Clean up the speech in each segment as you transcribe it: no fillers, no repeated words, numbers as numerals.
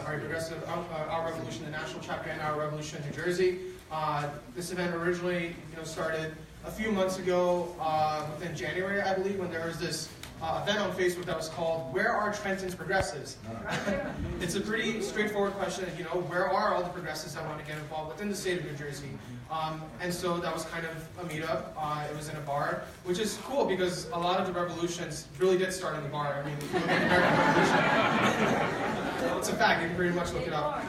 Our Progressive, Our Revolution, the national chapter, and Our Revolution, New Jersey. This event originally, started a few months ago, within January, I believe, when there was this event on Facebook that was called "Where Are Trenton's Progressives?" It's a pretty straightforward question. Where are all the progressives that want to get involved within the state of New Jersey? And so that was kind of a meetup. It was in a bar, which is cool because a lot of the revolutions really did start in the bar. I mean, if you look at the American Revolution, it's a fact. You can pretty much look it up.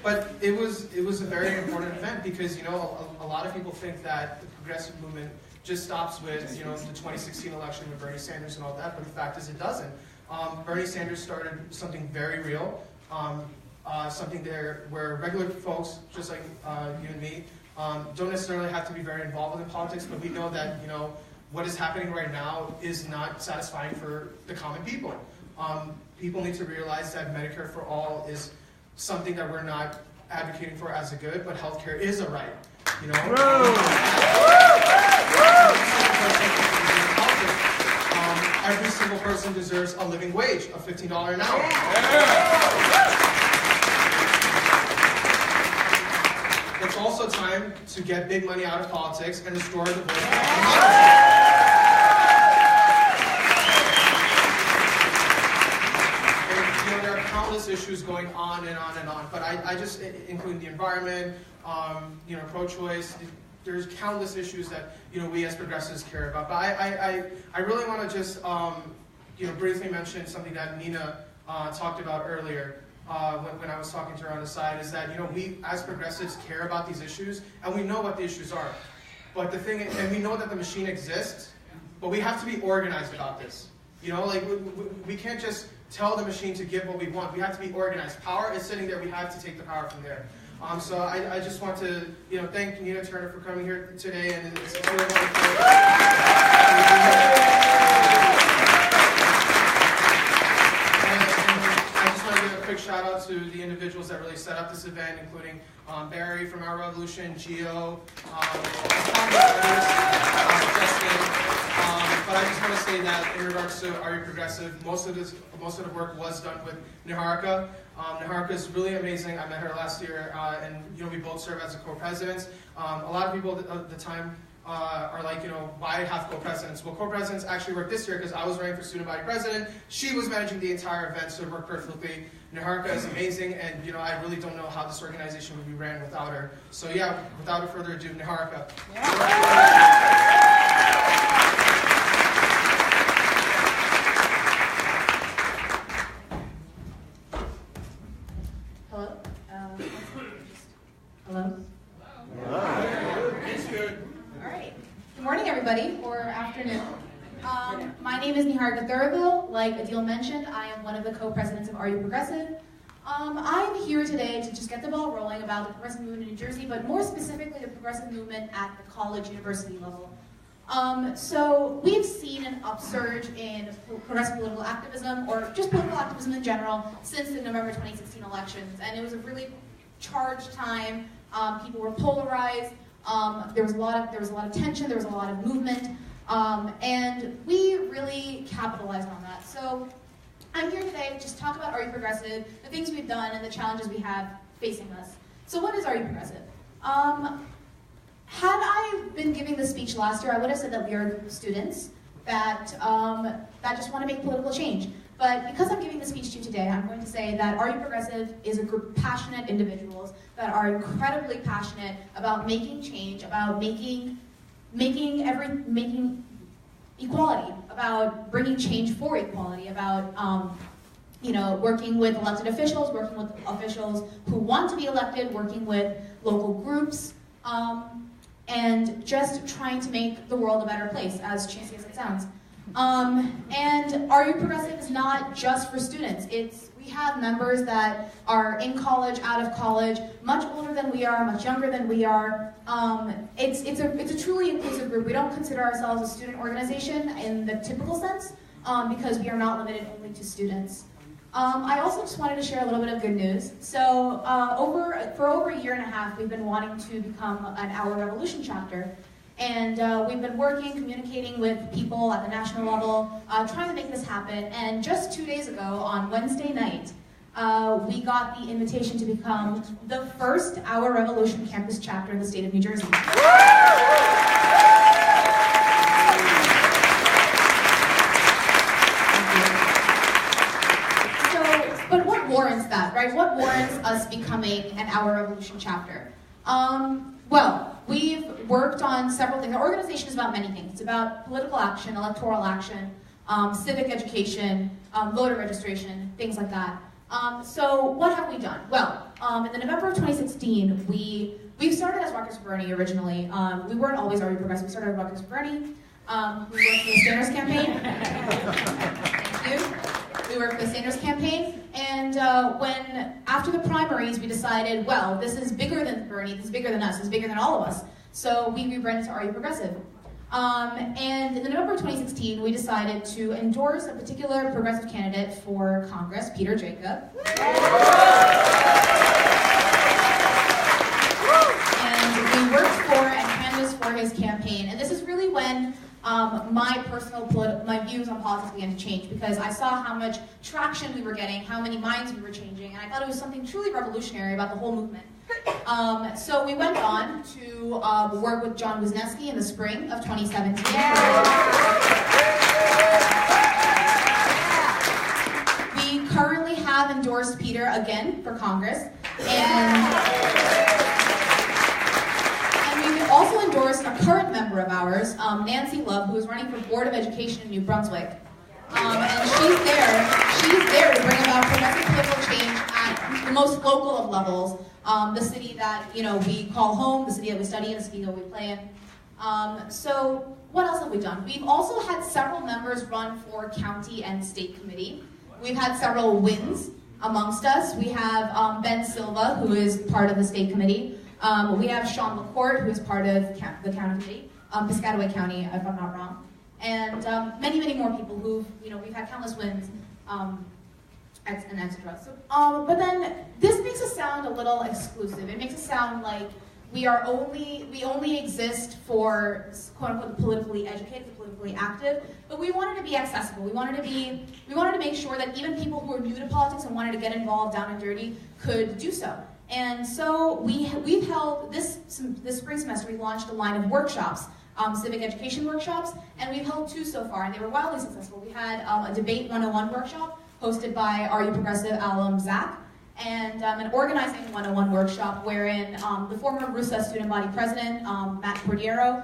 But it was a very important event because a lot of people think that the progressive movement just stops with the 2016 election with Bernie Sanders and all that, but the fact is it doesn't. Bernie Sanders started something very real, something there where regular folks, just like you and me, don't necessarily have to be very involved in politics, but we know that what is happening right now is not satisfying for the common people. People need to realize that Medicare for all is something that we're not advocating for as a good, but healthcare is a right. Every single person deserves a living wage of $15 an hour. It's also time to get big money out of politics and restore the voice of democracy. There are countless issues going on and on and on, but I just include the environment, pro-choice. There's countless issues that we as progressives care about. But I really want to just briefly mention something that Nina talked about earlier when I was talking to her on the side, is that we as progressives care about these issues and we know what the issues are. But the thing, and we know that the machine exists, but we have to be organized about this. We can't just tell the machine to give what we want. We have to be organized. Power is sitting there. We have to take the power from there. So I just want to thank Nina Turner for coming here today, and it's really wonderful. I just want to give a quick shout out to the individuals that really set up this event, including Barry from Our Revolution, Gio, Justin. But I just want to say that in regards to Are You Progressive, most of the work was done with Niharika. Niharika is really amazing. I met her last year, and we both serve as co-presidents. A lot of people at the time are like, why have co-presidents? Well, co-presidents actually worked this year because I was running for student body president. She was managing the entire event, so it worked perfectly. Niharika is amazing, and I really don't know how this organization would be ran without her. So yeah, without further ado, Niharika. Hello? It's good. All right. Good morning, everybody, or afternoon. My name is Niharika Thurville. Like Adil mentioned, I am one of the co-presidents of Are You Progressive? I'm here today to just get the ball rolling about the progressive movement in New Jersey, but more specifically the progressive movement at the college university level. So we've seen an upsurge in progressive political activism, or just political activism in general, since the November 2016 elections, and it was a really charged time. People were polarized. There was a lot of tension. There was a lot of movement, and we really capitalized on that. So I'm here today to just talk about Are You Progressive, the things we've done, and the challenges we have facing us. So what is Are You Progressive? Had I been giving this speech last year, I would have said that we are students that just want to make political change. But because I'm giving this speech to you today, I'm going to say that Are You Progressive is a group of passionate individuals that are incredibly passionate about making change, about making equality, about bringing change for equality, about working with elected officials, working with officials who want to be elected, working with local groups, and just trying to make the world a better place, as cheesy as it sounds. And Are You Progressive is not just for students. We have members that are in college, out of college, much older than we are, much younger than we are. It's a truly inclusive group. We don't consider ourselves a student organization in the typical sense, because we are not limited only to students. I also just wanted to share a little bit of good news. So for over a year and a half, we've been wanting to become an Our Revolution chapter. And we've been working, communicating with people at the national level, trying to make this happen. And just 2 days ago, on Wednesday night, we got the invitation to become the first Our Revolution campus chapter in the state of New Jersey. But what warrants that, right? What warrants us becoming an Our Revolution chapter? Well, we've worked on several things. Our organization is about many things. It's about political action, electoral action, civic education, voter registration, things like that. So what have we done? Well, in the November of 2016, we started as Rutgers for Bernie originally. We weren't always already progressive. We started as Rutgers for Bernie. We worked for the Sanders campaign. Thank you. We worked for the Sanders campaign, and when, after the primaries, we decided, well, this is bigger than Bernie, this is bigger than us, this is bigger than all of us, so we rebranded to Are You Progressive? And in the November of 2016, we decided to endorse a particular progressive candidate for Congress, Peter Jacob. And we worked for and canvassed for his campaign, and this is really when my views on politics began to change, because I saw how much traction we were getting, how many minds we were changing, and I thought it was something truly revolutionary about the whole movement. So we went on to work with John Wisniewski in the spring of 2017. We currently have endorsed Peter again for Congress, and we've also endorsed a current member of ours, Nancy Love, who is running for Board of Education in New Brunswick. And she's there to bring about progressive political change at the most local of levels, the city that we call home, the city that we study in, the city that we play in. So what else have we done? We've also had several members run for county and state committee. We've had several wins amongst us. We have Ben Silva, who is part of the state committee. We have Sean McCourt, who is part of the county committee, Piscataway County, if I'm not wrong. And many, many more people who've, we've had countless wins, and etc. So, but then this makes us sound a little exclusive. It makes us sound like we only exist for quote unquote the politically educated, the politically active. But we wanted to be accessible. We wanted to make sure that even people who are new to politics and wanted to get involved down and dirty could do so. And so we've held this spring semester. We launched a line of workshops. Civic education workshops, and we've held 2 so far, and they were wildly successful. We had a Debate 101 workshop hosted by Are You Progressive alum Zach, and an Organizing 101 workshop wherein the former RUSA student body president, Matt Cordiero,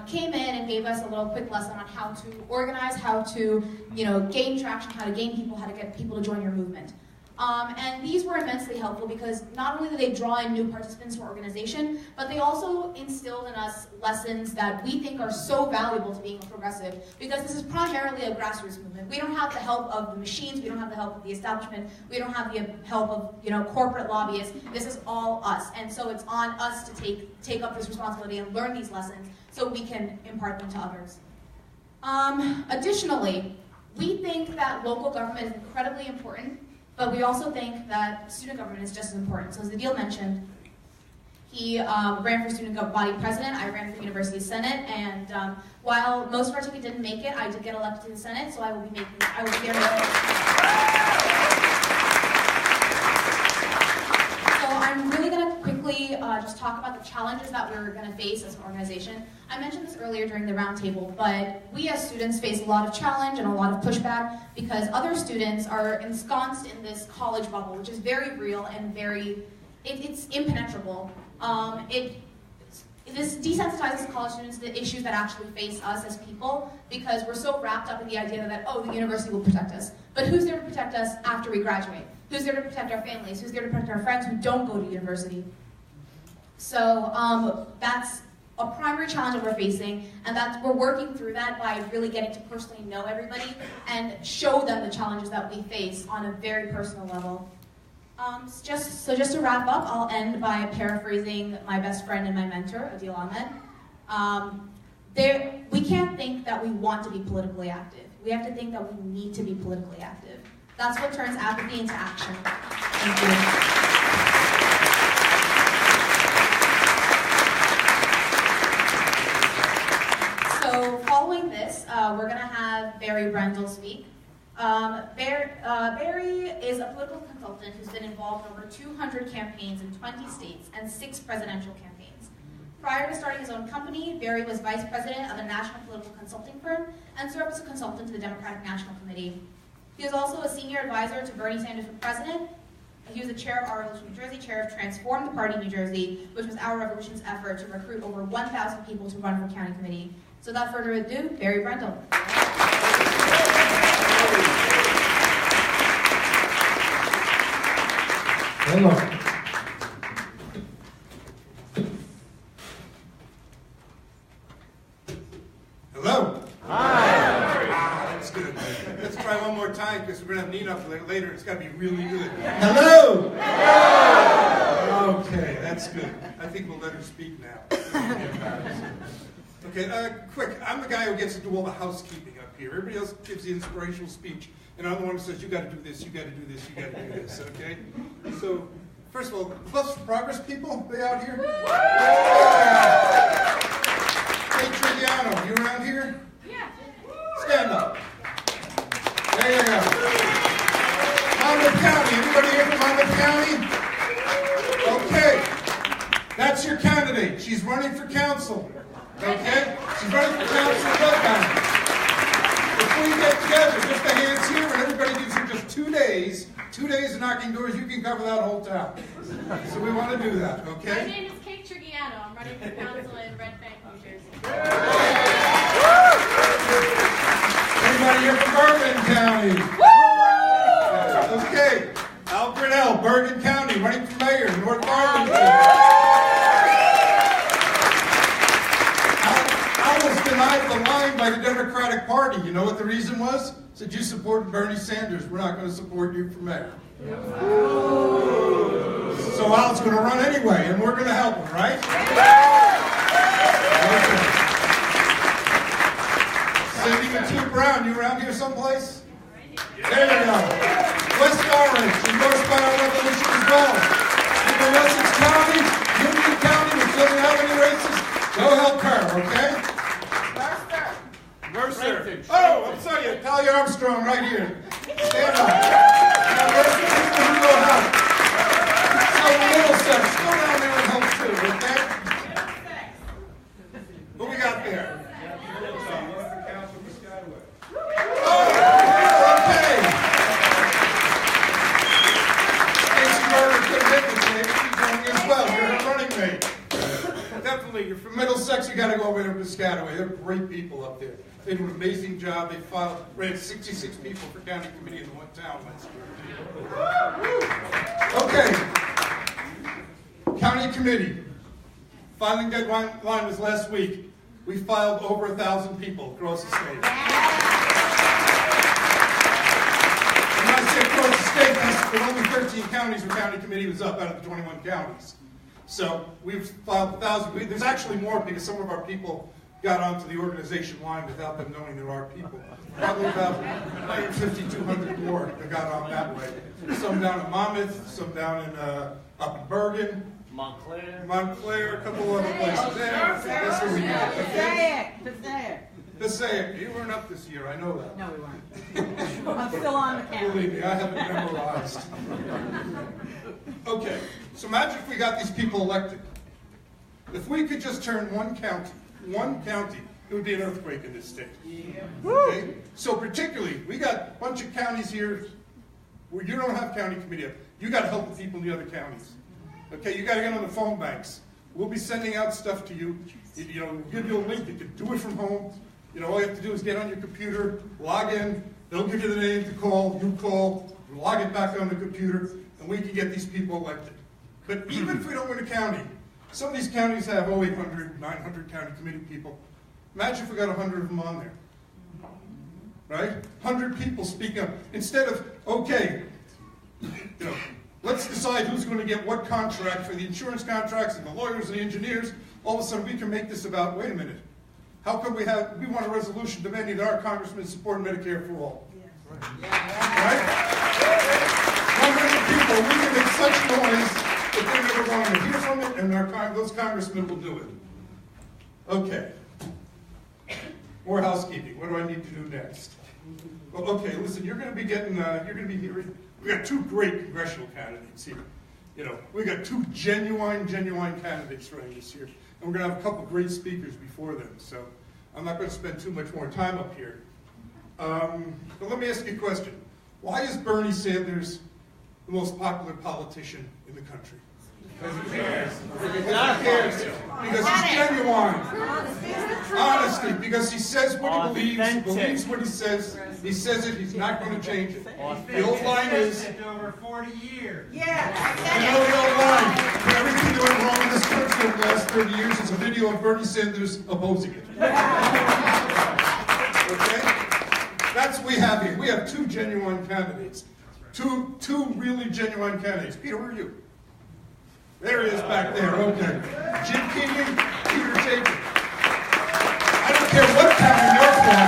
came in and gave us a little quick lesson on how to organize, how to gain traction, how to gain people, how to get people to join your movement. And these were immensely helpful because not only did they draw in new participants to our organization, but they also instilled in us lessons that we think are so valuable to being a progressive, because this is primarily a grassroots movement. We don't have the help of the machines, we don't have the help of the establishment, we don't have the help of corporate lobbyists. This is all us, and so it's on us to take up this responsibility and learn these lessons so we can impart them to others. Additionally, we think that local government is incredibly important, but we also think that student government is just as important. So as Adil mentioned, he ran for student body president, I ran for university senate, and while most of our ticket didn't make it, I did get elected to the senate, so I will be there. So I'm really gonna quickly just talk about the challenges that we're gonna face as an organization. I mentioned this earlier during the roundtable, but we as students face a lot of challenge and a lot of pushback because other students are ensconced in this college bubble, which is very real and it's impenetrable. This desensitizes college students to the issues that actually face us as people because we're so wrapped up in the idea that, oh, the university will protect us. But who's there to protect us after we graduate? Who's there to protect our families? Who's there to protect our friends who don't go to university? So that's a primary challenge that we're facing, and we're working through that by really getting to personally know everybody and show them the challenges that we face on a very personal level. Just to wrap up, I'll end by paraphrasing my best friend and my mentor, Adil Ahmed. We can't think that we want to be politically active. We have to think that we need to be politically active. That's what turns apathy into action. Thank you. we're going to have Barry Brendel speak. Barry is a political consultant who's been involved in over 200 campaigns in 20 states and 6 presidential campaigns. Prior to starting his own company, Barry was vice president of a national political consulting firm and served as a consultant to the Democratic National Committee. He is also a senior advisor to Bernie Sanders for president. He was the chair of Our Revolution New Jersey, chair of Transform the Party New Jersey, which was Our Revolution's effort to recruit over 1,000 people to run for county committee. So without further ado, Barry Brendel. Hello. Hello. Hi. That's good. Let's try one more time because we're going to have Nina up later. It's got to be really good. Hello. Hello. Okay, that's good. I think we'll let her speak now. Okay, quick. I'm the guy who gets to do all the housekeeping up here. Everybody else gives the inspirational speech. And I'm the one who says, you got to do this, you got to do this, you got to do this, okay? So, first of all, Plus Progress people, they out here? Yeah. Hey, Trigiano, you around here? Yeah. Stand up. There you go. Monmouth County, anybody here from Monmouth County? Okay. That's your candidate. She's running for council. Okay? She's running for council in Red County. If we get together, just the hands here, and everybody gives you just 2 days, 2 days of knocking doors, you can cover that whole town. So we want to do that, okay? My name is Kate Trigiano. I'm running for council in Red Bank, New Jersey. Anybody here from Bergen County? Okay. Al Grinnell, Bergen County, running for mayor in North Arlington. Denied the line by the Democratic Party. You know what the reason was? Said, you supported Bernie Sanders. We're not going to support you for mayor. So Al's going to run anyway, and we're going to help him, right? Okay. Cindy Matute Brown, you around here someplace? There you go. West Orange, endorsed by Our Revolution as well. From Essex County, Union County, which doesn't have any races, go help her, okay? Mercer. Oh, I'm sorry, Talia Armstrong right here. Stand up. Now, Mercer, who will help? So, Middlesex, go down there and help too, okay? What we got there? Oh, okay. Stacey Berger couldn't make it today, but she's going as well. You're her running mate. Definitely, you're from Middlesex, you got to go over there to Piscataway. They're great people up there. They do an amazing job. They ran 66 people for county committee in one town last year. Okay. County committee. Filing deadline was last week. We filed over 1,000 people across the state. When I say across the state, there were only 13 counties where county committee was up out of the 21 counties. So we've filed 1,000. There's actually more because some of our people got onto the organization line without them knowing there are people. Probably about 150, 200 more that got on that way. Some down in Monmouth, some down in up in Bergen, Montclair, a couple other places. That's where we got. Passaic. You weren't up this year, I know that. No, we weren't. I'm still on the count. Believe me, I have it memorized. Okay, so imagine if we got these people elected. If we could just turn one county, it would be an earthquake in this state. Okay? So particularly, we got a bunch of counties here where you don't have county committee up. You got to help the people in the other counties. Okay, you got to get on the phone banks. We'll be sending out stuff to you. You know, we'll give you a link. You can do it from home. You know, all you have to do is get on your computer, log in. They'll give you the name to call. You call, log it back on the computer, and we can get these people elected. But even if we don't win a county, some of these counties have 800, 900 county committee people. Imagine if we got 100 of them on there. Right? 100 people speak up. Instead of, okay, you know, let's decide who's going to get what contract for the insurance contracts and the lawyers and the engineers. All of a sudden we can make this about, wait a minute, how come we want a resolution demanding that our congressmen support Medicare for all? Right? 100 people, we can make such noise that they're never going to hear from it, and those congressmen will do it. Okay. More housekeeping. What do I need to do next? Well, okay, listen, you're going to be hearing, we got two great congressional candidates here. You know, we got two genuine candidates running this year. And we're going to have a couple great speakers before them. So I'm not going to spend too much more time up here. But let me ask you a question. Why is Bernie Sanders the most popular politician in the country? Because he cares. Because he's genuine. Honesty. Because he says what he believes what he says it, he's not going to change it. The old line is, over 40 years. Yeah. I know the old line. Everything that went wrong in this country over the last 30 years is a video of Bernie Sanders opposing it. Okay? That's what we have here. We have two genuine candidates. Two really genuine candidates. Peter, where are you? There he is back there. Okay. Jim Keating, Peter Jacob. I don't care what county you're from.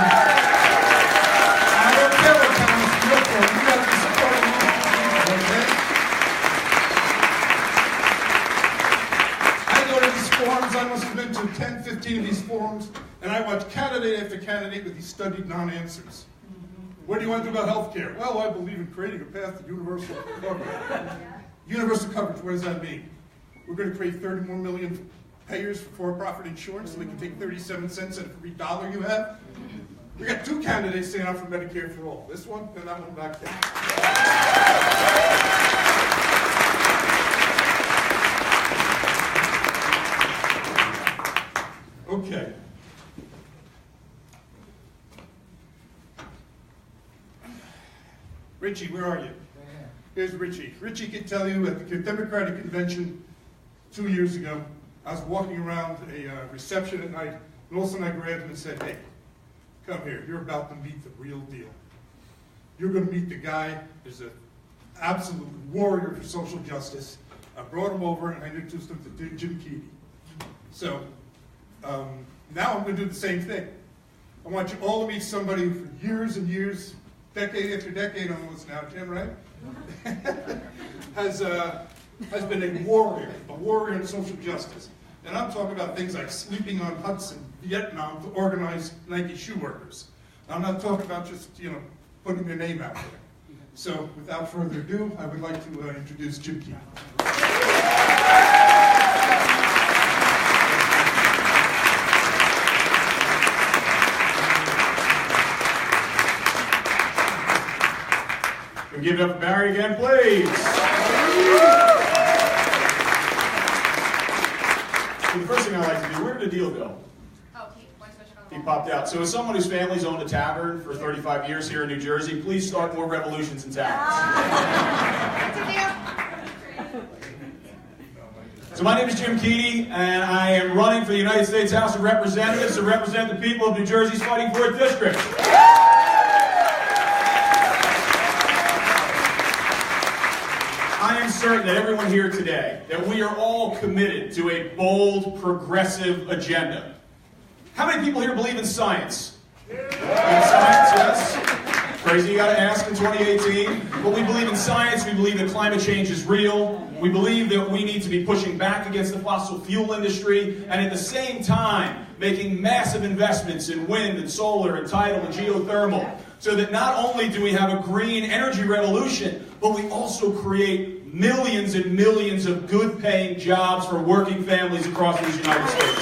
I don't care what county you're from. You got to be supporting these people, okay? I go to these forums. I must have been to 10, 15 of these forums, and I watch candidate after candidate with these studied non-answers. What do you want to do about health care? Well, I believe in creating a path to universal coverage. Universal coverage, what does that mean? We're going to create 30 more million payers for for-profit insurance so they can take 37 cents out of every dollar you have. We got two candidates standing out for Medicare for all. This one and that one back there. Okay. Richie, where are you? Here's Richie. Richie can tell you at the Democratic Convention 2 years ago, I was walking around a reception at night, and all of a sudden I grabbed him and said, hey, come here. You're about to meet the real deal. You're going to meet the guy who's an absolute warrior for social justice. I brought him over, and I introduced him to Jim Keating. So now I'm going to do the same thing. I want you all to meet somebody who for years and years, decade after decade almost now, Jim, right? has been a warrior in social justice. And I'm talking about things like sleeping on huts in Vietnam to organize Nike shoe workers. I'm not talking about just, putting their name out there. So without further ado, I would like to introduce Jim Keating. Give it up for Barry again, please. So the first thing I like to do, where did Adil go? Oh, He popped out. So as someone whose family's owned a tavern for 35 years here in New Jersey, please start more revolutions in taverns. So my name is Jim Keating, and I am running for the United States House of Representatives to represent the people of New Jersey's Fighting for It district. I am certain that everyone here today, that we are all committed to a bold, progressive agenda. How many people here believe in science? In science, yes. Crazy you gotta ask in 2018. But we believe in science, we believe that climate change is real. We believe that we need to be pushing back against the fossil fuel industry, and at the same time, making massive investments in wind and solar and tidal and geothermal, so that not only do we have a green energy revolution, but we also create millions and millions of good-paying jobs for working families across these United States.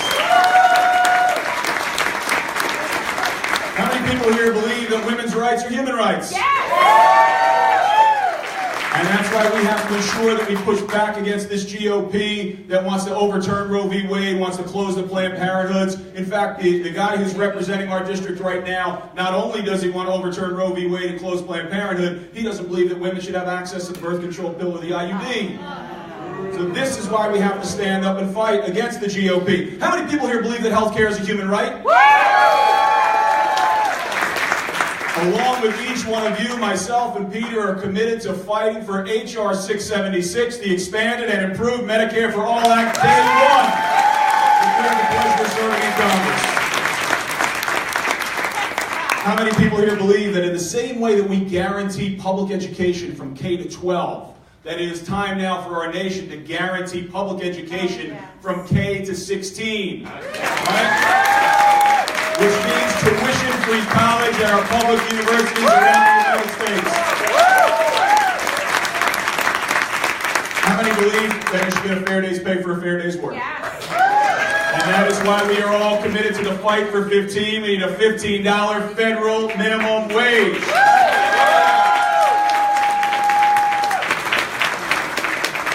How many people here believe that women's rights are human rights? And that's why we have to ensure that we push back against this GOP that wants to overturn Roe v. Wade, wants to close the Planned Parenthoods. In fact, the guy who's representing our district right now, not only does he want to overturn Roe v. Wade and close Planned Parenthood, he doesn't believe that women should have access to the birth control pill or the IUD. So this is why we have to stand up and fight against the GOP. How many people here believe that health care is a human right? Along with each one of you, myself and Peter are committed to fighting for H.R. 676, the expanded and improved Medicare for All Act, day one. We have the pleasure of serving in Congress. How many people here believe that in the same way that we guarantee public education from K to 12, that it is time now for our nation to guarantee public education from K to 16? Right? which means tuition-free college at our public universities around the United States. How many believe that you should get a fair day's pay for a fair day's work? Yes. And that is why we are all committed to the fight for 15. We need a $15 federal minimum wage.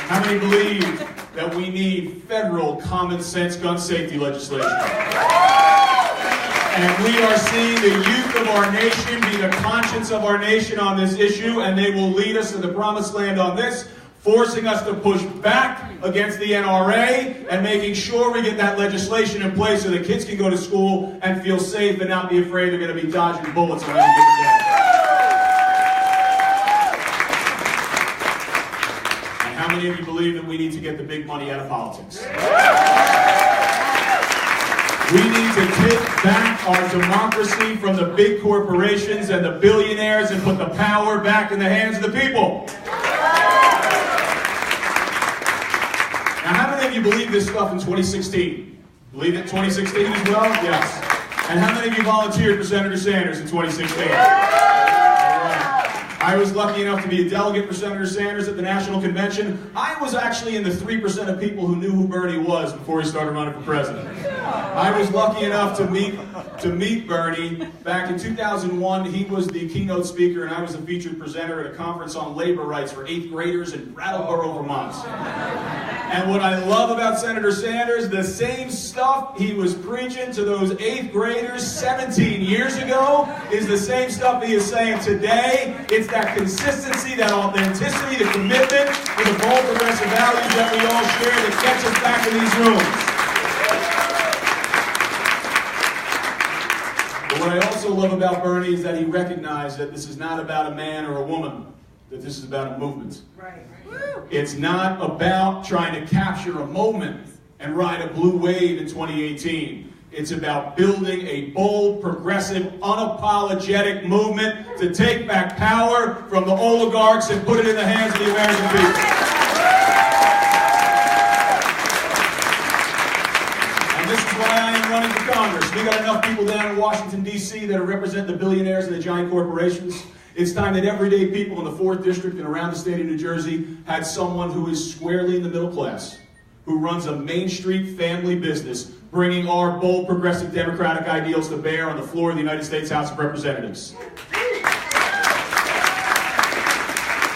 How many believe that we need federal common sense gun safety legislation? And we are seeing the youth of our nation be the conscience of our nation on this issue, and they will lead us to the promised land on this, forcing us to push back against the NRA and making sure we get that legislation in place so the kids can go to school and feel safe and not be afraid they're going to be dodging bullets on any given day. And how many of you believe that we need to get the big money out of politics? We need to take back our democracy from the big corporations and the billionaires and put the power back in the hands of the people. Now, how many of you believe this stuff in 2016? Believe it in 2016 as well? Yes. And how many of you volunteered for Senator Sanders in 2016? I was lucky enough to be a delegate for Senator Sanders at the National Convention. I was actually in the 3% of people who knew who Bernie was before he started running for president. I was lucky enough to meet Bernie back in 2001. He was the keynote speaker, and I was the featured presenter at a conference on labor rights for 8th graders in Brattleboro, Vermont. And what I love about Senator Sanders, the same stuff he was preaching to those 8th graders 17 years ago is the same stuff he is saying today. It's that consistency, that authenticity, the commitment to the bold progressive values that we all share that gets us back in these rooms. But what I also love about Bernie is that he recognized that this is not about a man or a woman, that this is about a movement. Right. It's not about trying to capture a moment and ride a blue wave in 2018. It's about building a bold, progressive, unapologetic movement to take back power from the oligarchs and put it in the hands of the American people. And this is why I am running for Congress. We got enough people down in Washington, D.C. that represent the billionaires and the giant corporations. It's time that everyday people in the 4th District and around the state of New Jersey had someone who is squarely in the middle class, who runs a Main Street family business, bringing our bold, progressive, democratic ideals to bear on the floor of the United States House of Representatives.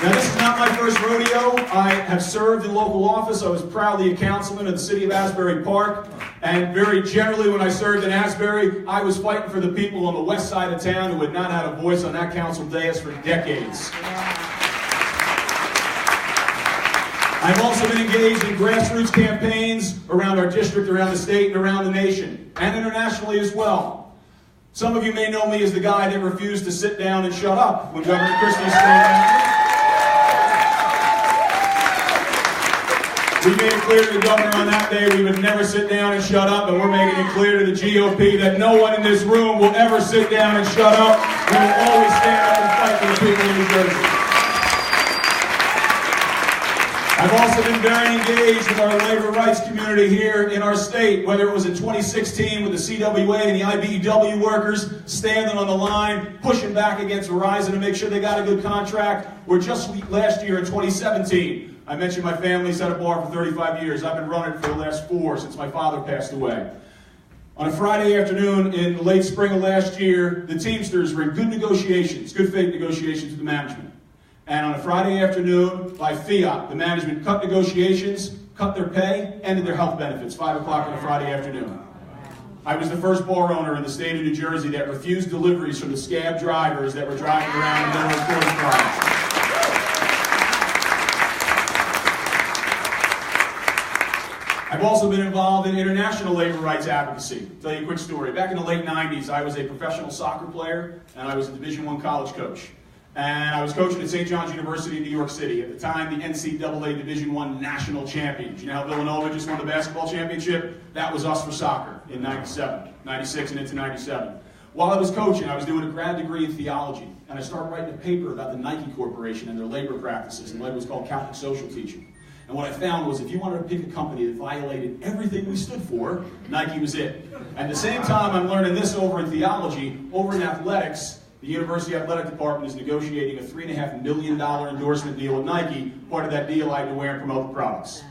Now, this is not my first rodeo. I have served in local office. I was proudly a councilman in the city of Asbury Park. And very generally, when I served in Asbury, I was fighting for the people on the west side of town who had not had a voice on that council dais for decades. I've also been engaged in grassroots campaigns around our district, around the state, and around the nation, and internationally as well. Some of you may know me as the guy that refused to sit down and shut up when Governor Christie stayed down. We made it clear to the governor on that day we would never sit down and shut up, and we're making it clear to the GOP that no one in this room will ever sit down and shut up. We will always stand up and fight for the people of New Jersey. I've also been very engaged with our labor rights community here in our state, whether it was in 2016 with the CWA and the IBEW workers standing on the line, pushing back against Verizon to make sure they got a good contract, or just last year in 2017. I mentioned my family's had a bar for 35 years. I've been running for the last 4 since my father passed away. On a Friday afternoon in the late spring of last year, the Teamsters were in good negotiations, good faith negotiations with the management. And on a Friday afternoon, by fiat, the management cut negotiations, cut their pay, ended their health benefits, 5 o'clock on a Friday afternoon. I was the first bar owner in the state of New Jersey that refused deliveries from the scab drivers that were driving around in the middle of Forest Drive. I've also been involved in international labor rights advocacy. I'll tell you a quick story. Back in the late 90s, I was a professional soccer player, and I was a Division I college coach. And I was coaching at St. John's University in New York City. At the time, the NCAA Division I national champions. You know how Villanova just won the basketball championship? That was us for soccer in 97, 96, and into 97. While I was coaching, I was doing a grad degree in theology. And I started writing a paper about the Nike Corporation and their labor practices. And it was called Catholic Social Teaching. And what I found was if you wanted to pick a company that violated everything we stood for, Nike was it. At the same time, I'm learning this over in theology. Over in athletics, the University Athletic Department is negotiating a $3.5 million endorsement deal with Nike. Part of that deal I had to wear and promote the products.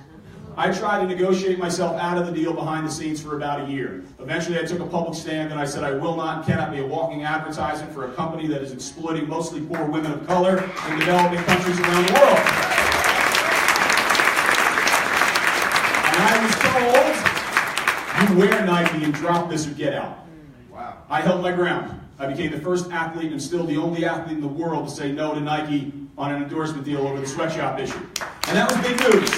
I tried to negotiate myself out of the deal behind the scenes for about a year. Eventually I took a public stand and I said I will not and cannot be a walking advertisement for a company that is exploiting mostly poor women of color in developing countries around the world. And I was told, you wear Nike and drop this or get out. Wow. I held my ground. I became the first athlete and still the only athlete in the world to say no to Nike on an endorsement deal over the sweatshop issue. And that was big news.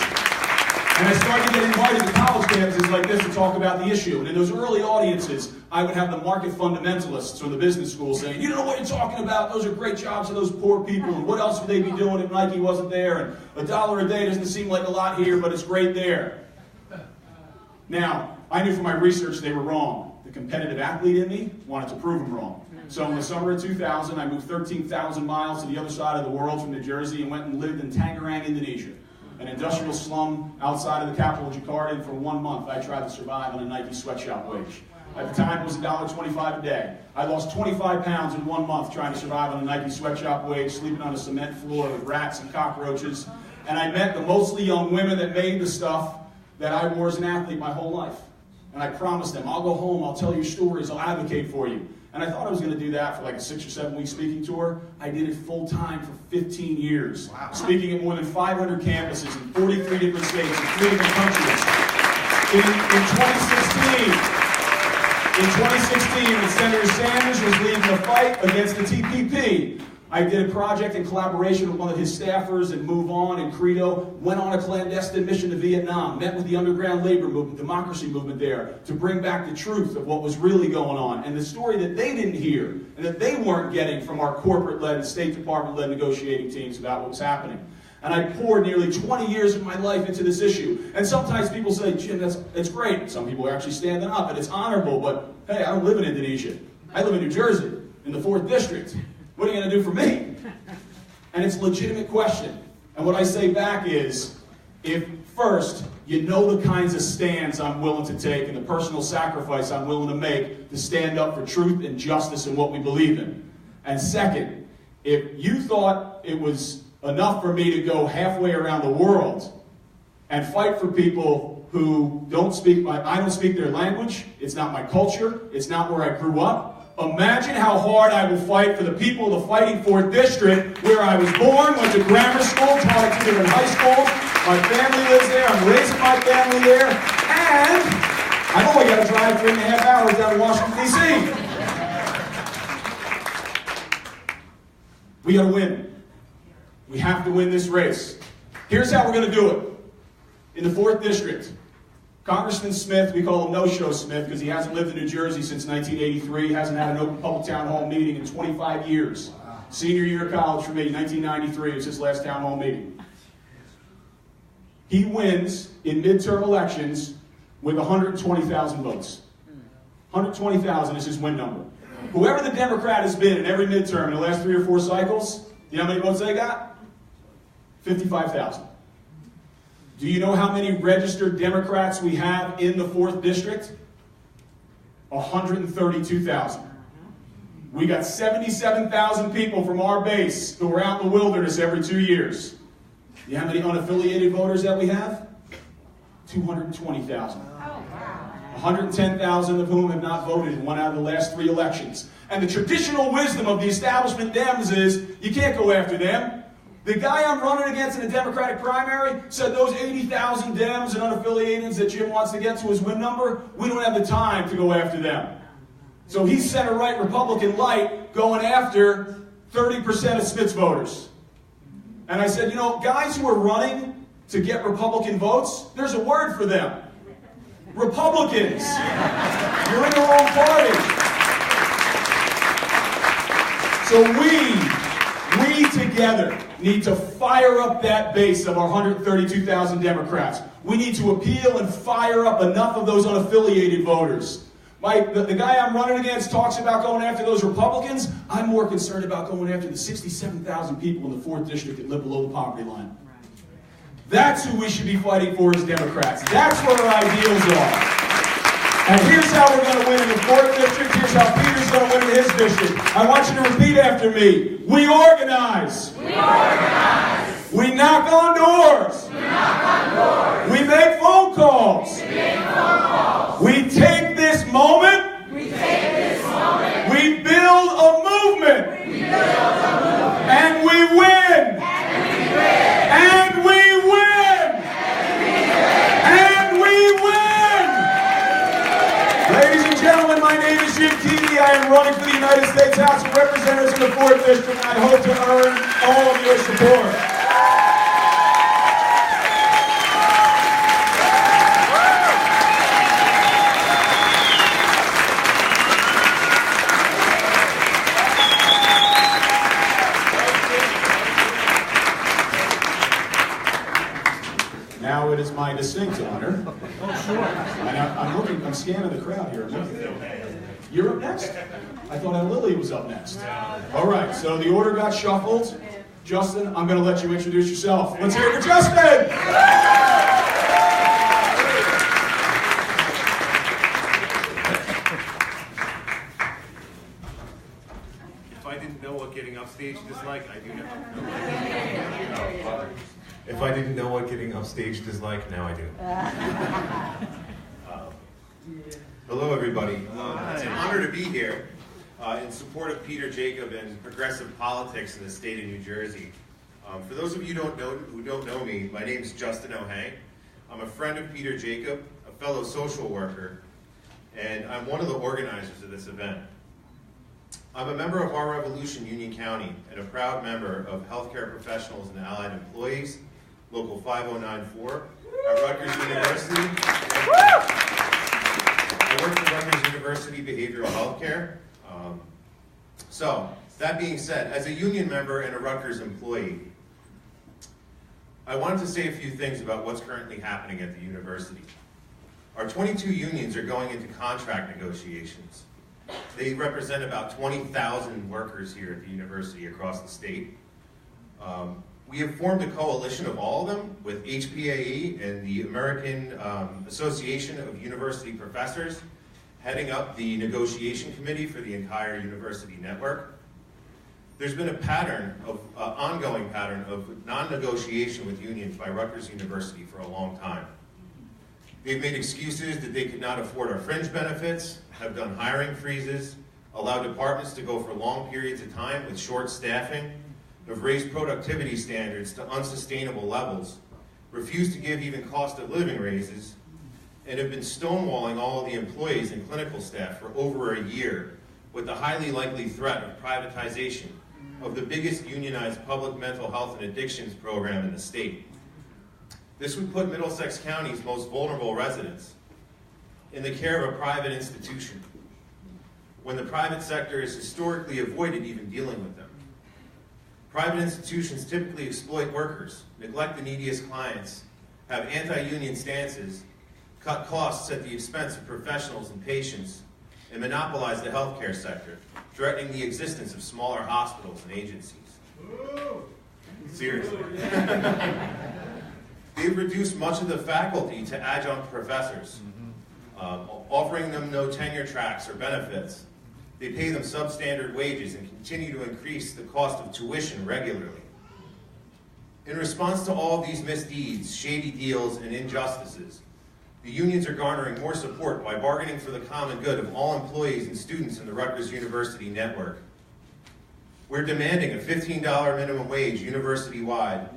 And I started to get invited to college campuses like this to talk about the issue. And in those early audiences, I would have the market fundamentalists from the business school saying, you don't know what you're talking about, those are great jobs for those poor people, and what else would they be doing if Nike wasn't there? And $1 a day doesn't seem like a lot here, but it's great there. Now, I knew from my research they were wrong. The competitive athlete in me wanted to prove them wrong. So in the summer of 2000, I moved 13,000 miles to the other side of the world from New Jersey and went and lived in Tangerang, Indonesia, an industrial slum outside of the capital of Jakarta, and for 1 month I tried to survive on a Nike sweatshop wage. At the time it was $1.25 a day. I lost 25 pounds in 1 month trying to survive on a Nike sweatshop wage, sleeping on a cement floor with rats and cockroaches. And I met the mostly young women that made the stuff that I wore as an athlete my whole life. And I promised them, I'll go home, I'll tell you stories, I'll advocate for you. And I thought I was going to do that for like a 6 or 7 week speaking tour. I did it full time for 15 years. Wow. Speaking at more than 500 campuses in 43 different states and 3 different countries. In 2016, when Senator Sanders was leading the fight against the TPP, I did a project in collaboration with one of his staffers at Move On and Credo, went on a clandestine mission to Vietnam, met with the underground labor movement, democracy movement there, to bring back the truth of what was really going on, and the story that they didn't hear, and that they weren't getting from our corporate-led and State Department-led negotiating teams about what was happening. And I poured nearly 20 years of my life into this issue. And sometimes people say, Jim, that's great. Some people are actually standing up, and it's honorable, but hey, I don't live in Indonesia. I live in New Jersey, in the 4th District. What are you going to do for me? And it's a legitimate question. And what I say back is, if first, you know the kinds of stands I'm willing to take and the personal sacrifice I'm willing to make to stand up for truth and justice and what we believe in. And second, if you thought it was enough for me to go halfway around the world and fight for people who I don't speak their language, it's not my culture, it's not where I grew up, imagine how hard I will fight for the people of the Fighting 4th District, where I was born, went to grammar school, taught at 2 different high schools. My family lives there. I'm raising my family there. And I've only got to drive 3.5 hours down to Washington, D.C. We got to win. We have to win this race. Here's how we're going to do it. In the 4th District, Congressman Smith, we call him No-Show Smith because he hasn't lived in New Jersey since 1983, hasn't had an open public town hall meeting in 25 years. Senior year of college for me, 1993, was his last town hall meeting. He wins in midterm elections with 120,000 votes. 120,000 is his win number. Whoever the Democrat has been in every midterm in the last 3 or 4 cycles, you know how many votes they got? 55,000. Do you know how many registered Democrats we have in the 4th District? 132,000. We got 77,000 people from our base who are out in the wilderness every 2 years. You know how many unaffiliated voters that we have? 220,000. 110,000 of whom have not voted in 1 out of the last 3 elections. And the traditional wisdom of the establishment Dems is, you can't go after them. The guy I'm running against in the Democratic primary said those 80,000 Dems and unaffiliateds that Jim wants to get to his win number, we don't have the time to go after them. So he's center-right Republican light going after 30% of Smith's voters. And I said, you know, guys who are running to get Republican votes, there's a word for them. Republicans. You're in the wrong party. So we together need to fire up that base of our 132,000 Democrats. We need to appeal and fire up enough of those unaffiliated voters. The guy I'm running against talks about going after those Republicans. I'm more concerned about going after the 67,000 people in the 4th District that live below the poverty line. That's who we should be fighting for as Democrats. That's what our ideals are. And here's how we're going to win in the 4th district. Here's how Peter's going to win in his district. I want you to repeat after me. We organize. We organize. We knock on doors. We knock on doors. We make phone calls. We make phone calls. We take this moment. We take this moment. We build a movement. We build a movement. And we win. And we win. And we win. And we win. Ladies and gentlemen, my name is Jim Keeley. I am running for the United States House of Representatives in the 4th District, and I hope to earn all of your support. Now it is my distinct honor. Oh, sure. And I'm scanning the crowd here. You're up next? I thought Lily was up next. All right, so the order got shuffled. Justin, I'm going to let you introduce yourself. Let's hear it for Justin! If I didn't know what getting upstage is like, I do now. If I didn't know what getting upstaged is like, now I do. Hello, everybody. It's an honor to be here in support of Peter Jacob and progressive politics in the state of New Jersey. For those of you who don't know me, my name is Justin O'Hay. I'm a friend of Peter Jacob, a fellow social worker, and I'm one of the organizers of this event. I'm a member of Our Revolution Union County and a proud member of Healthcare Professionals and Allied Employees, Local 5094, at Rutgers University. I work for Rutgers University Behavioral Healthcare. So, that being said, as a union member and a Rutgers employee, I wanted to say a few things about what's currently happening at the university. Our 22 unions are going into contract negotiations. They represent about 20,000 workers here at the university across the state. We have formed a coalition of all of them with HPAE and the American Association of University Professors heading up the negotiation committee for the entire university network. There's been a pattern of, ongoing pattern of non-negotiation with unions by Rutgers University for a long time. They've made excuses that they could not afford our fringe benefits, have done hiring freezes, allowed departments to go for long periods of time with short staffing, have raised productivity standards to unsustainable levels, refused to give even cost of living raises, and have been stonewalling all of the employees and clinical staff for over a year with the highly likely threat of privatization of the biggest unionized public mental health and addictions program in the state. This would put Middlesex County's most vulnerable residents in the care of a private institution, when the private sector has historically avoided even dealing with them. Private institutions typically exploit workers, neglect the neediest clients, have anti-union stances, cut costs at the expense of professionals and patients, and monopolize the healthcare sector, threatening the existence of smaller hospitals and agencies. Seriously. They've reduced much of the faculty to adjunct professors, offering them no tenure tracks or benefits. They pay them substandard wages and continue to increase the cost of tuition regularly. In response to all of these misdeeds, shady deals, and injustices, the unions are garnering more support by bargaining for the common good of all employees and students in the Rutgers University network. We're demanding a $15 minimum wage university-wide.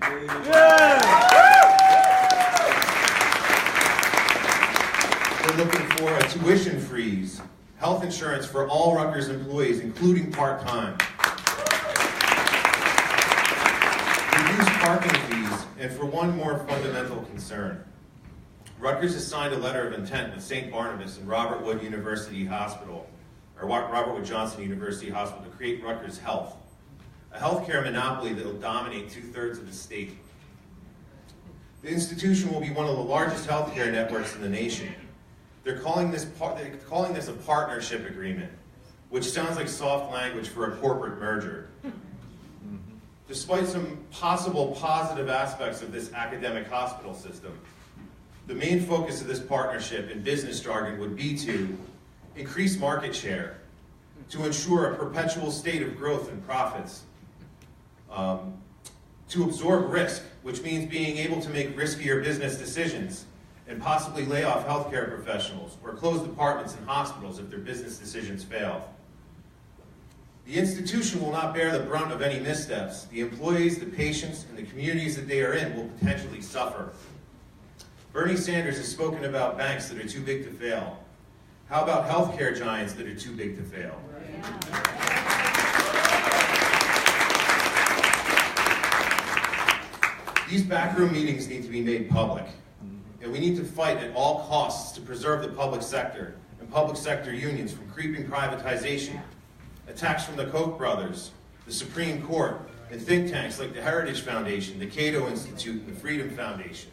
We're looking for a tuition freeze, health insurance for all Rutgers employees, including part-time. Reduce parking fees, and for one more fundamental concern. Rutgers has signed a letter of intent with St. Barnabas and Robert Wood University Hospital, or Robert Wood Johnson University Hospital, to create Rutgers Health, a healthcare monopoly that will dominate 2/3 of the state. The institution will be one of the largest healthcare networks in the nation. They're calling this a partnership agreement, which sounds like soft language for a corporate merger. despite some possible positive aspects of this academic hospital system, the main focus of this partnership in business jargon would be to increase market share, to ensure a perpetual state of growth and profits, to absorb risk, which means being able to make riskier business decisions and possibly lay off healthcare professionals or close departments in hospitals if their business decisions fail. The institution will not bear the brunt of any missteps. The employees, the patients, and the communities that they are in will potentially suffer. Bernie Sanders has spoken about banks that are too big to fail. How about healthcare giants that are too big to fail? These backroom meetings need to be made public, and we need to fight at all costs to preserve the public sector and public sector unions from creeping privatization, attacks from the Koch brothers, the Supreme Court, and think tanks like the Heritage Foundation, the Cato Institute, and the Freedom Foundation.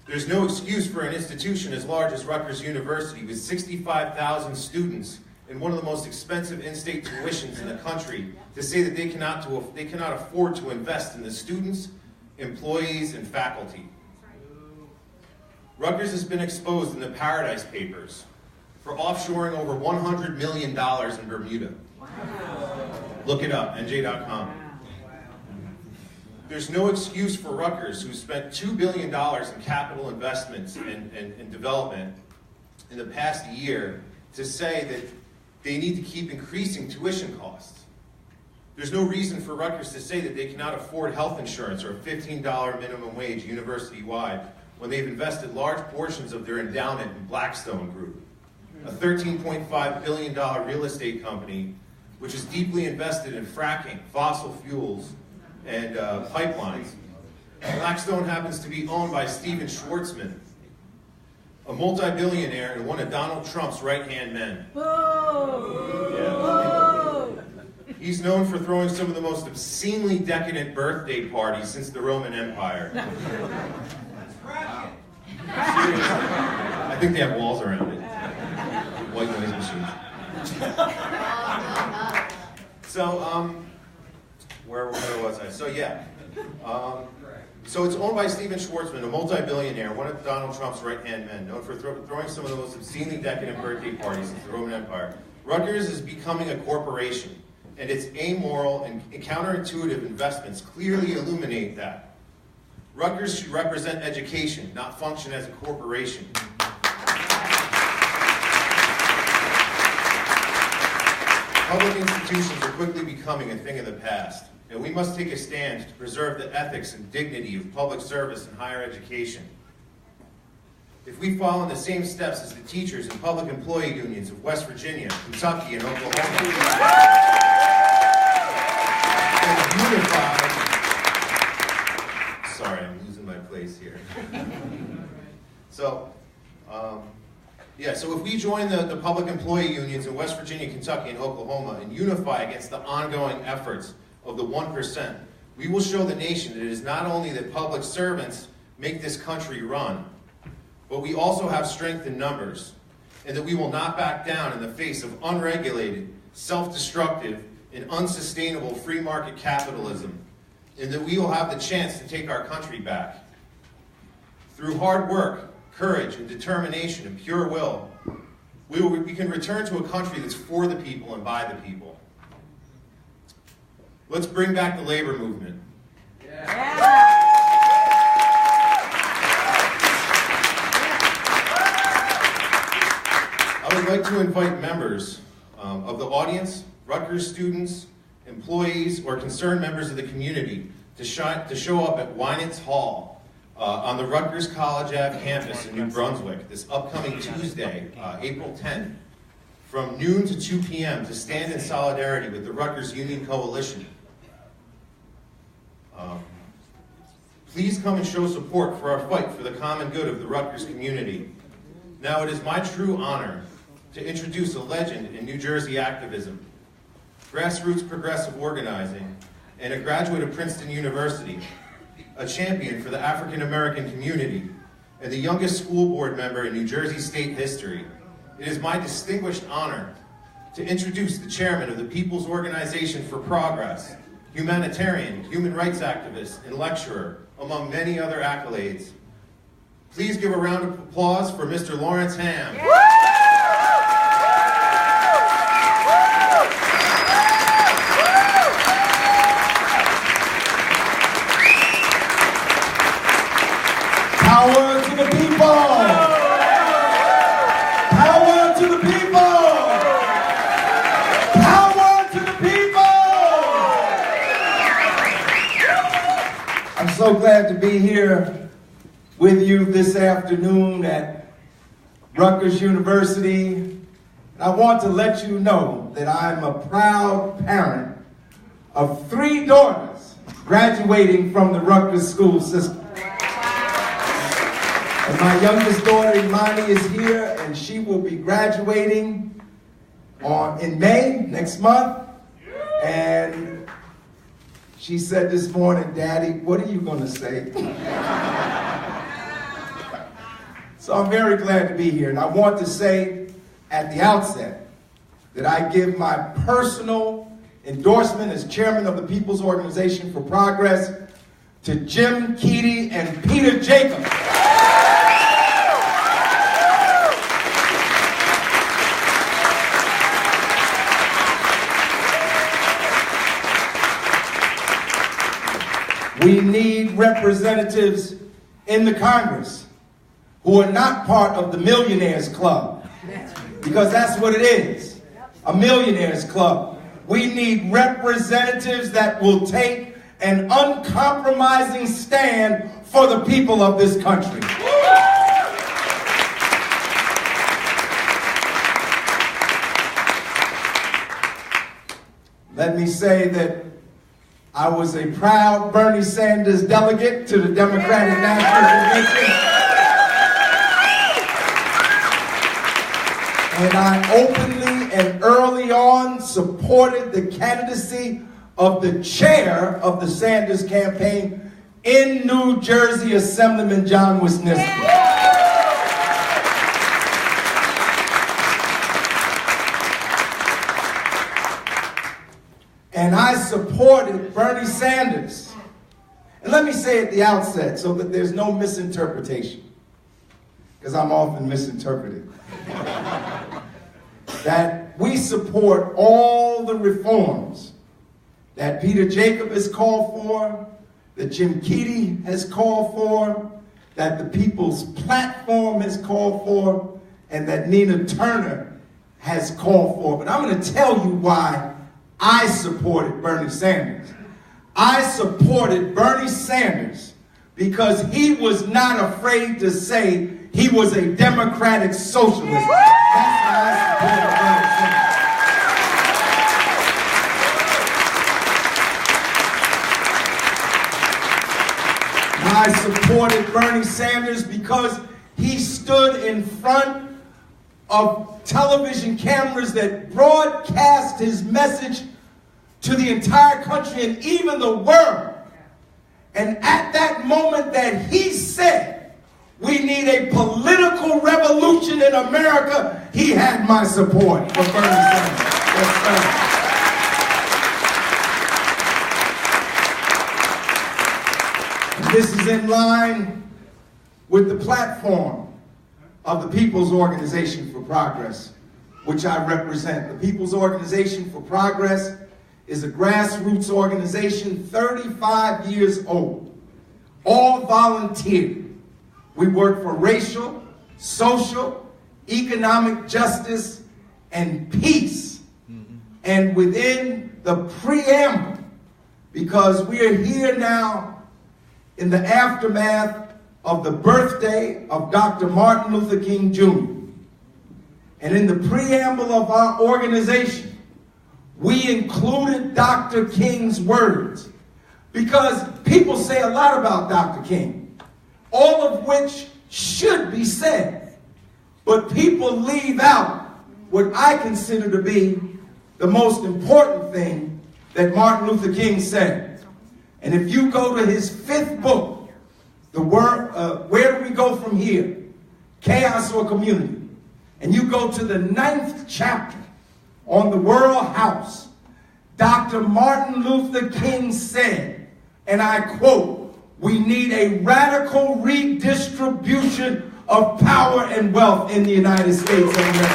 There's no excuse for an institution as large as Rutgers University with 65,000 students and one of the most expensive in-state tuitions in the country to say that they cannot afford to invest in the students, employees, and faculty. Rutgers has been exposed in the Paradise Papers for offshoring over $100 million in Bermuda. Look it up, NJ.com. There's no excuse for Rutgers, who spent $2 billion in capital investments and development in the past year, to say that they need to keep increasing tuition costs. There's no reason for Rutgers to say that they cannot afford health insurance or a $15 minimum wage university-wide when they've invested large portions of their endowment in Blackstone Group, a $13.5 billion real estate company which is deeply invested in fracking, fossil fuels, and pipelines. Blackstone happens to be owned by Steven Schwartzman, a multi-billionaire and one of Donald Trump's right-hand men. He's known for throwing some of the most obscenely decadent birthday parties since the Roman Empire. I think they have walls around it. White noise machines. So, where was I? So yeah. So it's owned by Steven Schwartzman, a multi-billionaire, one of Donald Trump's right-hand men, known for throwing some of the most obscenely decadent birthday parties since the Roman Empire. Rutgers is becoming a corporation, and its amoral and counterintuitive investments clearly illuminate that. Rutgers should represent education, not function as a corporation. Public institutions are quickly becoming a thing of the past, and we must take a stand to preserve the ethics and dignity of public service and higher education. If we follow in the same steps as the teachers and public employee unions of West Virginia, Kentucky, and Oklahoma, and unify, sorry, I'm losing my place here. So, so if we join the public employee unions in West Virginia, Kentucky, and Oklahoma and unify against the ongoing efforts of the 1%, we will show the nation that it is not only that public servants make this country run, but we also have strength in numbers, and that we will not back down in the face of unregulated, self-destructive, and unsustainable free market capitalism, and that we will have the chance to take our country back. Through hard work, courage, and determination, and pure will, we can return to a country that's for the people and by the people. Let's bring back the labor movement. I would like to invite members of the audience, Rutgers students, employees, or concerned members of the community to show up at Winans Hall on the Rutgers College Ave campus in New Brunswick this upcoming Tuesday, April 10th, from noon to 2 p.m. to stand in solidarity with the Rutgers Union Coalition. Please come and show support for our fight for the common good of the Rutgers community. Now, it is my true honor to introduce a legend in New Jersey activism, grassroots progressive organizing, and a graduate of Princeton University, a champion for the African American community, and the youngest school board member in New Jersey state history. It is my distinguished honor to introduce the chairman of the People's Organization for Progress, humanitarian, human rights activist, and lecturer, among many other accolades. Please give a round of applause for Mr. Lawrence Ham. Power to the people! Power to the people! Power to the people! I'm so glad to be here with you this afternoon at Rutgers University. And I want to let you know that I'm a proud parent of 3 daughters graduating from the Rutgers school system. And my youngest daughter, Imani, is here, and she will be graduating in May, next month. And she said this morning, "Daddy, what are you going to say?" So I'm very glad to be here. And I want to say at the outset that I give my personal endorsement as chairman of the People's Organization for Progress to Jim Keady and Peter Jacobs. We need representatives in the Congress who are not part of the Millionaires Club, because that's what it is, a Millionaires Club. We need representatives that will take an uncompromising stand for the people of this country. Let me say that I was a proud Bernie Sanders delegate to the Democratic National Convention. And I openly and early on supported the candidacy of the chair of the Sanders campaign in New Jersey, Assemblyman John Wisniewski. And I supported Bernie Sanders. And let me say at the outset so that there's no misinterpretation, because I'm often misinterpreted, that we support all the reforms that Peter Jacobs has called for, that Jim Keady has called for, that the People's Platform has called for, and that Nina Turner has called for. But I'm going to tell you why I supported Bernie Sanders. I supported Bernie Sanders because he was not afraid to say he was a democratic socialist. That's why I supported Bernie Sanders. I supported Bernie Sanders because he stood in front of television cameras that broadcast his message to the entire country and even the world. And at that moment that he said, we need a political revolution in America, he had my support for Bernie Sanders. And this is in line with the platform of the People's Organization for Progress, which I represent. The People's Organization for Progress is a grassroots organization, 35 years old, all volunteer. We work for racial, social, economic justice, and peace. And within the preamble, because we are here now in the aftermath of the birthday of Dr. Martin Luther King Jr. And in the preamble of our organization, we included Dr. King's words, because people say a lot about Dr. King, all of which should be said, but people leave out what I consider to be the most important thing that Martin Luther King said. And if you go to his 5th book, Where Do We Go From Here? Chaos or Community? And you go to the 9th chapter on the World House, Dr. Martin Luther King said, and I quote, "We need a radical redistribution of power and wealth in the United States of America."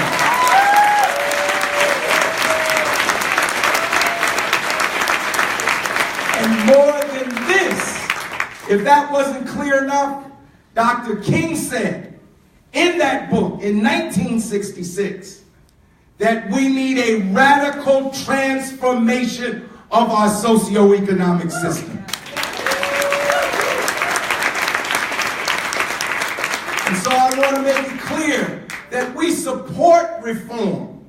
And more than this, if that wasn't clear enough, Dr. King said in that book in 1966 that we need a radical transformation of our socioeconomic system. And so I want to make it clear that we support reform.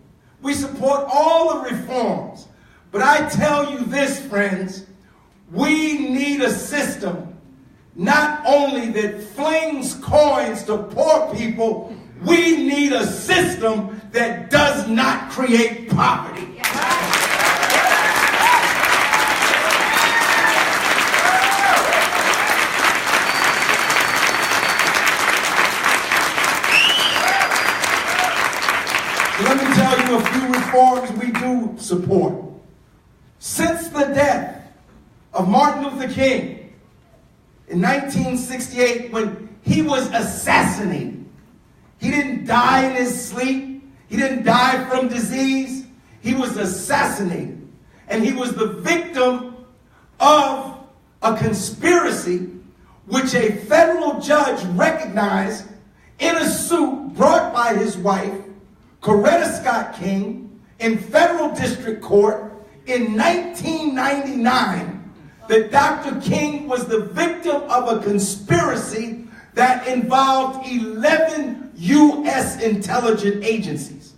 We support all the reforms. But I tell you this, friends, we need a system not only that flings coins to poor people, we need a system that does not create poverty. Let me tell you a few reforms we do support. Since the death of Martin Luther King in 1968, when he was assassinated, he didn't die in his sleep. He didn't die from disease. He was assassinated. And he was the victim of a conspiracy which a federal judge recognized in a suit brought by his wife, Coretta Scott King, in federal district court in 1999, that Dr. King was the victim of a conspiracy that involved 11 U.S. intelligence agencies.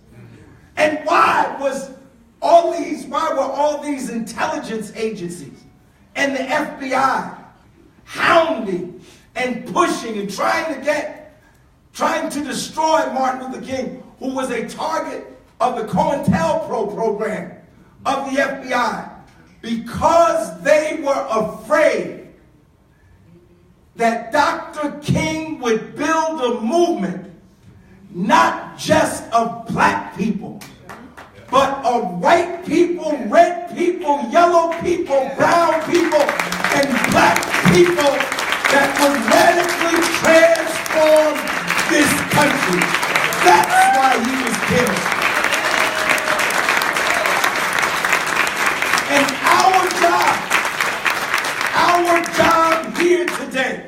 And why were all these intelligence agencies and the FBI hounding and pushing and trying to destroy Martin Luther King, who was a target of the COINTELPRO program of the FBI? Because they were afraid that Dr. King would build a movement not just of black people, but of white people, red people, yellow people, brown people, and black people that would radically transform this country. That's why he was killed. And our job here today,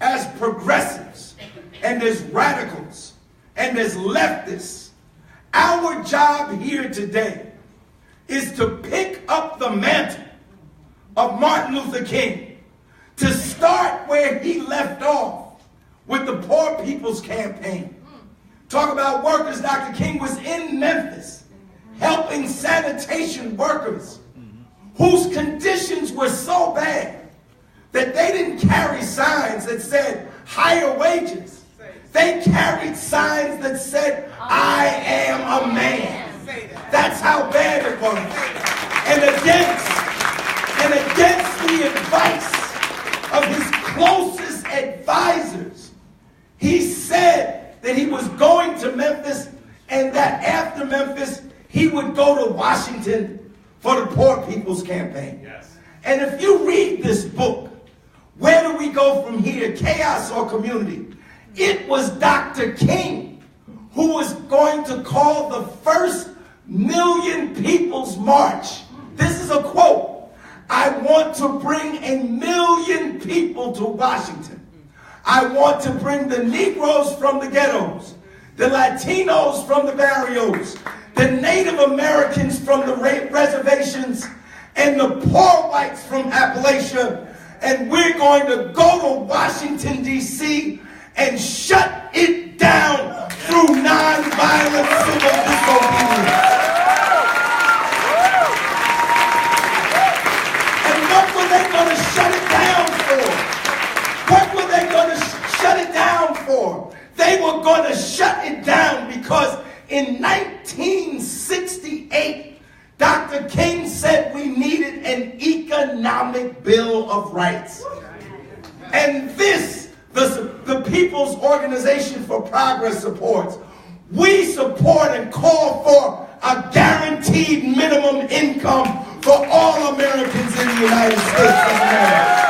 as progressives and as radicals and as leftists, our job here today is to pick up the mantle of Martin Luther King, to start where he left off with the Poor People's Campaign. Talk about workers. Dr. King was in Memphis helping sanitation workers whose conditions were so bad that they didn't carry signs that said higher wages. They carried signs that said, "I am a man." That's how bad it was. And against the advice of his closest advisors, he said that he was going to Memphis, and that after Memphis, he would go to Washington for the Poor People's Campaign. Yes. And if you read this book, Where Do We Go From Here, Chaos or Community? It was Dr. King who was going to call the first Million People's March. This is a quote. "I want to bring 1 million people to Washington. I want to bring the Negroes from the ghettos, the Latinos from the barrios, the Native Americans from the reservations, and the poor whites from Appalachia. And we're going to go to Washington, D.C. and shut it down through nonviolent civil disobedience." And what were they going to shut it down for? What were they going to shut it down for? They were going to shut it down because in 1968, Dr. King said we needed an economic bill of rights. And this, the People's Organization for Progress supports. We support and call for a guaranteed minimum income for all Americans in the United States of America.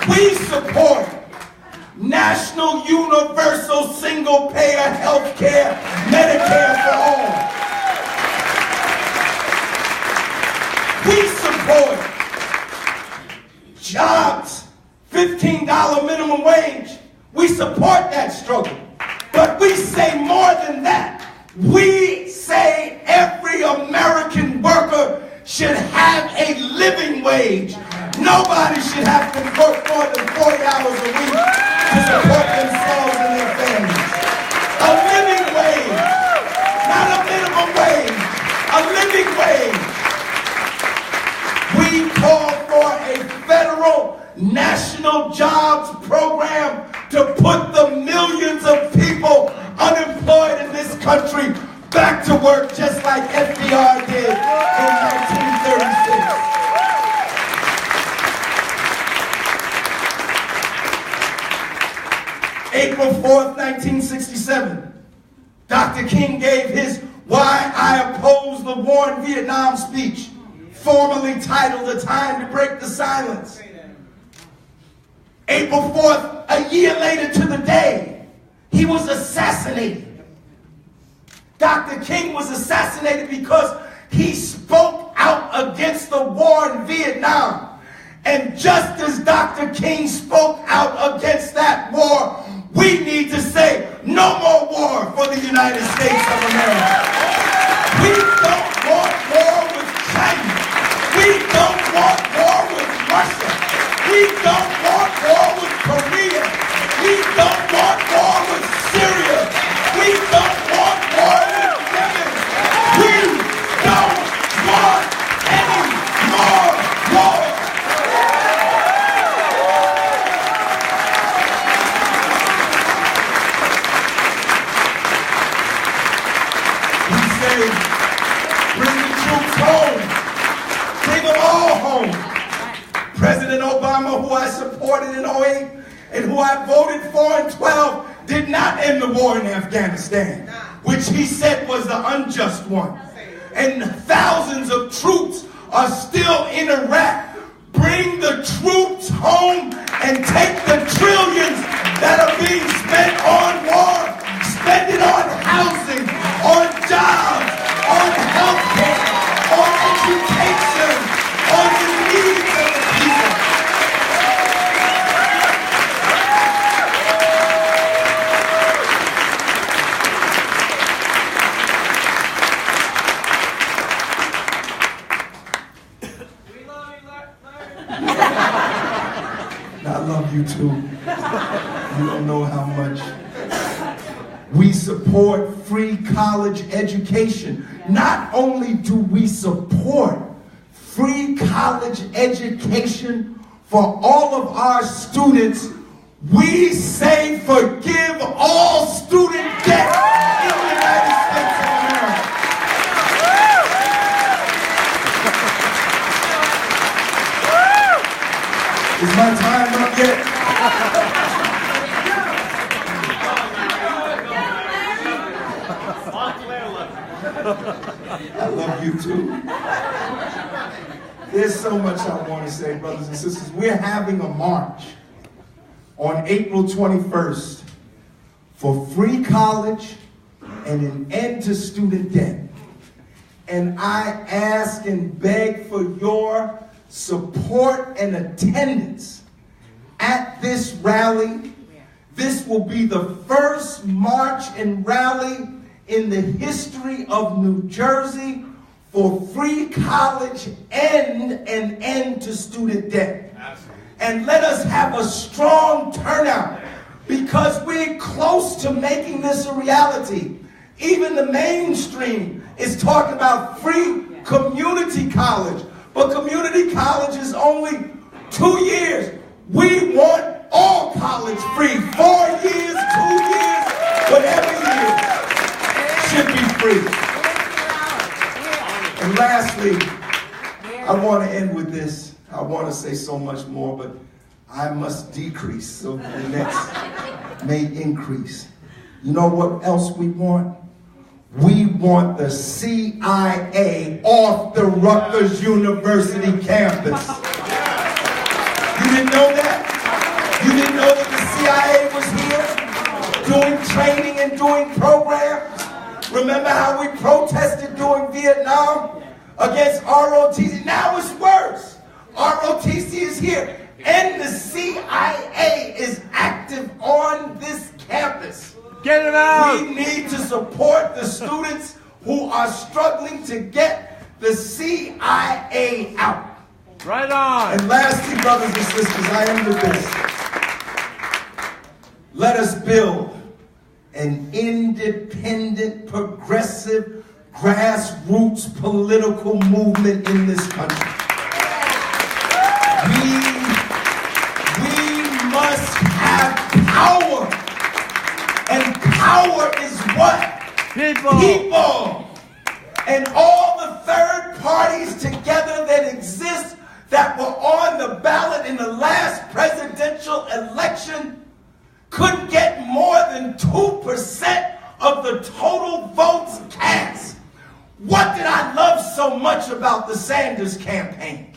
We support national universal single payer health care, Medicare for all. We support jobs, $15 minimum wage. We support that struggle. But we say more than that. We say every American worker should have a living wage. Nobody should have to work more than 40 hours a week to support themselves and their families. A living wage, not a minimum wage, a living wage. We call for a federal national jobs program to put the millions of people unemployed in this country back to work, just like FDR did in 1936. April 4th, 1967, Dr. King gave his Why I Oppose the War in Vietnam speech, formally titled A Time to Break the Silence. April 4th, a year later to the day, he was assassinated. Dr. King was assassinated because he spoke out against the war in Vietnam. And just as Dr. King spoke out against that war, we need to say no more war for the United States of America. We don't want war with China. We don't want war with Russia. We don't want war with Korea. We don't want war with Syria. We don't want war with Yemen. We don't want any more war. Bring the troops home. Bring them all home. President Obama, who I supported in 2008 and who I voted for in 2012, did not end the war in Afghanistan, which he said was the unjust one. And thousands of troops are still in Iraq. Bring the troops home and take the trillions that are being spent on war, spend it on housing, on jobs, on health care, on education, on the needs of the people. We love you, Larry. I love you too. You don't know how much. We support free college education. Not only do we support free college education for all of our students, we say forgive all student debt in the United States of America. Is my time up yet? I love you too. There's so much I want to say, brothers and sisters. We're having a march on April 21st for free college and an end to student debt. And I ask and beg for your support and attendance at this rally. This will be the first march and rally in the history of New Jersey for free college and an end to student debt. Absolutely. And let us have a strong turnout because we're close to making this a reality. Even the mainstream is talking about free community college, but community college is only 2 years. We want all college free, 4 years, 2 years, whatever year. Should be free. And lastly, I want to end with this. I want to say so much more, but I must decrease so the next may increase. You know what else we want? We want the CIA off the Rutgers University campus. You didn't know that? You didn't know that the CIA was here doing training and doing programs? Remember how we protested during Vietnam against ROTC? Now it's worse. ROTC is here, and the CIA is active on this campus. Get it out! We need to support the students who are struggling to get the CIA out. Right on! And lastly, brothers and sisters, I end with this. Let us build an independent, progressive, grassroots political movement in this country. We must have power. And power is what? People. And all the third parties together that exist that were on the ballot in the last presidential election couldn't get more than 2% of the total votes cast. What did I love so much about the Sanders campaign?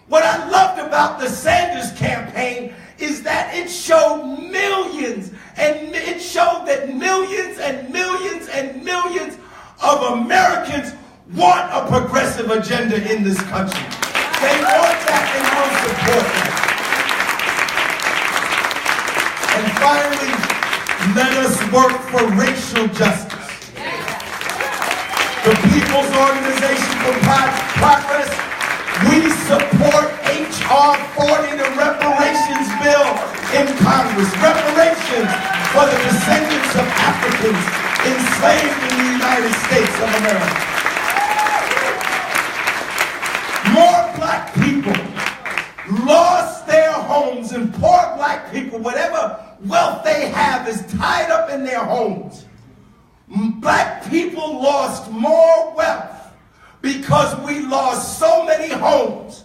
What I loved about the Sanders campaign is that it showed millions, and it showed that millions and millions and millions of Americans want a progressive agenda in this country. They want that, and will support that. And finally, let us work for racial justice. The People's Organization for Progress, we support H.R. 40, the reparations bill in Congress. Reparations for the descendants of Africans enslaved in the United States of America. More black people lost their homes, and poor black people, whatever wealth they have is tied up in their homes. Black people lost more wealth because we lost so many homes.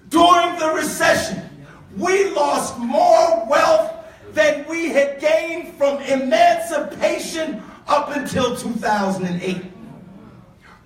During the recession, we lost more wealth than we had gained from emancipation up until 2008.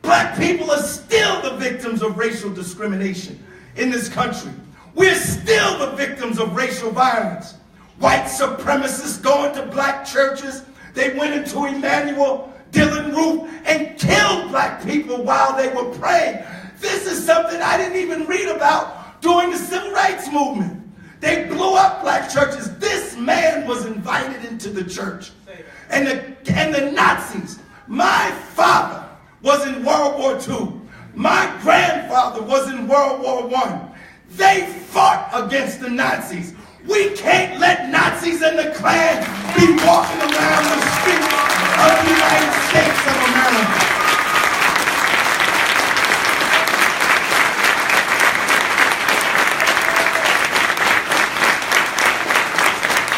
Black people are still the victims of racial discrimination in this country. We're still the victims of racial violence. White supremacists go into black churches. They went into Emmanuel Dillon Roof and killed black people while they were praying. This is something I didn't even read about during the Civil Rights Movement. They blew up black churches. This man was invited into the church. And the Nazis, my father was in World War II. My grandfather was in World War I. They fought against the Nazis. We can't let Nazis and the Klan be walking around the streets of the United States of America.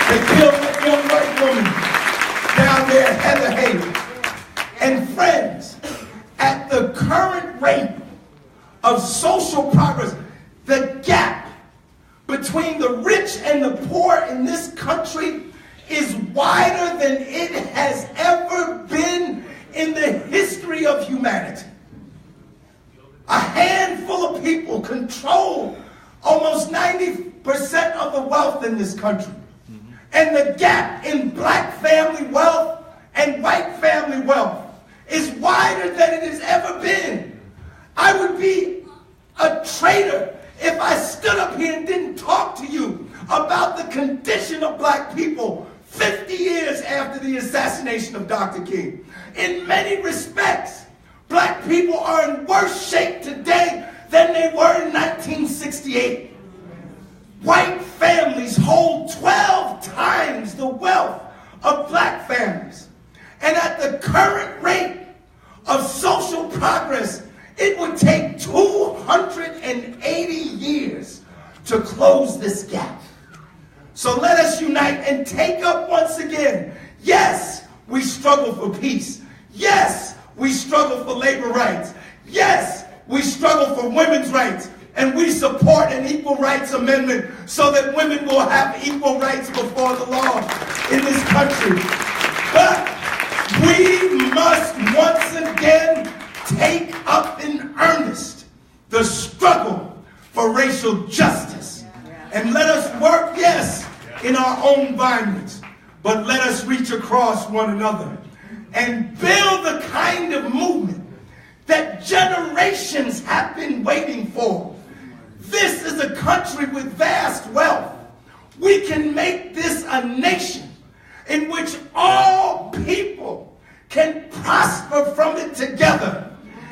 They killed that young white woman down there, Heather Hayes. And friends, at the current rate of social progress, the gap between the rich and the poor in this country is wider than it has ever been in the history of humanity. A handful of people control almost 90% of the wealth in this country. And the gap in black family wealth and white family wealth is wider than it has ever been. I would be a traitor if I stood up here and didn't talk to you about the condition of black people 50 years after the assassination of Dr. King. In many respects, black people are in worse shape today than they were in 1968. White families hold 12 times the wealth of black families. And at the current rate of social progress, it would take 280 years to close this gap. So let us unite and take up once again. Yes, we struggle for peace. Yes, we struggle for labor rights. Yes, we struggle for women's rights. and we support an equal rights amendment so that women will have equal rights before the law in this country. But we must once again take up in earnest the struggle for racial justice. And let us work, yes, in our own environments, but let us reach across one another and build the kind of movement that generations have been waiting for. This is a country with vast wealth. We can make this a nation in which all people can prosper from it together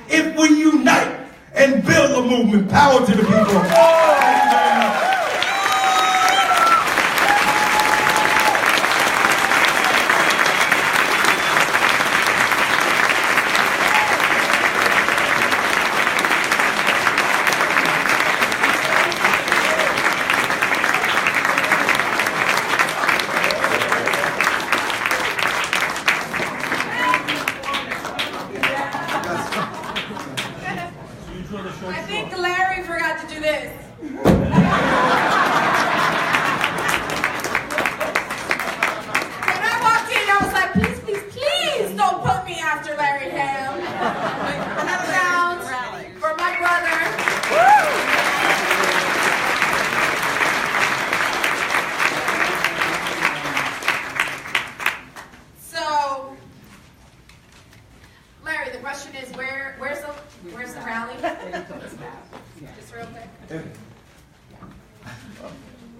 if we unite and build a movement. Power to the people. Thank you very much. I think Larry forgot to do this. When I walked in, I was like, please, please, please don't put me after Larry Ham. Another round for my brother. So, Larry, the question is, where's the rally? Just real quick.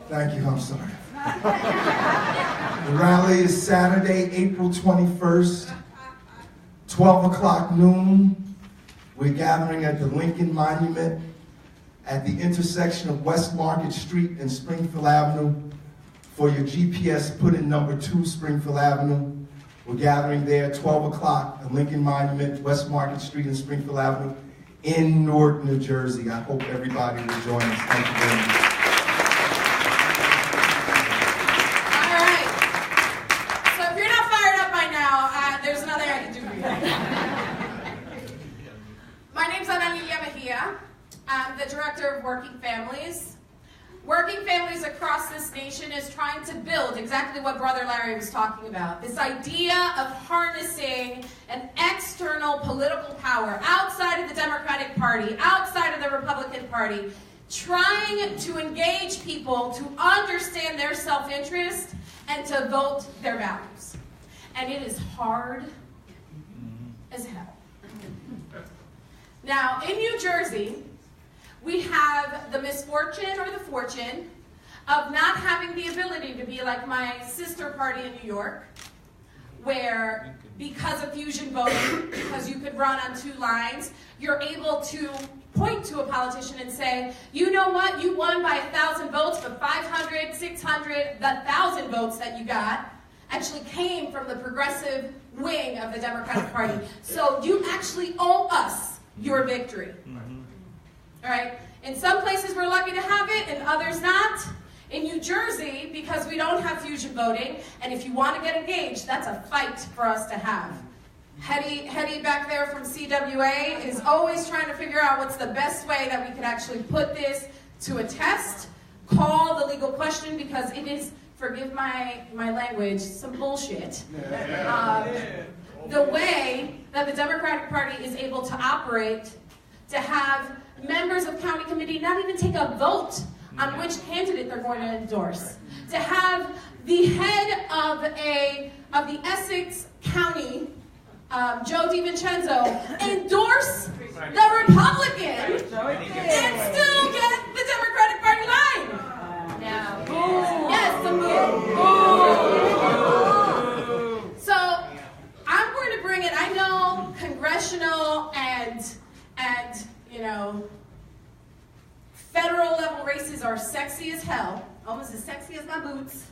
Thank you, I'm sorry. The rally is Saturday, April 21st, 12 o'clock noon. We're gathering at the Lincoln Monument at the intersection of West Market Street and Springfield Avenue. For your GPS, put in number 2 Springfield Avenue. We're gathering there at 12 o'clock at Lincoln Monument, West Market Street and Springfield Avenue in Newark, New Jersey. I hope everybody will join us. Thank you very much. All right. So if you're not fired up by now, there's nothing I can do for you. My name's Ana Lilia Mejia. I'm the director of Working Families. Working Families across this nation is trying to build exactly what Brother Larry was talking about. This idea of harnessing an external political power outside of the Democratic Party, outside of the Republican Party, trying to engage people to understand their self-interest and to vote their values. And it is hard as hell. Now, in New Jersey, we have the misfortune or the fortune of not having the ability to be like my sister party in New York, where because of fusion voting, because you could run on 2 lines, you're able to point to a politician and say, you know what, you won by 1,000 votes, but 500, 600, the 1,000 votes that you got actually came from the progressive wing of the Democratic Party. So you actually owe us your victory. All right. In some places we're lucky to have it, in others not. In New Jersey, because we don't have fusion voting, and if you want to get engaged, that's a fight for us to have. Hetty back there from CWA is always trying to figure out what's the best way that we could actually put this to a test, call the legal question, because it is, forgive my language, some bullshit. The way that the Democratic Party is able to operate, to have members of county committee not even take a vote on which candidate they're going to endorse. To have the head of the Essex County, Joe DiVincenzo, endorse the Republican and still get the Democratic Party line. Yes, the move. So I'm going to bring it. I know congressional and you know, federal level races are sexy as hell, almost as sexy as my boots.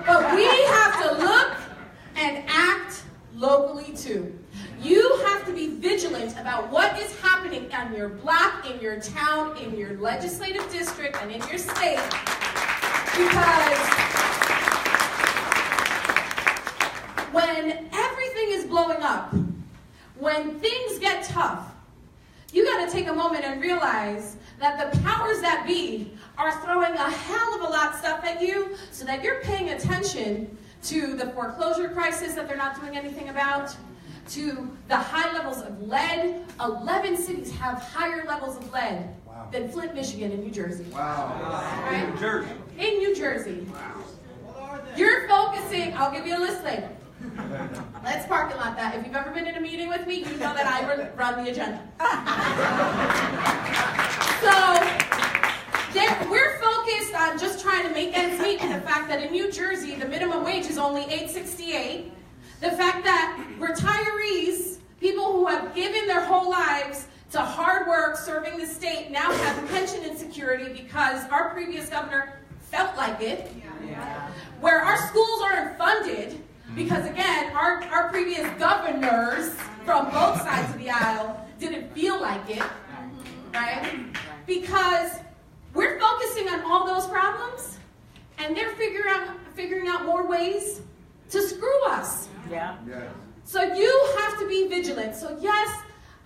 But we have to look and act locally too. You have to be vigilant about what is happening on your block, in your town, in your legislative district, and in your state. Because when everything is blowing up, when things get tough, you got to take a moment and realize that the powers that be are throwing a hell of a lot of stuff at you so that you're paying attention to the foreclosure crisis that they're not doing anything about, to the high levels of lead. 11 cities have higher levels of lead than Flint, Michigan, and New Jersey. Right? New Jersey. In New Jersey. You're focusing, I'll give you a list later. Let's parking lot that. If you've ever been in a meeting with me, you know that I run the agenda. So, we're focused on just trying to make ends meet, and the fact that in New Jersey, the minimum wage is only $8.68. The fact that retirees, people who have given their whole lives to hard work serving the state, now have pension insecurity because our previous governor felt like it. Where our schools aren't funded because, again, our previous governors from both sides of the aisle didn't feel like it, right? Because we're focusing on all those problems, and they're figuring out more ways to screw us. Yeah. So you have to be vigilant. So yes,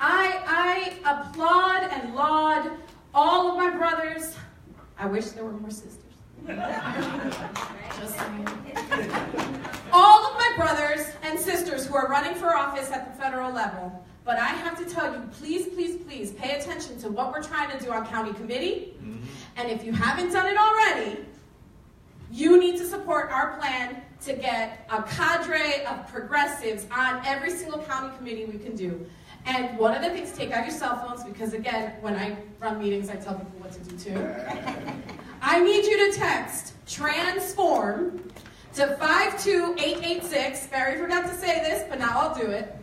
I applaud and laud all of my brothers. I wish there were more sisters. Just saying. All of my brothers and sisters who are running for office at the federal level. But I have to tell you, please, please, please pay attention to what we're trying to do on county committee. And if you haven't done it already, you need to support our plan to get a cadre of progressives on every single county committee we can do. And one of the things, take out your cell phones, because again, when I run meetings, I tell people what to do too. I need you to text TRANSFORM to 52886. Barry forgot to say this, but now I'll do it.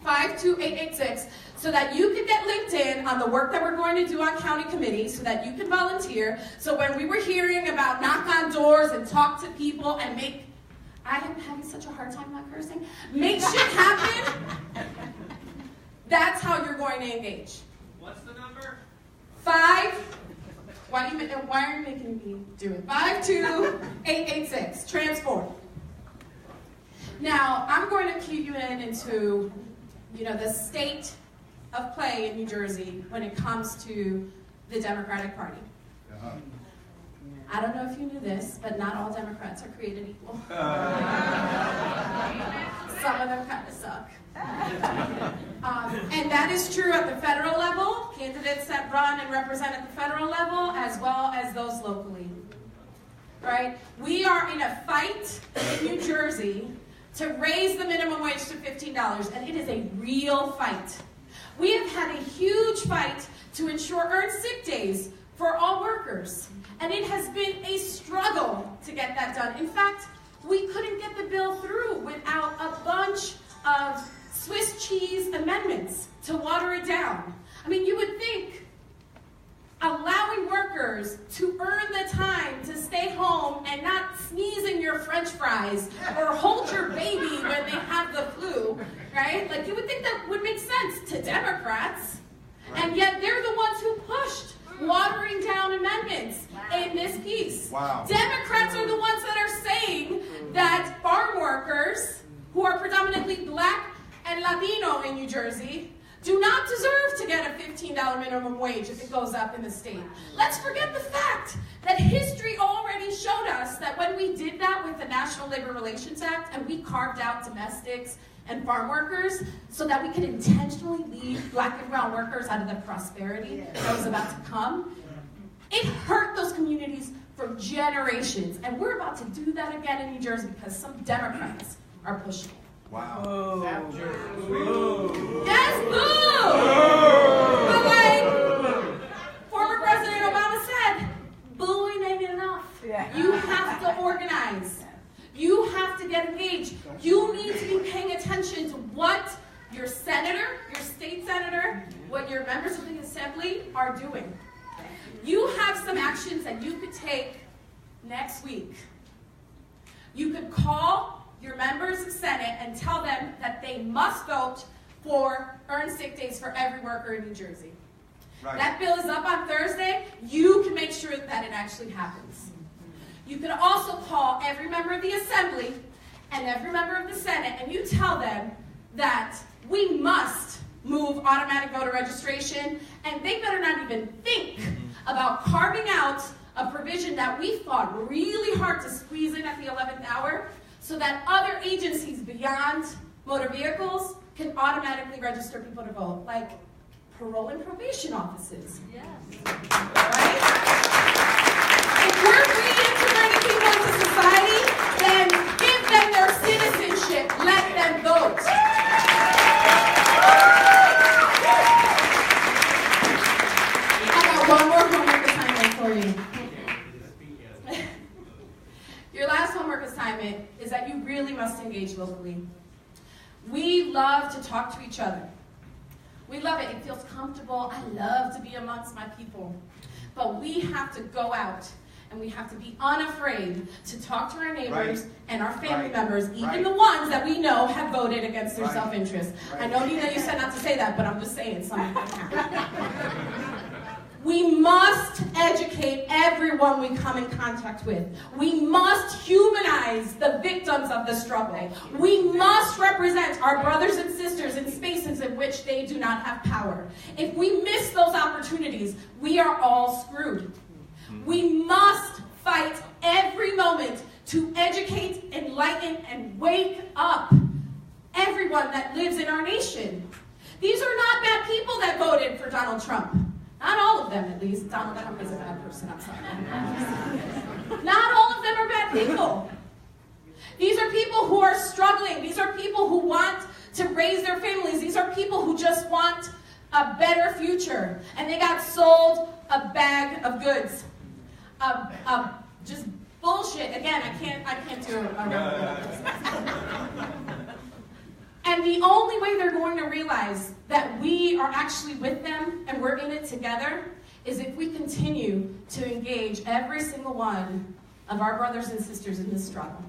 52886, so that you can get linked in on the work that we're going to do on county committee, so that you can volunteer. So when we were hearing about knock on doors and talk to people and make, I am having such a hard time not cursing, make shit happen, that's how you're going to engage. What's the number? Why are you making me do it? 52886, transform. Now, I'm going to cue you into, the state of play in New Jersey when it comes to the Democratic Party. I don't know if you knew this, but not all Democrats are created equal. Some of them kind of suck. And that is true at the federal level, candidates that run and represent at the federal level, as well as those locally. Right? We are in a fight in New Jersey to raise the minimum wage to $15, and it is a real fight. We have had a huge fight to ensure earned sick days for all workers, and it has been a struggle to get that done. In fact, we couldn't get the bill through without a bunch of Swiss cheese amendments to water it down. I mean, you would think allowing workers to earn the time to stay home and not sneeze in your French fries or hold your baby when they have the flu, right? Like, you would think that would make sense to Democrats, and yet they're the ones who pushed watering down amendments in this piece. Wow. Democrats are the ones that are saying that farm workers, who are predominantly Black and Latino in New Jersey, do not deserve to get a $15 minimum wage if it goes up in the state. Let's forget the fact that history already showed us that when we did that with the National Labor Relations Act and we carved out domestics and farm workers so that we could intentionally leave Black and brown workers out of the prosperity that was about to come, it hurt those communities for generations. And we're about to do that again in New Jersey because some Democrats are pushing it. Wow. Yes, boo! But like former President Obama said, booing ain't enough. You have to organize. You have to get engaged. You need to be paying attention to what your senator, your state senator, what your members of the assembly are doing. You have some actions that you could take next week. You could call your members of Senate and tell them that they must vote for earned sick days for every worker in New Jersey. Right. That bill is up on Thursday. You can make sure that it actually happens. You can also call every member of the Assembly and every member of the Senate, and you tell them that we must move automatic voter registration, and they better not even think about carving out a provision that we fought really hard to squeeze in at the 11th hour so that other agencies beyond motor vehicles can automatically register people to vote, like parole and probation offices. Yes. Right? If we're reintegrating people into society, then give them their citizenship. Let them vote. I got one more homework assignment for you. Your last homework assignment is that you really must engage locally. We love to talk to each other. We love it. It feels comfortable. I love to be amongst my people. But we have to go out and we have to be unafraid to talk to our neighbors and our family members, even the ones that we know have voted against their self-interest. I know, Nina, you said not to say that, but I'm just saying something. We must educate everyone we come in contact with. We must humanize the victims of the struggle. We must represent our brothers and sisters in spaces in which they do not have power. If we miss those opportunities, we are all screwed. We must fight every moment to educate, enlighten, and wake up everyone that lives in our nation. These are not bad people that voted for Donald Trump. Not all of them, at least. Donald Trump is a bad person, I'm sorry. Not all of them are bad people. These are people who are struggling. These are people who want to raise their families. These are people who just want a better future. And they got sold a bag of goods. Just bullshit. Again, I can't do it. And the only way they're going to realize that we are actually with them and we're in it together is if we continue to engage every single one of our brothers and sisters in this struggle.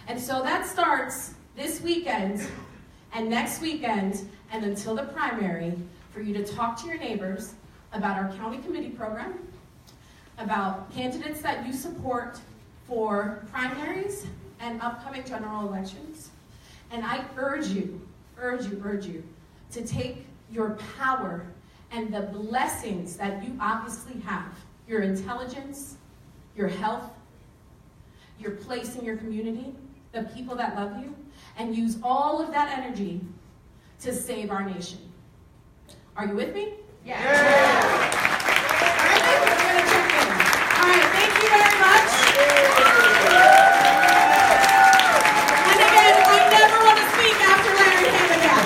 And so that starts this weekend and next weekend and until the primary for you to talk to your neighbors about our county committee program, about candidates that you support for primaries and upcoming general elections. And I urge you to take your power and the blessings that you obviously have, your intelligence, your health, your place in your community, the people that love you, and use all of that energy to save our nation. Are you with me? Yeah. All right, we're going to check in. All right, thank you very much. And again, I never want to speak after Larry Hannigan.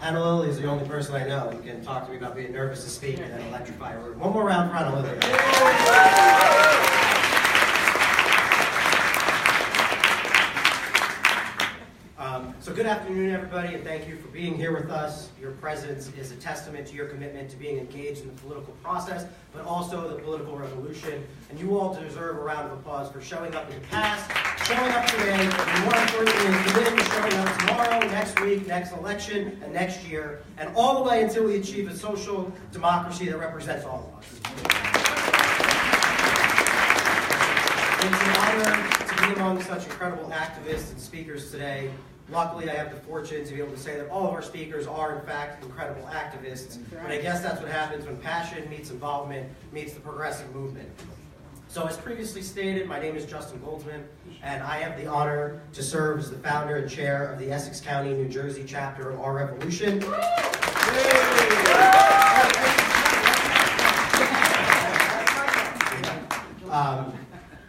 Anna Lilly is the only person I know who can talk to me about being nervous to speak and then electrify a room. One more round for Anna Lilly. So good afternoon, everybody, and thank you for being here with us. Your presence is a testament to your commitment to being engaged in the political process, but also the political revolution. And you all deserve a round of applause for showing up in the past, showing up today, and more importantly, committed to showing up tomorrow, next week, next election, and next year, and all the way until we achieve a social democracy that represents all of us. It's an honor to be among such incredible activists and speakers today. Luckily, I have the fortune to be able to say that all of our speakers are, in fact, incredible activists. And I guess that's what happens when passion meets involvement, meets the progressive movement. So as previously stated, my name is Justin Goldsman, and I have the honor to serve as the founder and chair of the Essex County, New Jersey chapter of Our Revolution.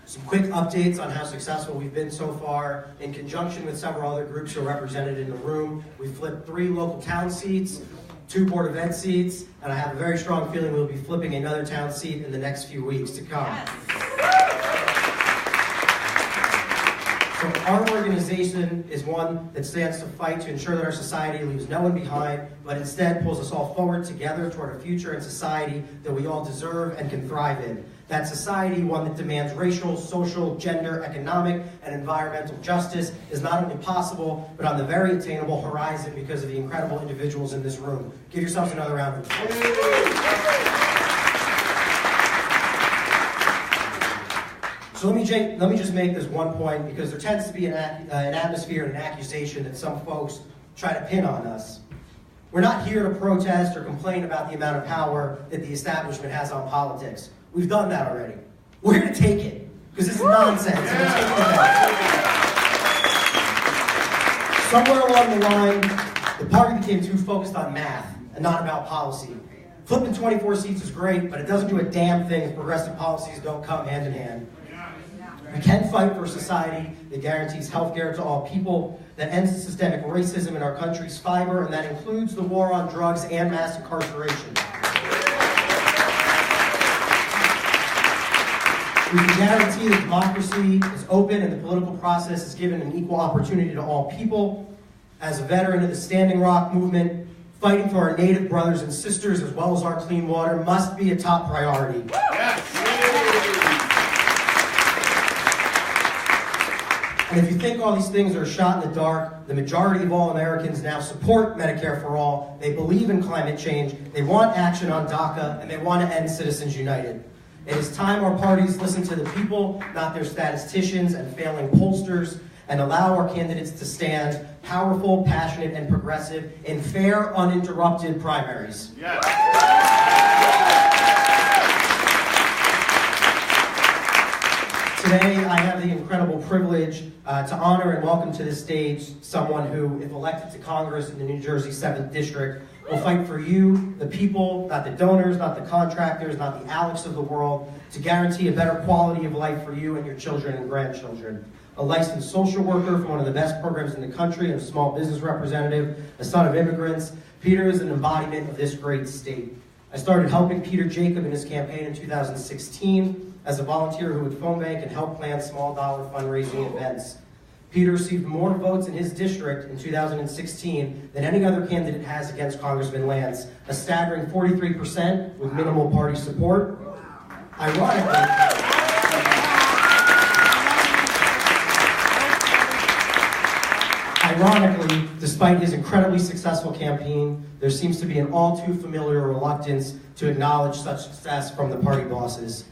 Some quick updates on how successful we've been so far. In conjunction with several other groups who are represented in the room, we flipped 3 local town seats, 2 Board of Ed seats, and I have a very strong feeling we'll be flipping another town seat in the next few weeks to come. Yes. So our organization is one that stands to fight to ensure that our society leaves no one behind, but instead pulls us all forward together toward a future and society that we all deserve and can thrive in. That society, one that demands racial, social, gender, economic, and environmental justice, is not only possible, but on the very attainable horizon because of the incredible individuals in this room. Give yourselves another round of applause. So let me just make this one point, because there tends to be an atmosphere and an accusation that some folks try to pin on us. We're not here to protest or complain about the amount of power that the establishment has on politics. We've done that already. We're here to take it, because this is nonsense. And we're taking it back. Somewhere along the line, the party became too focused on math and not about policy. Flipping 24 seats is great, but it doesn't do a damn thing if progressive policies don't come hand in hand. We can fight for a society that guarantees health care to all people, that ends the systemic racism in our country's fiber, and that includes the war on drugs and mass incarceration. We can guarantee that democracy is open and the political process is given an equal opportunity to all people. As a veteran of the Standing Rock movement, fighting for our Native brothers and sisters as well as our clean water must be a top priority. And if you think all these things are a shot in the dark, the majority of all Americans now support Medicare for all. They believe in climate change, they want action on DACA, and they want to end Citizens United. It is time our parties listen to the people, not their statisticians and failing pollsters, and allow our candidates to stand powerful, passionate, and progressive in fair, uninterrupted primaries. Yes. Today, I have the incredible privilege to honor and welcome to this stage someone who, if elected to Congress in the New Jersey 7th District, will fight for you, the people, not the donors, not the contractors, not the Alex of the world, to guarantee a better quality of life for you and your children and grandchildren. A licensed social worker for one of the best programs in the country and a small business representative, a son of immigrants, Peter is an embodiment of this great state. I started helping Peter Jacob in his campaign in 2016 as a volunteer who would phone bank and help plan small dollar fundraising events. Peter received more votes in his district in 2016 than any other candidate has against Congressman Lance, a staggering 43% with minimal party support. Ironically, despite his incredibly successful campaign, there seems to be an all too familiar reluctance to acknowledge such success from the party bosses.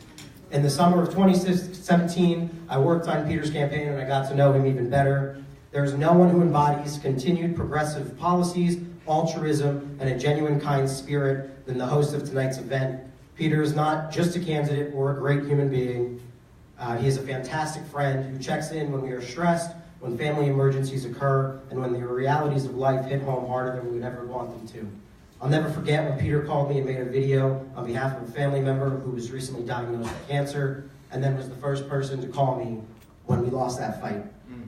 In the summer of 2017, I worked on Peter's campaign and I got to know him even better. There's no one who embodies continued progressive policies, altruism, and a genuine kind spirit than the host of tonight's event. Peter is not just a candidate or a great human being. He is a fantastic friend who checks in when we are stressed, when family emergencies occur, and when the realities of life hit home harder than we would ever want them to. I'll never forget when Peter called me and made a video on behalf of a family member who was recently diagnosed with cancer, and then was the first person to call me when we lost that fight.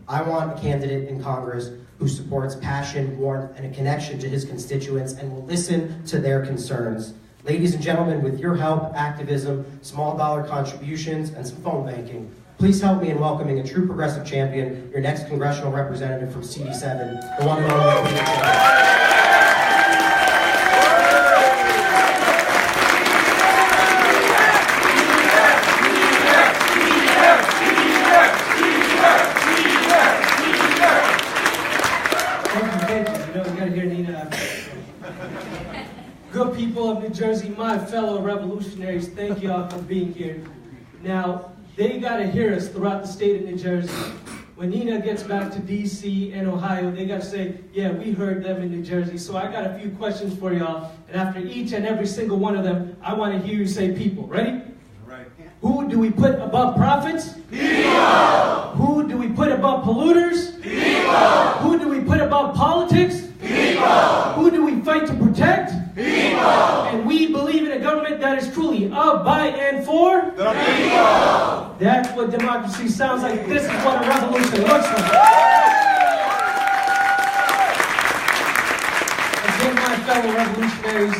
I want a candidate in Congress who supports passion, warmth, and a connection to his constituents and will listen to their concerns. Ladies and gentlemen, with your help, activism, small dollar contributions, and some phone banking, please help me in welcoming a true progressive champion, your next congressional representative from CD7, the one and only Peter Jacob. Good people of New Jersey, my fellow revolutionaries, thank y'all for being here. Now, they gotta hear us throughout the state of New Jersey. When Nina gets back to DC and Ohio, they gotta say, yeah, we heard them in New Jersey. So I got a few questions for y'all, and after each and every single one of them, I wanna hear you say people. Ready? Right. Who do we put above profits? People! Who do we put above polluters? People! Who do we put above politics? People! Who do we fight to protect? People! And we believe in a government that is truly of, by, and for the people! That's what democracy sounds like. This is what a revolution looks like. Again, my fellow revolutionaries,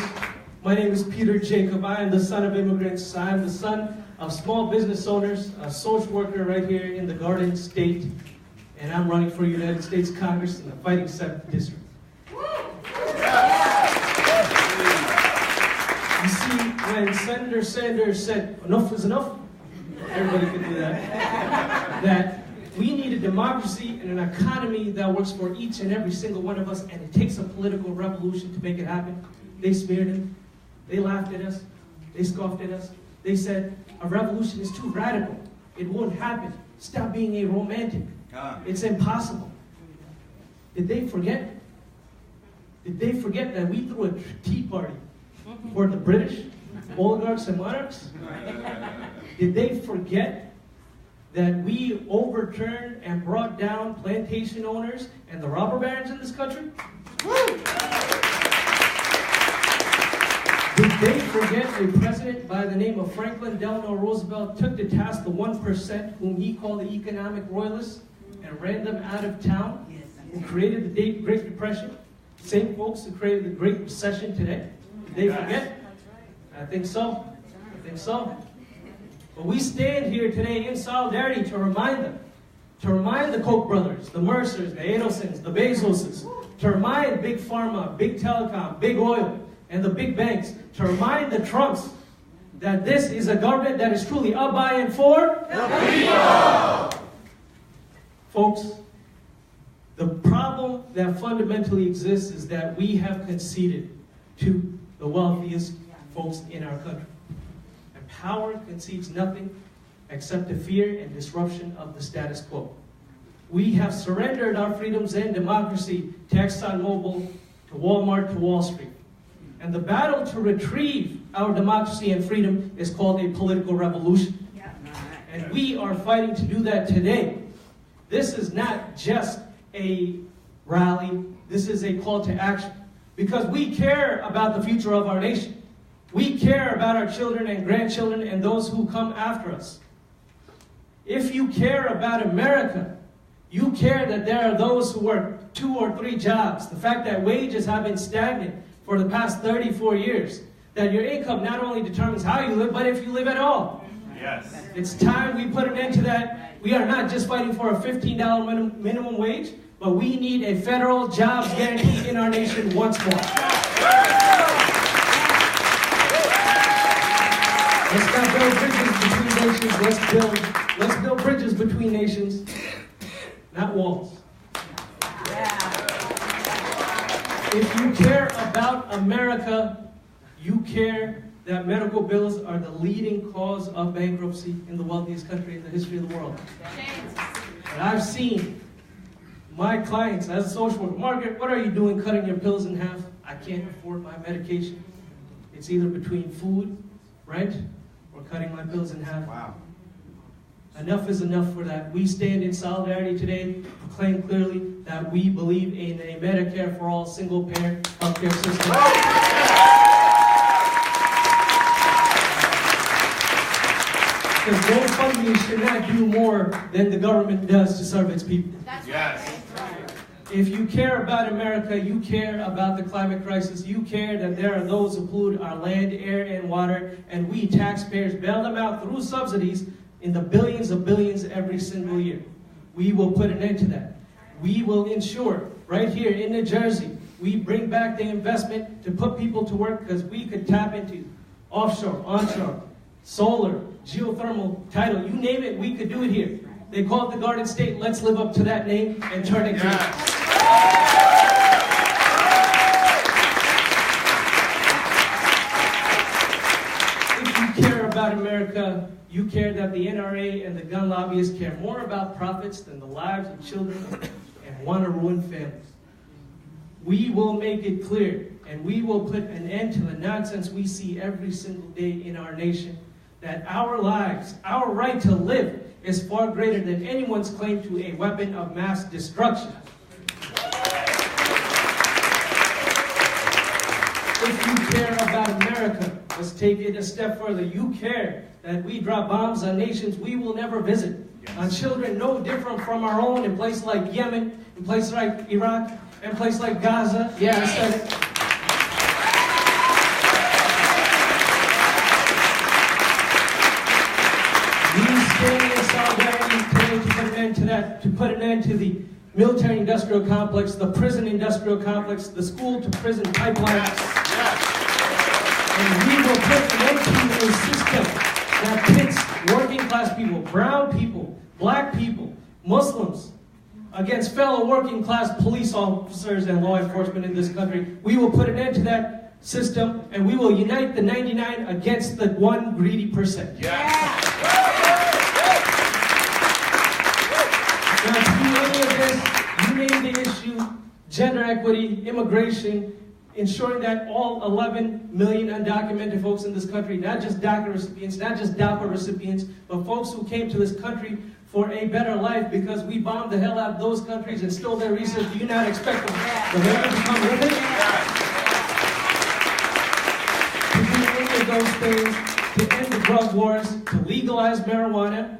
my name is Peter Jacob. I am the son of immigrants. I am the son of small business owners, a social worker right here in the Garden State. and I'm running for United States Congress in the Fighting 7th District. You see, when Senator Sanders said, enough is enough, everybody can do that, that we need a democracy and an economy that works for each and every single one of us, and it takes a political revolution to make it happen. They smeared him. They laughed at us. They scoffed at us. They said, a revolution is too radical. It won't happen. Stop being a romantic. It's impossible. Did they forget? Did they forget that we threw a tea party for the British, oligarchs and monarchs? Did they forget that we overturned and brought down plantation owners and the robber barons in this country? Did they forget a president by the name of Franklin Delano Roosevelt took to task the 1%, whom he called the economic royalists, and ran them out of town, and created the Great Depression? Same folks who created the Great Recession today. Did they forget? I think so. I think so. But we stand here today in solidarity to remind them, to remind the Koch brothers, the Mercers, the Adelsons, the Bezoses, to remind Big Pharma, Big Telecom, Big Oil, and the big banks, to remind the Trumps that this is a government that is truly of, by, and for the people. Folks, the problem that fundamentally exists is that we have conceded to the wealthiest folks in our country. And power concedes nothing except the fear and disruption of the status quo. We have surrendered our freedoms and democracy to ExxonMobil, to Walmart, to Wall Street. And the battle to retrieve our democracy and freedom is called a political revolution. And we are fighting to do that today. This is not just a rally. This is a call to action. Because we care about the future of our nation. We care about our children and grandchildren and those who come after us. If you care about America, you care that there are those who work 2 or 3 jobs. The fact that wages have been stagnant for the past 34 years. That your income not only determines how you live, but if you live at all. Yes. It's time we put an end to that. We are not just fighting for a $15 minimum wage, but we need a federal jobs guarantee in our nation once more. Let's not build bridges between nations. Let's build bridges between nations, not walls. If you care about America, you care that medical bills are the leading cause of bankruptcy in the wealthiest country in the history of the world. And I've seen my clients as a social worker, Margaret, what are you doing cutting your pills in half? I can't afford my medication. It's either between food, rent, or cutting my pills in half. Wow. Enough is enough for that. We stand in solidarity today, proclaim clearly that we believe in a Medicare for all single-parent healthcare system. Because GoFundMe should not do more than the government does to serve its people. That's Yes. right. If you care about America, you care about the climate crisis, you care that there are those who pollute our land, air, and water, and we taxpayers bail them out through subsidies in the billions of billions every single year. We will put an end to that. We will ensure, right here in New Jersey, we bring back the investment to put people to work because we could tap into offshore, onshore, solar, geothermal, tidal, you name it, we could do it here. They call it the Garden State. Let's live up to that name and turn it green. If you care about America, you care that the NRA and the gun lobbyists care more about profits than the lives of children and want to ruin families. We will make it clear, and we will put an end to the nonsense we see every single day in our nation, that our lives, our right to live, is far greater than anyone's claim to a weapon of mass destruction. If you care about America, let's take it a step further. You care that we drop bombs on nations we will never visit, on children no different from our own in places like Yemen, in places like Iraq, and places like Gaza. Yeah, I said it. We stand in solidarity today fighting to put an end to that, to put an end to the military-industrial complex, the prison-industrial complex, the school-to-prison pipeline. And we will put an end to a system that pits working-class people, brown people, black people, Muslims, against fellow working-class police officers and law enforcement in this country. We will put an end to that system, and we will unite the 99 against the 1 greedy percent. Now, to do any of this, you name the issue: gender equity, immigration, ensuring that all 11 million undocumented folks in this country, not just DACA recipients, not just DAPA recipients, but folks who came to this country for a better life because we bombed the hell out of those countries and stole their resources. Do you not expect them to come with it? To do any of those things, to end the drug wars, to legalize marijuana.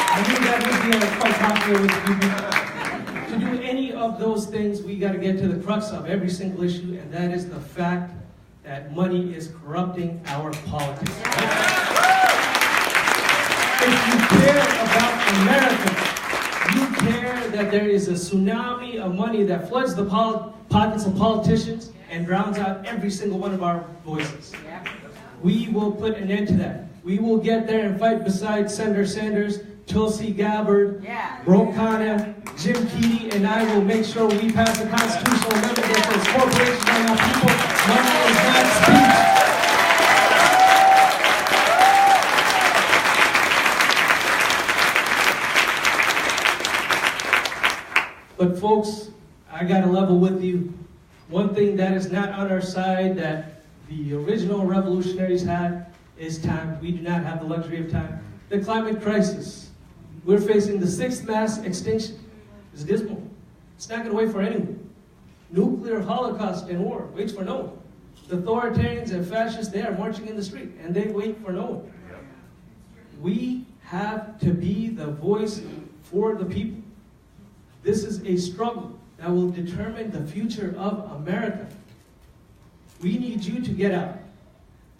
I knew that would be quite popular with people. To do any of those things, we got to get to the crux of every single issue, and that is the fact that money is corrupting our politics. If you care about America, you care that there is a tsunami of money that floods the pockets of politicians and drowns out every single one of our voices. We will put an end to that. We will get there and fight beside Senator Sanders, Tulsi Gabbard, Ro Khanna, Jim Keedy, and I will make sure we pass a constitutional amendment that says corporations are not people, money is not speech. But folks, I gotta level with you. One thing that is not on our side that the original revolutionaries had is time. We do not have the luxury of time. The climate crisis. We're facing the 6th mass extinction. It's dismal. It's not gonna wait for anyone. Nuclear holocaust and war waits for no one. The authoritarians and fascists, they are marching in the street and they wait for no one. We have to be the voice for the people. This is a struggle that will determine the future of America. We need you to get out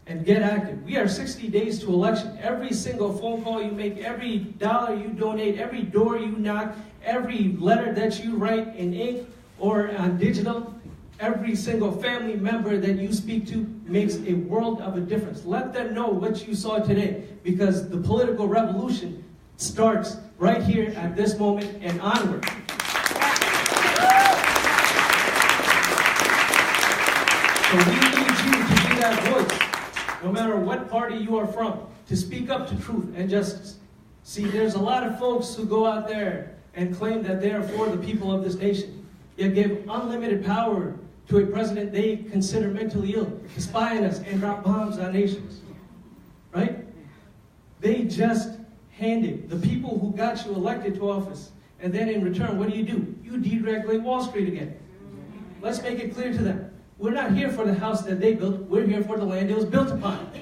and get active. We are 60 days to election. Every single phone call you make, every dollar you donate, every door you knock, every letter that you write in ink or on digital, every single family member that you speak to makes a world of a difference. Let them know what you saw today, because the political revolution starts right here at this moment and onward. So we need you to be that voice, no matter what party you are from, to speak up to truth and justice. See, there's a lot of folks who go out there and claim that they are for the people of this nation, yet give unlimited power to a president they consider mentally ill, to spy on us and drop bombs on nations. Right? They just handed the people who got you elected to office, and then in return, what do? You deregulate Wall Street again. Let's make it clear to them. We're not here for the house that they built. We're here for the land it was built upon. We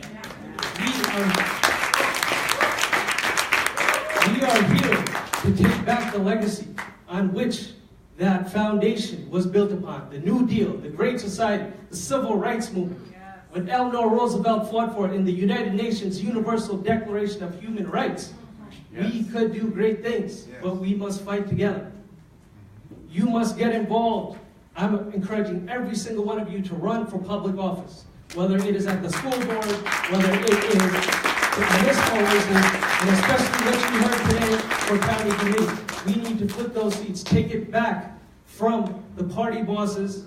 are here to take back the legacy on which that foundation was built upon. The New Deal, the Great Society, the Civil Rights Movement. When Eleanor Roosevelt fought for it in the United Nations Universal Declaration of Human Rights, we could do great things, but we must fight together. You must get involved. I'm encouraging every single one of you to run for public office, whether it is at the school board, whether it is the municipal races, and especially what you heard today for county committee. We need to flip those seats, take it back from the party bosses,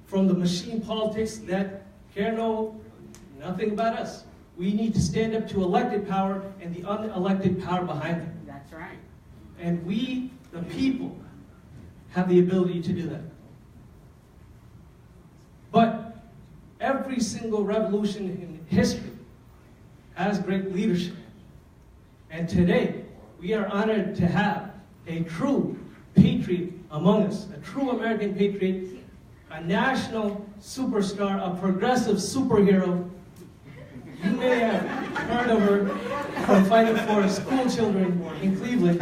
from the machine politics that care nothing about us. We need to stand up to elected power and the unelected power behind them. That's right. And we, the people, have the ability to do that. But every single revolution in history has great leadership. And today, we are honored to have a true patriot among us, a true American patriot, a national superstar, a progressive superhero. You may have heard of her from fighting for school children in Cleveland.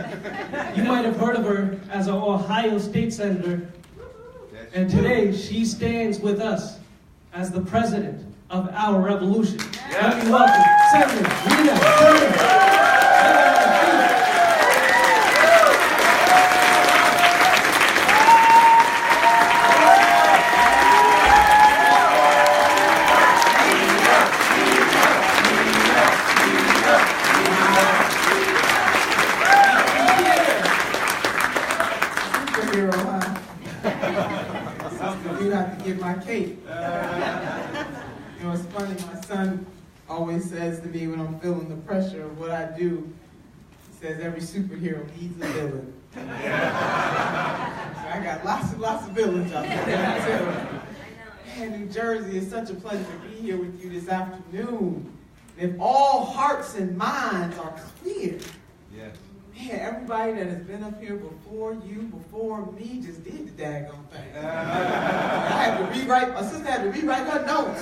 You might have heard of her as an Ohio State Senator. And today, she stands with us as the president of our revolution. Let me welcome Senator Nina Turner. You have to get my cake. You know, it's funny, my son always says to me when I'm feeling the pressure of what I do, he says every superhero needs a villain. So I got lots and lots of villains out there. Man, New Jersey, it's such a pleasure to be here with you this afternoon. And if all hearts and minds are clear, man, everybody that has been up here before you, before me, just did the daggone thing. I had to rewrite, my sister had to rewrite her notes.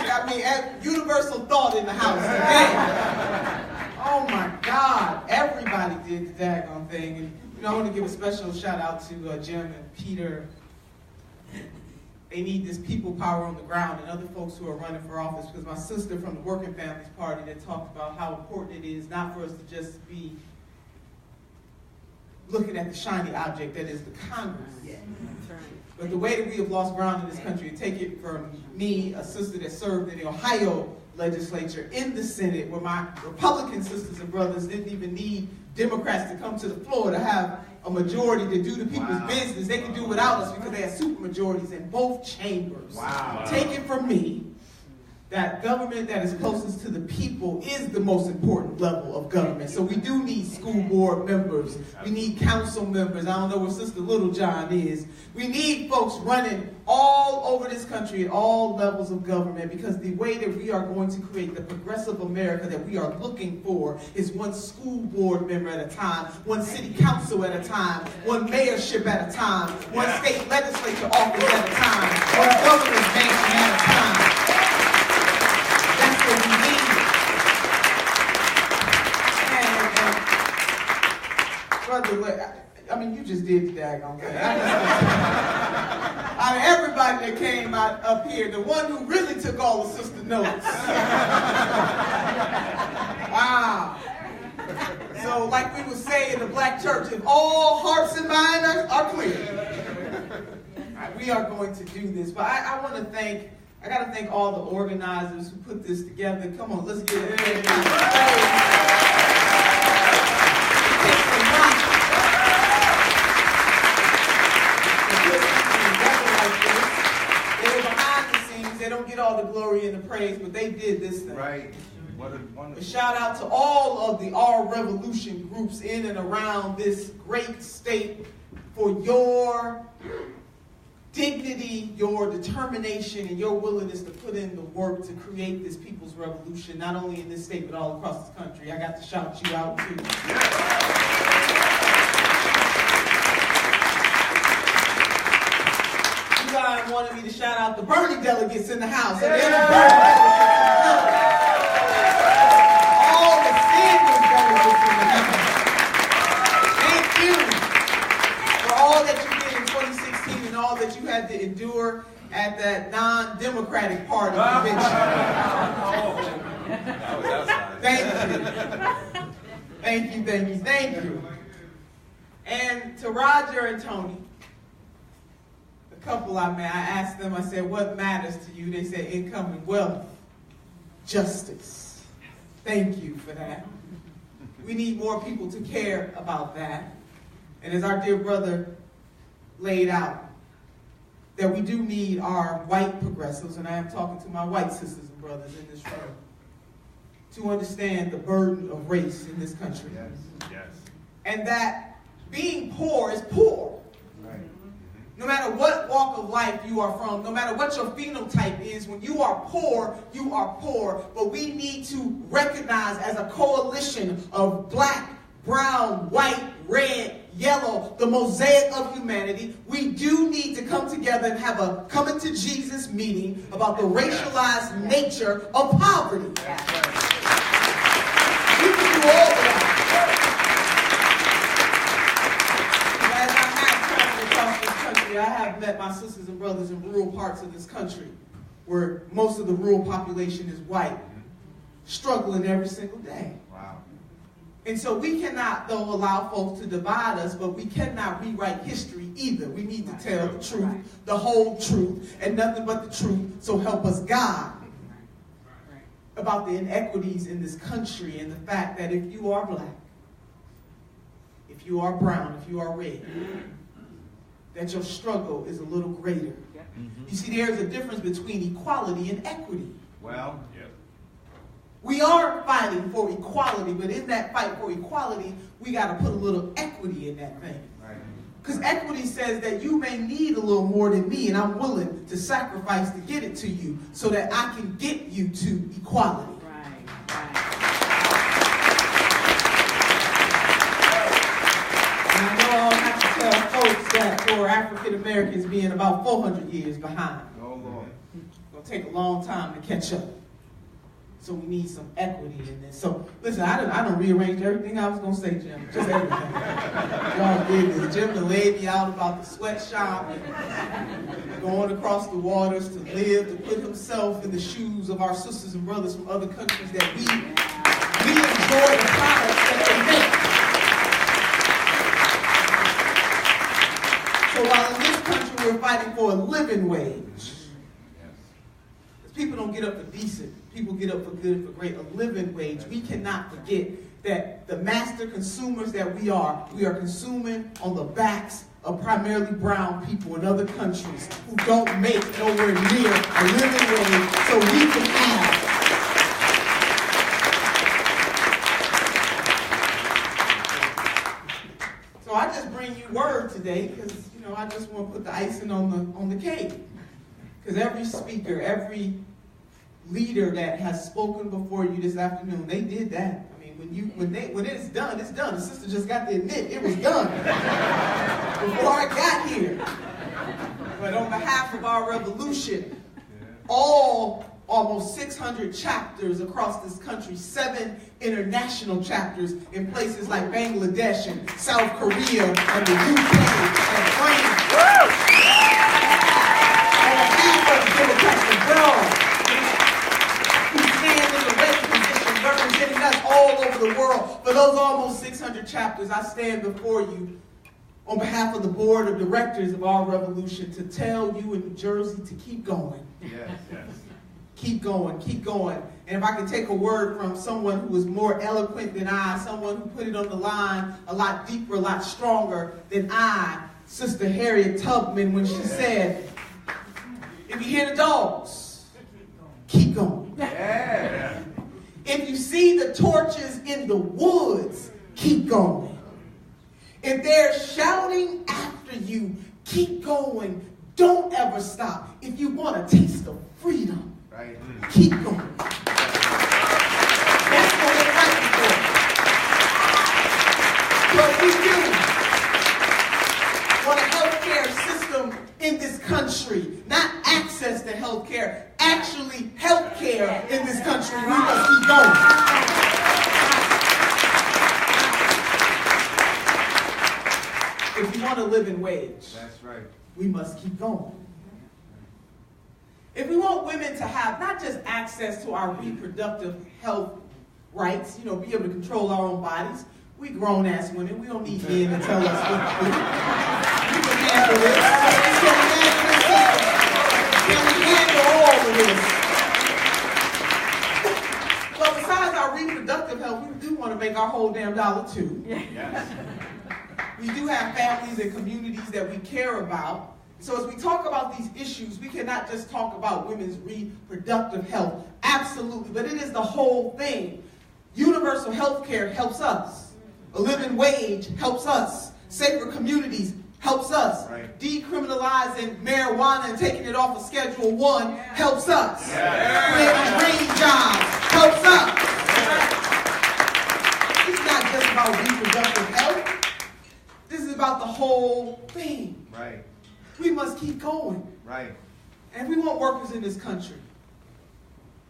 Everybody had universal thought in the house. Okay? Oh my God, everybody did the daggone thing. And you know, I want to give a special shout out to Jim and Peter. They need this people power on the ground and other folks who are running for office, because my sister from the Working Families Party that talked about how important it is not for us to just be looking at the shiny object that is the Congress. Yeah. But the way that we have lost ground in this country, and take it from me, a sister that served in the Ohio legislature, in the Senate, where my Republican sisters and brothers didn't even need Democrats to come to the floor to have a majority to do the people's business. They can do without us because they have supermajorities in both chambers. Take it from me that government that is closest to the people is the most important level of government. So we do need school board members. We need council members. I don't know where Sister Littlejohn is. We need folks running all over this country at all levels of government, because the way that we are going to create the progressive America that we are looking for is one school board member at a time, one city council at a time, one mayorship at a time, one state legislature office at a time, one governor's mansion at a time. That's what we need. Brother, I mean, you just did the daggone thing. Out of everybody that came out up here, the one who really took all the sister notes. Wow. So, like we would say in the black church, if all hearts and minds are clear, we are going to do this. But I want to thank, I got to thank all the organizers who put this together. Come on, let's get it. They don't get all the glory and the praise, but they did this thing. Right. What a wonderful. A shout out to all of the Our Revolution groups in and around this great state for your dignity, your determination, and your willingness to put in the work to create this people's revolution, not only in this state, but all across this country. I got to shout you out, too. God wanted me to shout out the Bernie delegates in the House. And all the Sanders delegates in the House. Thank you for all that you did in 2016 and all that you had to endure at that non-Democratic Party convention. Thank you. And to Roger and Tony, couple I met, I asked them, I said, what matters to you? They said, income and wealth, justice. Thank you for that. We need more people to care about that. And as our dear brother laid out, that we do need our white progressives, and I am talking to my white sisters and brothers in this room, to understand the burden of race in this country. Yes. And that being poor is poor. No matter what walk of life you are from, no matter what your phenotype is, when you are poor, you are poor. But we need to recognize as a coalition of black, brown, white, red, yellow, the mosaic of humanity, we do need to come together and have a coming to Jesus meeting about the racialized nature of poverty. We can do all of that. I I have met my sisters and brothers in rural parts of this country where most of the rural population is white, struggling every single day. Wow. And so we cannot, though, allow folks to divide us, but we cannot rewrite history either. We need to tell the truth, the whole truth, and nothing but the truth, so help us God. About the inequities in this country and the fact that if you are black, if you are brown, if you are red, that your struggle is a little greater. You see, there's a difference between equality and equity. Well, we are fighting for equality, but in that fight for equality, we got to put a little equity in that thing. Because equity says that you may need a little more than me, and I'm willing to sacrifice to get it to you so that I can get you to equality. And I know I'll have to tell folks that for African Americans being about 400 years behind, it's going to take a long time to catch up. So we need some equity in this. So listen, I done rearranged everything I was gonna say, Jim. Just everything. Y'all did this. Jim done laid me out about the sweatshop and going across the waters to live, to put himself in the shoes of our sisters and brothers from other countries that we enjoy the products that they make. So while in this country we're fighting for a living wage, people don't get up for decent. People get up for good, for great, a living wage. We cannot forget that the master consumers that we are consuming on the backs of primarily brown people in other countries who don't make nowhere near a living wage so we can have. So I just bring you word today because, I just want to put the icing on the cake. Because every speaker, every leader that has spoken before you this afternoon, they did that. I mean, when it's done, it's done. The sister just got to admit it was done before I got here. But on behalf of our revolution, all almost 600 chapters across this country, 7 international chapters in places like Bangladesh and South Korea and the UK and France. And a handful of Democrats abroad who stand in the red position representing us all over the world. For those almost 600 chapters, I stand before you on behalf of the board of directors of our revolution to tell you in New Jersey to keep going. yes. Keep going, keep going. And if I could take a word from someone who is more eloquent than I, someone who put it on the line a lot deeper, a lot stronger than I, Sister Harriet Tubman, when she said, if you hear the dogs, keep going. Yeah. If you see the torches in the woods, keep going. If they're shouting after you, keep going. Don't ever stop. If you want a taste of freedom, right. Keep going. That's what we're fighting for. But we do want a healthcare system in this country, not access to healthcare, actually healthcare in this country. We must keep going. If you want a living wage, That's right. we must keep going. If we want women to have not just access to our reproductive health rights, be able to control our own bodies, we grown-ass women, we don't need men to tell us what to do. We can handle this. Can we handle all of this? Well, besides our reproductive health, we do want to make our whole damn dollar too. Yes. We do have families and communities that we care about. So as we talk about these issues, we cannot just talk about women's reproductive health. Absolutely, but it is the whole thing. Universal health care helps us. A living wage helps us. Safer communities helps us. Right. Decriminalizing marijuana and taking it off of Schedule 1 helps us. Creating green jobs helps us. It's not just about reproductive health. This is about the whole thing. Right. We must keep going. Right. And if we want workers in this country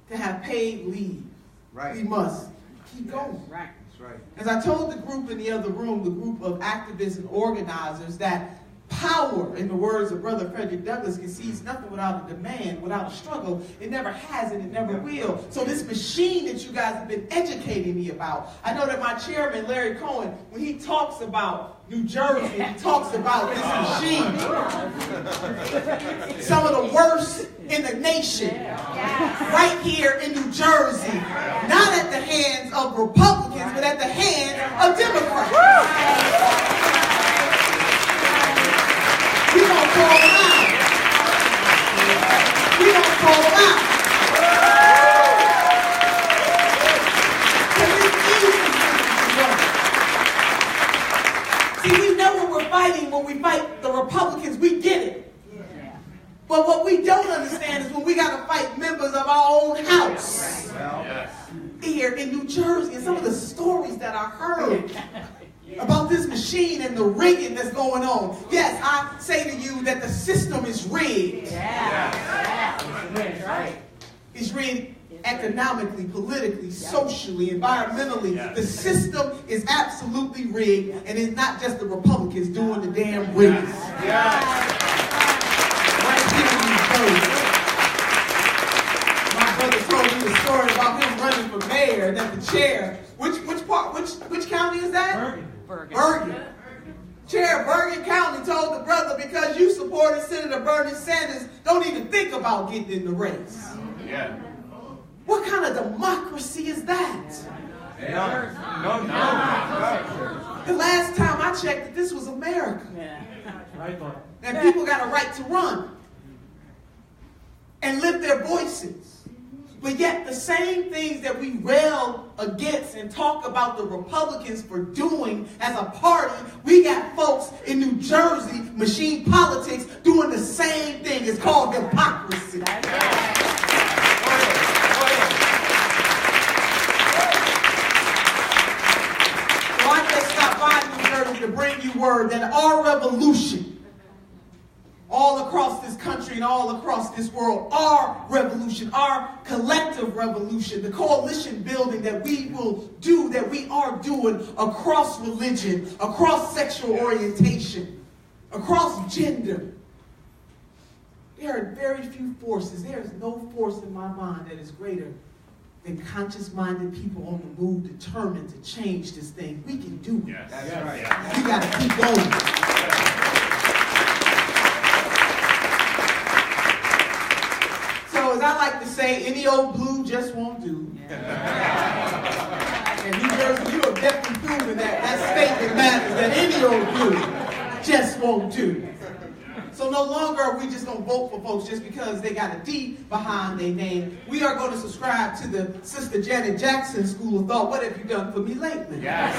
to have paid leave, Right. we must keep going. Right. That's right. As I told the group in the other room, the group of activists and organizers, that power, in the words of Brother Frederick Douglass, concedes nothing without a demand, without a struggle. It never has and it never will. So this machine that you guys have been educating me about, I know that my chairman, Larry Cohen, when he talks about New Jersey, he talks about this machine. Some of the worst in the nation, right here in New Jersey, not at the hands of Republicans, but at the hands of Democrats. We gonna call them out. We gonna call them out. See, we know what we're fighting when we fight the Republicans. We get it. But what we don't understand is when we got to fight members of our own house here in New Jersey, and some of the stories that I heard about this machine and the rigging that's going on. Yes, I say to you that the system is rigged. It's rigged economically, politically, socially, environmentally. The system is absolutely rigged, and it's not just the Republicans doing the damn rigging. Right here in New Jersey. My brother told me the story about him running for mayor, that the chair, which county is that? Bergen. Chair Bergen County told the brother, because you supported Senator Bernie Sanders, don't even think about getting in the race. Yeah. What kind of democracy is that? No. The last time I checked, this was America. And people got a right to run and lift their voices. But yet the same things that we rail against and talk about the Republicans for doing as a party, we got folks in New Jersey, machine politics, doing the same thing. It's called hypocrisy. So I just stopped by New Jersey to bring you word that our revolution, all across this country and all across this world, our revolution, our collective revolution, the coalition building that we will do, that we are doing across religion, across sexual orientation, across gender. There are very few forces. There is no force in my mind that is greater than conscious-minded people on the move, determined to change this thing. We can do it. Yes. That's right. We got to keep going. So as I like to say, any old blue just won't do. And New Jersey, you have definitely proven that statement matters, that any old blue just won't do. So no longer are we just going to vote for folks just because they got a D behind their name. We are going to subscribe to the Sister Janet Jackson school of thought. What have you done for me lately? Yes.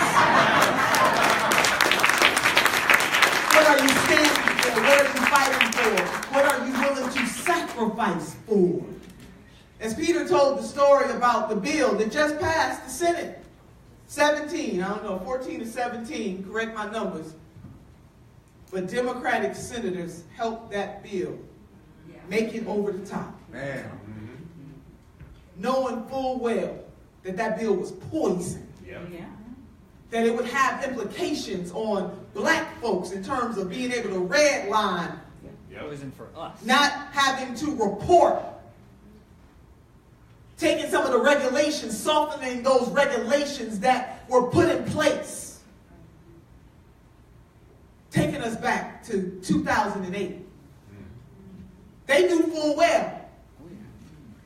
What are you standing for? What are you fighting for? What are you willing to sacrifice for? As Peter told the story about the bill that just passed the Senate, 14 to 17, correct my numbers, but Democratic senators helped that bill make it over the top. Man. Knowing full well that that bill was poison. That it would have implications on black folks in terms of being able to redline, Poison for us. not having to report, taking some of the regulations, softening those regulations that were put in place, taking us back to 2008. They knew full well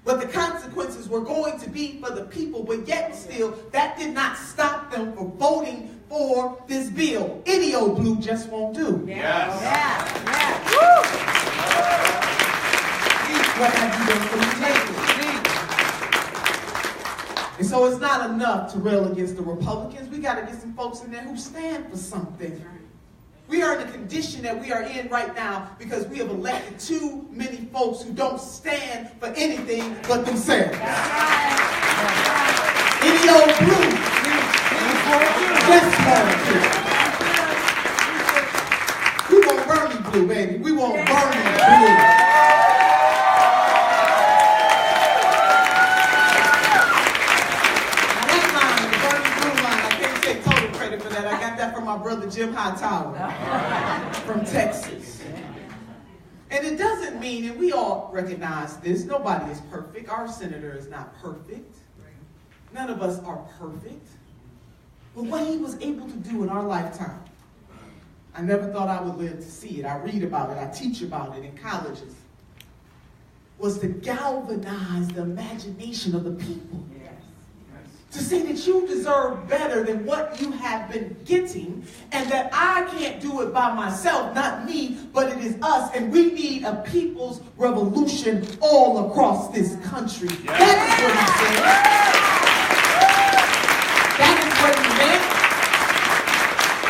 what the consequences were going to be for the people, but yet still, that did not stop them from voting for this bill. Any old blue just won't do. Yes. What have you done for me lately? And so it's not enough to rail against the Republicans. We got to get some folks in there who stand for something. We are in the condition that we are in right now because we have elected too many folks who don't stand for anything but themselves. Any old blue just won't do. We want Bernie blue, baby. We want Bernie blue. brother Jim Hightower from Texas. And it doesn't mean, and we all recognize this, nobody is perfect. Our senator is not perfect. None of us are perfect. But what he was able to do in our lifetime, I never thought I would live to see it. I read about it, I teach about it in colleges, was to galvanize the imagination of the people. To say that you deserve better than what you have been getting, and that I can't do it by myself, not me, but it is us, and we need a people's revolution all across this country. That is what he said. That is what he meant.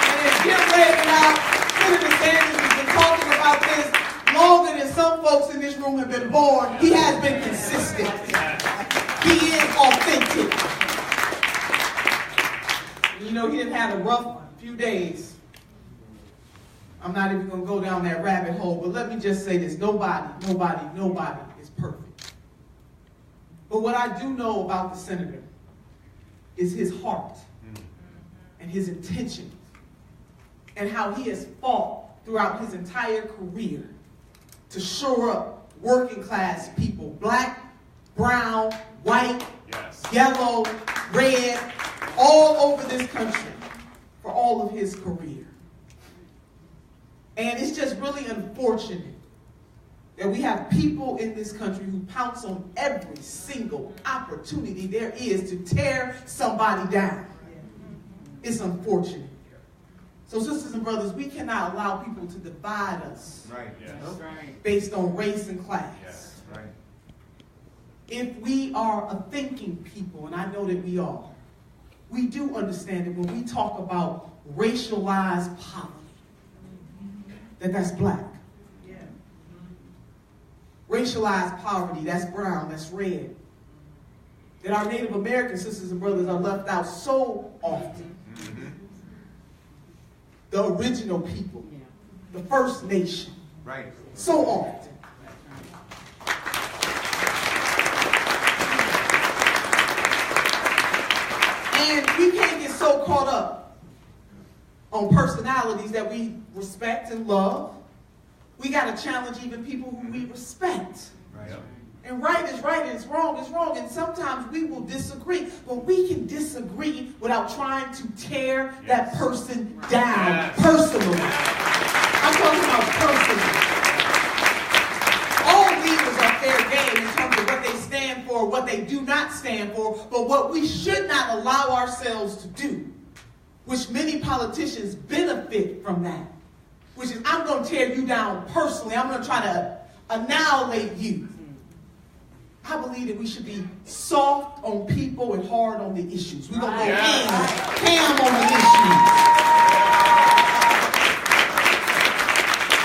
And as Jim laid it out, Senator Sanders has been talking about this longer than some folks in this room have been born. He has been consistent. He is authentic. You know, he didn't have a rough few days. I'm not even going to go down that rabbit hole, but let me just say this. Nobody is perfect. But what I do know about the senator is his heart and his intentions and how he has fought throughout his entire career to shore up working class people, black, brown, white, yellow, red, all over this country for all of his career. And it's just really unfortunate that we have people in this country who pounce on every single opportunity there is to tear somebody down. It's unfortunate. So sisters and brothers, we cannot allow people to divide us based on race and class. If we are a thinking people, and I know that we are, we do understand that when we talk about racialized poverty, that's black. Racialized poverty, that's brown, that's red. That our Native American sisters and brothers are left out so often. The original people, the First Nation, so often. And we can't get so caught up on personalities that we respect and love. We got to challenge even people who we respect. And right is right and wrong is wrong. And sometimes we will disagree. But we can disagree without trying to tear that person down personally. I'm talking about personally. All leaders are fair game in terms of what they stand for, what they do not stand for. But what we should not allow ourselves to do, which many politicians benefit from that, which is I'm going to tear you down personally. I'm going to try to annihilate you. I believe that we should be soft on people and hard on the issues. We're going to go ham on the issues.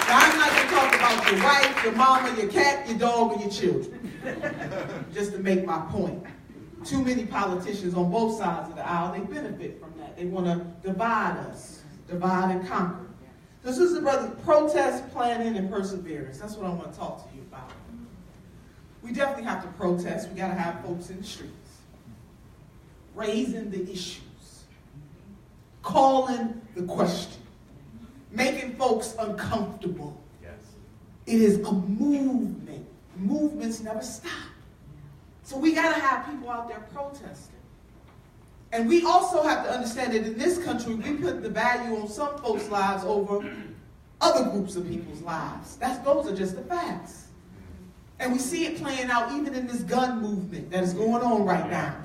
Now, I'm not going to talk about your wife, your mama, your cat, your dog, or your children. Just to make my point. Too many politicians on both sides of the aisle, they benefit from that. They want to divide us, divide and conquer. This is the brother, protest, planning, and perseverance. That's what I want to talk to you about. We definitely have to protest. We got to have folks in the streets, raising the issues, calling the question, making folks uncomfortable. It is a movement. Movements never stop. So we got to have people out there protesting. And we also have to understand that in this country, we put the value on some folks' lives over other groups of people's lives. Those are just the facts. And we see it playing out even in this gun movement that is going on right now.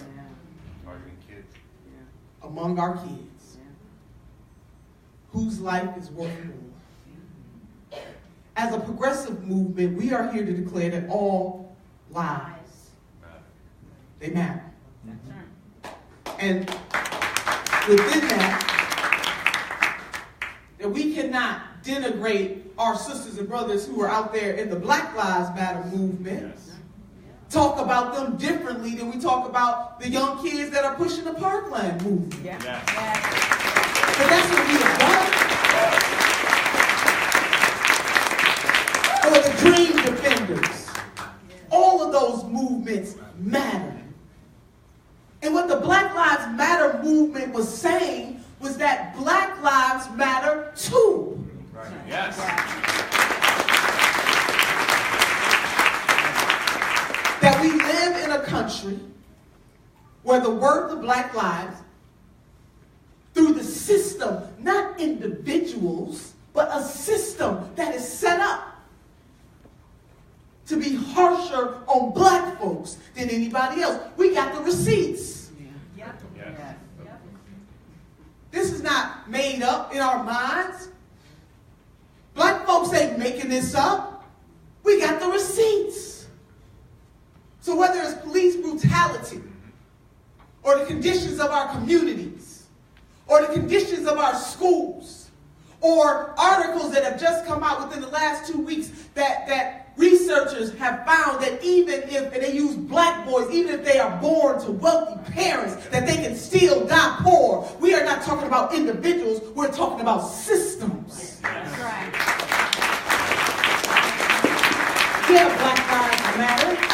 Among our kids. Whose life is worth more. As a progressive movement, we are here to declare that all lives, they matter. And within that we cannot denigrate our sisters and brothers who are out there in the Black Lives Matter movement, talk about them differently than we talk about the young kids that are pushing the Parkland movement. But that's what we are about. Or the Dream Defenders. All of those movements matter. And what the Black Lives Matter movement was saying was that Black Lives Matter too. Right. Yes. That we live in a country where the worth of Black lives, through the system, not individuals, but a system that is set up to be harsher on Black folks than anybody else. We got the receipts. Yep. Yes. Yep. This is not made up in our minds. Black folks ain't making this up. We got the receipts. So whether it's police brutality, or the conditions of our communities, or the conditions of our schools, or articles that have just come out within the last 2 weeks that researchers have found that even if, and they use Black boys, even if they are born to wealthy parents, that they can still die poor. We are not talking about individuals, we're talking about systems. That's right. Yeah, Black Lives Matter.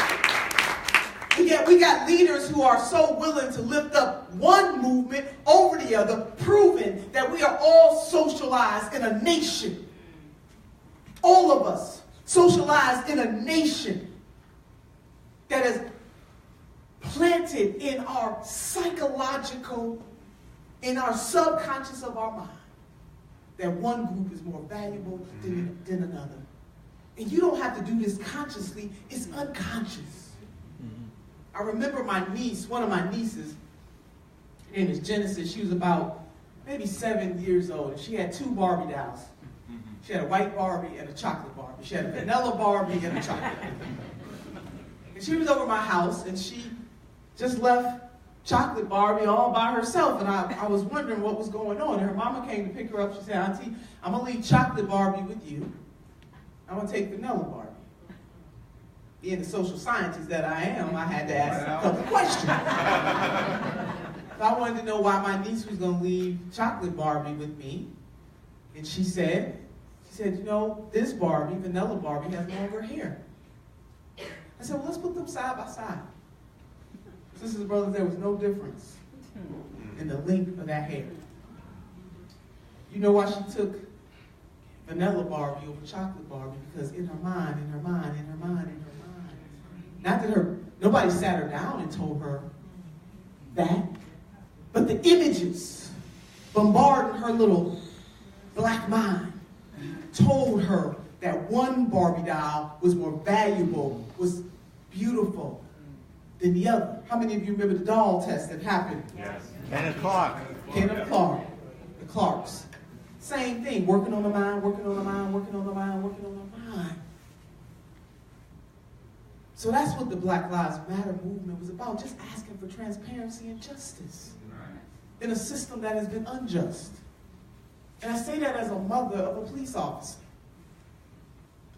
We got leaders who are so willing to lift up one movement over the other, proving that we are all socialized in a nation. All of us socialized in a nation that is planted in our psychological, in our subconscious of our mind, that one group is more valuable than another. And you don't have to do this consciously, it's unconscious. I remember my niece, one of my nieces, her name is Genesis. She was about maybe 7 years old, and she had two Barbie dolls. She had a white Barbie and a chocolate Barbie. She had a vanilla Barbie and a chocolate Barbie. And she was over at my house, and she just left chocolate Barbie all by herself, and I was wondering what was going on. And her mama came to pick her up. She said, "Auntie, I'm going to leave chocolate Barbie with you. I'm going to take vanilla Barbie." Being the social scientist that I am, I had to ask a couple questions. So I wanted to know why my niece was going to leave chocolate Barbie with me. And she said, you know, this Barbie, vanilla Barbie, has longer hair. I said, well, let's put them side by side. Sisters and brothers, there was no difference in the length of that hair. You know why she took vanilla Barbie over chocolate Barbie? Because in her mind, not that nobody sat her down and told her that, but the images bombarding her little Black mind told her that one Barbie doll was more valuable, was beautiful than the other. How many of you remember the doll test that happened? Yes. Kenneth Clark. Kenneth Clark, the Clarks. Same thing, working on the mind, working on the mind, working on the mind, working on the mind. So that's what the Black Lives Matter movement was about, just asking for transparency and justice in a system that has been unjust. And I say that as a mother of a police officer,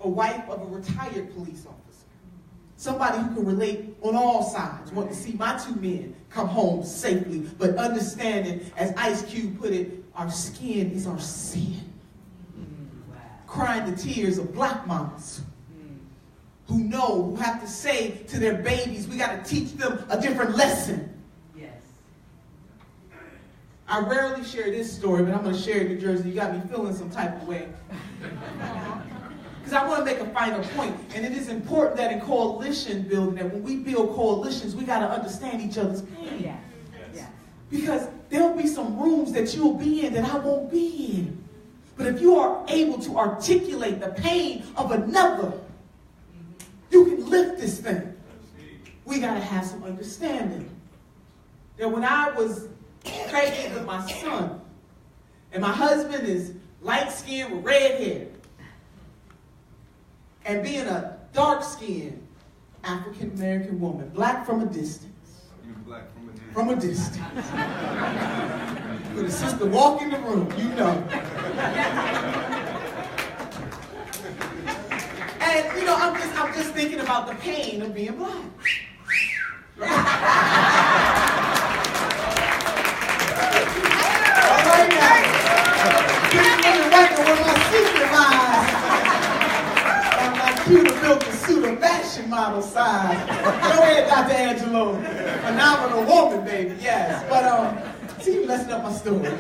a wife of a retired police officer, somebody who can relate on all sides, want to see my two men come home safely, but understanding, as Ice Cube put it, our skin is our sin. Crying the tears of Black mamas who know, who have to say to their babies, we got to teach them a different lesson. Yes. I rarely share this story, but I'm going to share it in New Jersey. You got me feeling some type of way. Because I want to make a final point. And it is important that in coalition building, that when we build coalitions, we got to understand each other's pain. Yes. Yes. Because there'll be some rooms that you'll be in that I won't be in. But if you are able to articulate the pain of another, you can lift this thing. We got to have some understanding. That when I was pregnant with my son, and my husband is light-skinned with red hair, and being a dark-skinned African-American woman, Black from a distance. From a distance. With a sister walk in the room, you know. And, you know, I'm just thinking about the pain of being Black. All right now. Getting in the record with my secret eyes. And my cute built a suit of fashion model size. Go ahead, Dr. Angelo. Phenomenal woman, baby, yes. But, See you messing up my story, guys.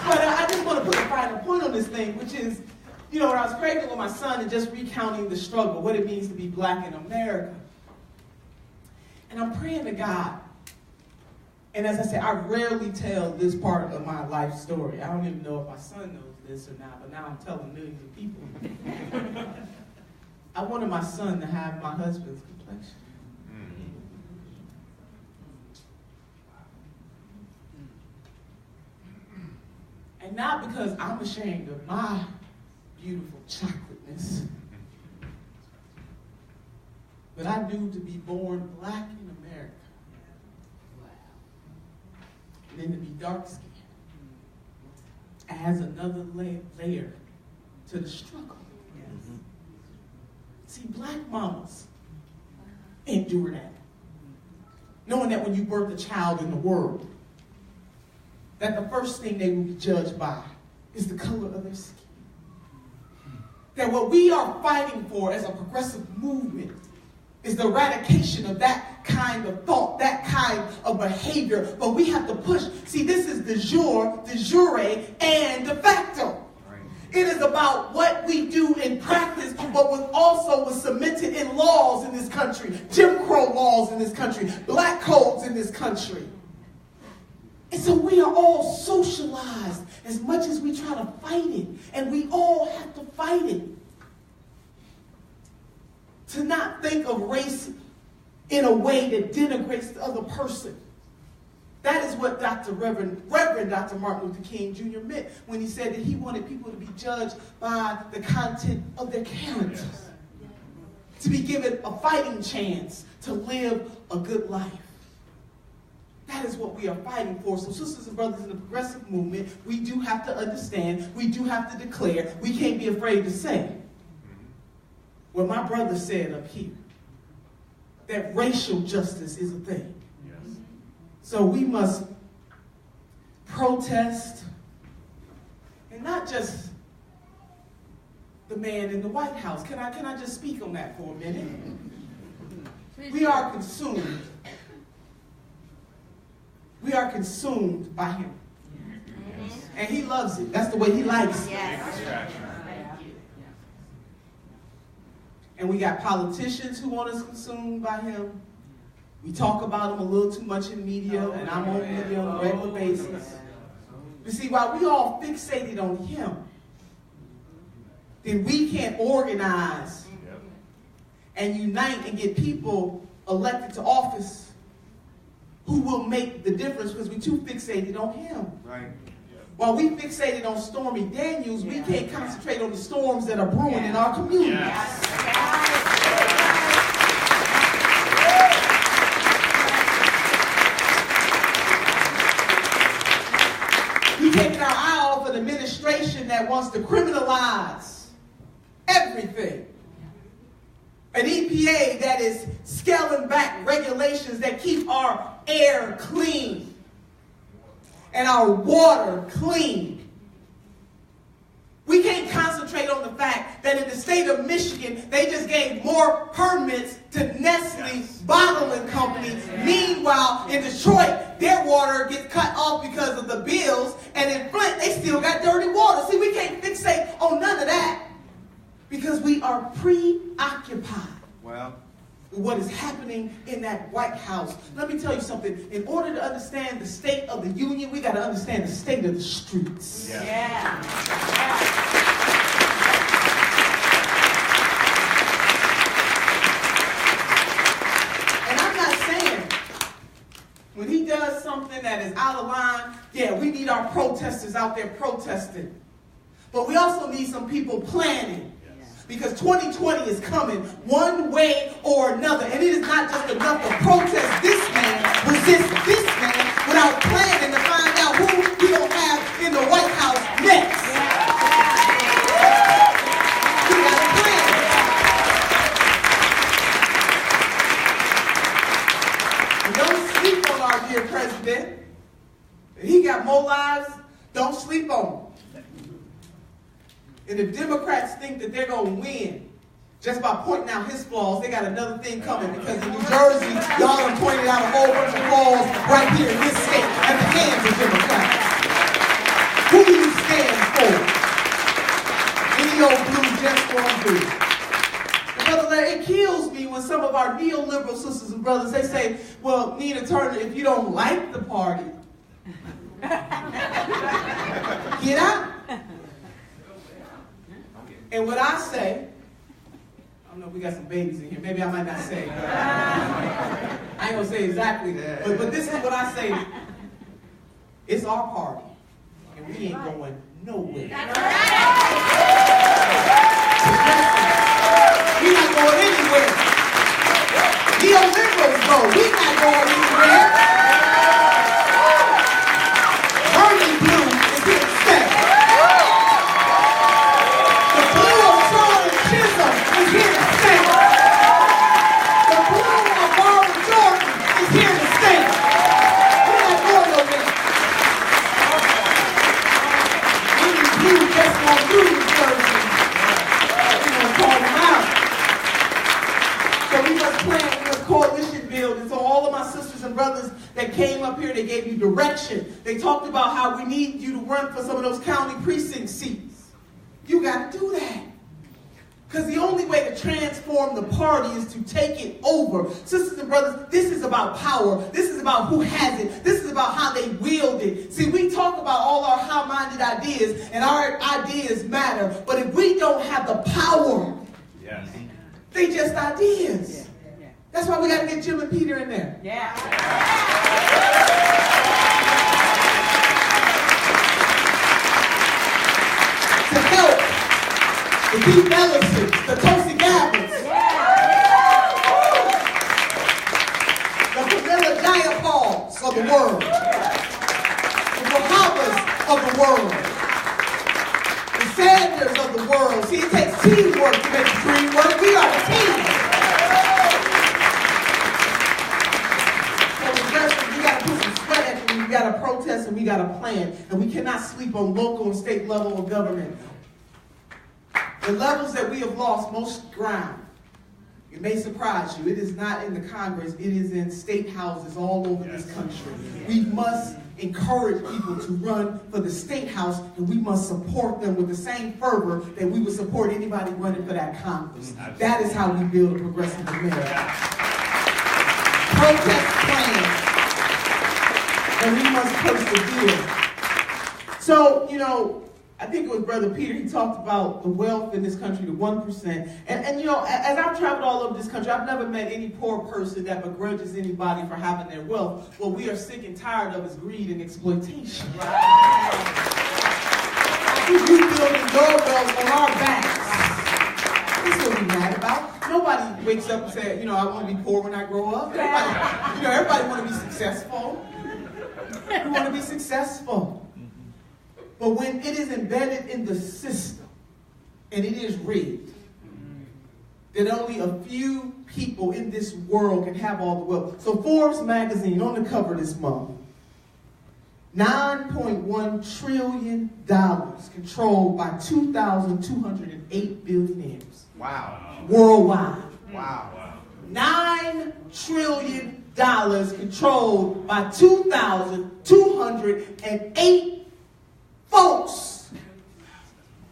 But I just want to put a final point on this thing, which is, you know, when I was pregnant with my son and just recounting the struggle, what it means to be black in America. And I'm praying to God. And as I said, I rarely tell this part of my life story. I don't even know if my son knows this or not, but now I'm telling millions of people. I wanted my son to have my husband's complexion. And not because I'm ashamed of my beautiful chocolateness, but I knew to be born black in America, and then to be dark-skinned, adds another layer to the struggle. See, black mamas endure that. Knowing that when you birth a child in the world, that the first thing they will be judged by is the color of their skin. That what we are fighting for as a progressive movement is the eradication of that kind of thought, that kind of behavior. But we have to push. See, this is de jure, and de facto. It is about what we do in practice, but what also was cemented in laws in this country, Jim Crow laws in this country, black codes in this country. And so we are all socialized as much as we try to fight it, and we all have to fight it. To not think of race in a way that denigrates the other person. That is what Reverend Dr. Martin Luther King Jr. meant when he said that he wanted people to be judged by the content of their characters. Yes. To be given a fighting chance to live a good life. That is what we are fighting for. So sisters and brothers in the progressive movement, we do have to understand, we do have to declare, we can't be afraid to say what my brother said up here, that racial justice is a thing. So we must protest, and not just the man in the White House. Can I just speak on that for a minute? We are consumed. We are consumed by him. And he loves it. That's the way he likes it. And we got politicians who want us consumed by him. We talk about him a little too much in media, and I'm on media on a regular basis. But see, while we all fixated on him, then we can't organize and unite and get people elected to office who will make the difference because we're too fixated on him. Right. While we fixated on Stormy Daniels, we can't concentrate on the storms that are brewing in our community. We're taking our eye off an administration that wants to criminalize everything. An EPA that is scaling back regulations that keep our air clean and our water clean. We can't concentrate on the fact that in the state of Michigan, they just gave more permits to Nestle Bottling Company. Meanwhile, in Detroit, their water gets cut off because of the bills, and in Flint, they still got dirty water. See, we can't fixate on none of that because we are preoccupied with what is happening in that White House. Let me tell you something. In order to understand the state of the union, we got to understand the state of the streets. When he does something that is out of line, yeah, we need our protesters out there protesting. But we also need some people planning. Because 2020 is coming one way or another. And it is not just enough to protest this man, resist this man, without planning to find out who we don't have in the White House next. We got to plan. Don't sleep on our dear president. He got more lives. Don't sleep on him. And if Democrats think that they're going to win Just by pointing out his flaws, they got another thing coming, because in New Jersey, y'all done pointed out a whole bunch of flaws right here in this state at the hands of Democrats. Who do you stand for? Any old blue just going blue. Brother Larry, it kills me when some of our neoliberal sisters and brothers, they say, well, Nina Turner, if you don't like the party, get out. And what I say, I don't know if we got some babies in here. Maybe I might not say it. I ain't gonna say exactly that. But this is what I say. It's our party. And we ain't going nowhere. We're not going anywhere. Neoliberals go. We're not going anywhere. Burning blue is here to stay. The blue of Troy and Chisholm is here to stay. The blue of Barbara Jordan is here to stay. We're not going nowhere. Any blue just won't do this Thursday. We're going to call them out. So we must plan, we must coalition build. And so all of my sisters and brothers that came up here, they gave you direction. They talked about how we need you to run for some of those county precinct seats. You got to do that. Because the only way to transform the party is to take it over. Sisters and brothers, this is about power. This is about who has it. This is about how they wield it. See, we talk about all our high-minded ideas, and our ideas matter. But if we don't have the power, Yes. they just ideas. That's why we got to get Jim and Peter in there. Yeah. To help the Keith Ellisons, the Tulsi Gabbards, the Camilla Jayapals of the world, the Mohammeds of the world, the Sanders of the world. See, it takes teamwork to make the dream work. We are a team. So we got to put some sweat at it. We got to protest and we got to plan. And we cannot sleep on local and state level of government. The levels that we have lost most ground, it may surprise you, it is not in the Congress, it is in state houses all over this country. We must encourage people to run for the state house, and we must support them with the same fervor that we would support anybody running for that Congress. That is how we build a progressive America. Protest plans, and we must persevere. So, you know, I think it was Brother Peter, he talked about the wealth in this country, the 1%. And you know, as I've traveled all over this country, I've never met any poor person that begrudges anybody for having their wealth. What we are sick and tired of is greed and exploitation. You building your wealth on our backs. That's what we're mad about. Nobody wakes up and says, you know, I want to be poor when I grow up. Everybody want to be successful. We want to be successful. But when it is embedded in the system, and it is rigged, that only a few people in this world can have all the wealth. So Forbes magazine, on the cover this month, $9.1 trillion controlled by 2,208 billionaires. Wow. Worldwide. Wow. $9 trillion controlled by 2,208 folks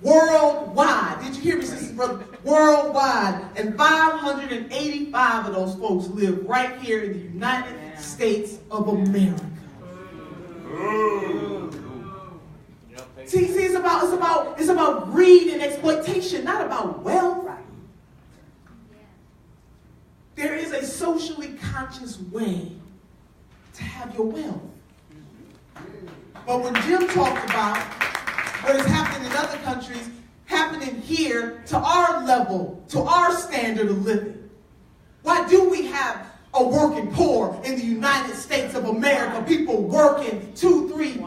worldwide. Did you hear me, sisters and brothers? Worldwide. And 585 of those folks live right here in the United States of America. See, it's about greed and exploitation, not about wealth. There is a socially conscious way to have your wealth. But when Jim talked about what is happening in other countries, happening here to our level, to our standard of living, why do we have a working poor in the United States of America? People working 2-3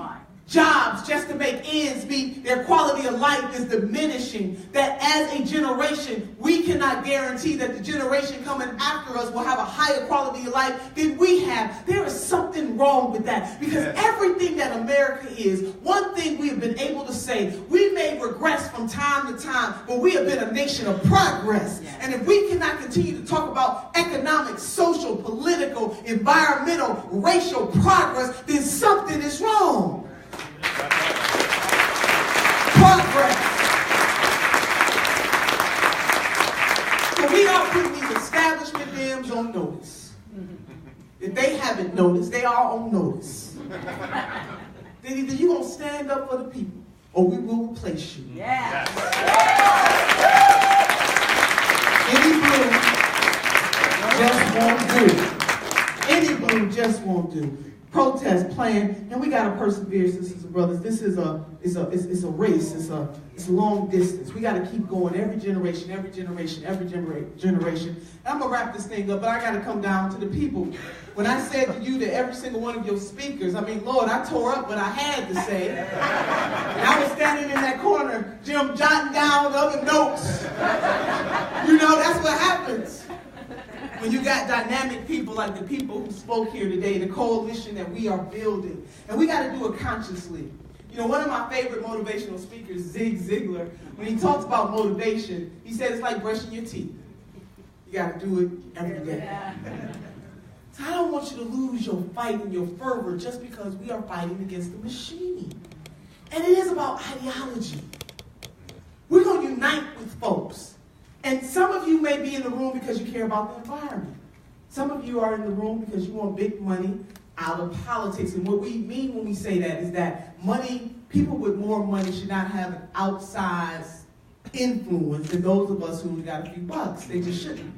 jobs just to make ends meet, their quality of life is diminishing, that as a generation, we cannot guarantee that the generation coming after us will have a higher quality of life than we have. There is something wrong with that, because everything that America is, one thing we have been able to say, we may regress from time to time, but we have been a nation of progress. And if we cannot continue to talk about economic, social, political, environmental, racial progress, then something is wrong. Progress. So we are putting these establishment dams on notice. If they haven't noticed, they are on notice. Then either you're going to stand up for the people, or we will replace you. Yeah. Any blue just won't do. Any blue just won't do. Protest plan, and we gotta persevere, sisters and brothers. This is a race. It's a long distance. We gotta keep going. Every generation. And I'm gonna wrap this thing up, but I gotta come down to the people. When I said to you that every single one of your speakers, I mean, Lord, I tore up what I had to say. And I was standing in that corner, Jim, jotting down other notes. You know, that's what happens when you got dynamic people like the people who spoke here today, the coalition that we are building. And we got to do it consciously. You know, one of my favorite motivational speakers, Zig Ziglar, when he talks about motivation, he said it's like brushing your teeth. You got to do it every day. So I don't want you to lose your fight and your fervor just because we are fighting against the machine. And it is about ideology. We're going to unite with folks. And some of you may be in the room because you care about the environment. Some of you are in the room because you want big money out of politics. And what we mean when we say that is that money, people with more money should not have an outsized influence than those of us who got a few bucks. They just shouldn't.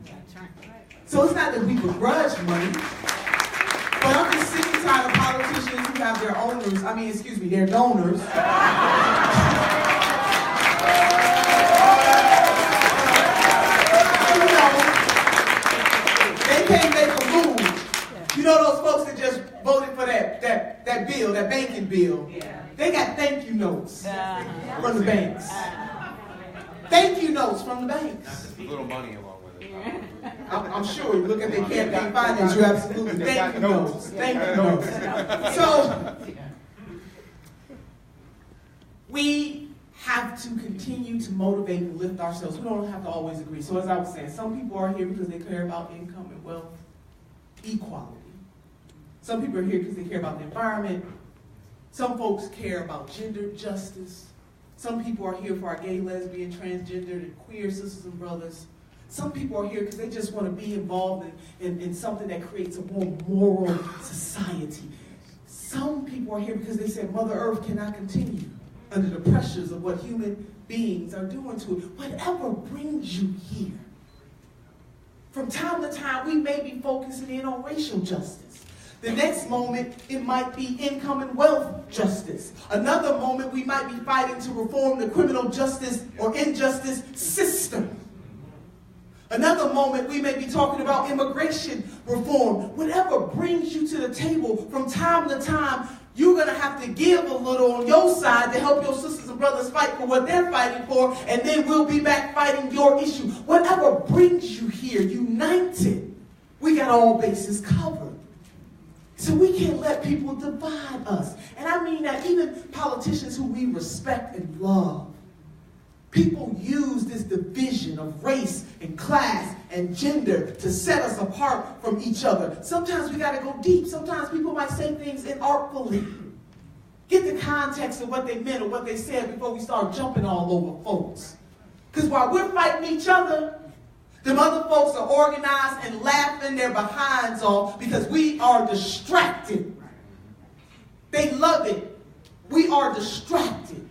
So it's not that we begrudge money, but I'm just sick and tired of politicians who have their their donors. Can't make a move. You know those folks that just voted for that bill, that banking bill? They got thank you notes from the banks. Thank you notes from the banks. A little money along with it. I'm sure. You look at their campaign finance, you absolutely thank you notes. Thank you notes. So we have to continue to motivate and lift ourselves. We don't have to always agree. So as I was saying, some people are here because they care about income and wealth equality. Some people are here because they care about the environment. Some folks care about gender justice. Some people are here for our gay, lesbian, transgender, and queer sisters and brothers. Some people are here because they just want to be involved in something that creates a more moral society. Some people are here because they said Mother Earth cannot continue under the pressures of what human beings are doing to it. Whatever brings you here. From time to time, we may be focusing in on racial justice. The next moment, it might be income and wealth justice. Another moment, we might be fighting to reform the criminal justice or injustice system. Another moment, we may be talking about immigration reform. Whatever brings you to the table, from time to time, you're going to have to give a little on your side to help your sisters and brothers fight for what they're fighting for, and then we'll be back fighting your issue. Whatever brings you here, united, we got all bases covered. So we can't let people divide us. And I mean that even politicians who we respect and love, people use this division of race and class and gender to set us apart from each other. Sometimes we got to go deep. Sometimes people might say things inartfully. Get the context of what they meant or what they said before we start jumping all over folks. Because while we're fighting each other, them other folks are organized and laughing their behinds off because we are distracted. They love it. We are distracted.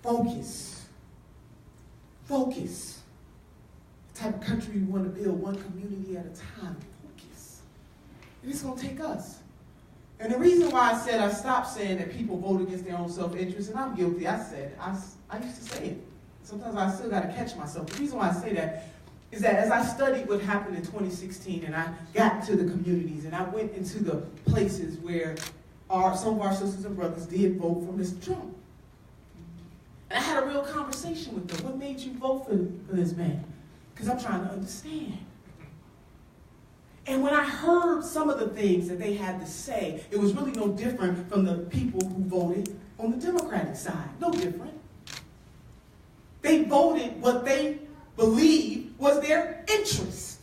Focus. Focus. The type of country we want to build, one community at a time. Focus. And it's going to take us. And the reason why I said I stopped saying that people vote against their own self-interest, and I'm guilty, I said it. I used to say it. Sometimes I still got to catch myself. The reason why I say that is that as I studied what happened in 2016 and I got to the communities and I went into the places where some of our sisters and brothers did vote for Mr. Trump. And I had a real conversation with them. What made you vote for this man? Because I'm trying to understand. And when I heard some of the things that they had to say, it was really no different from the people who voted on the Democratic side. No different. They voted what they believed was their interest.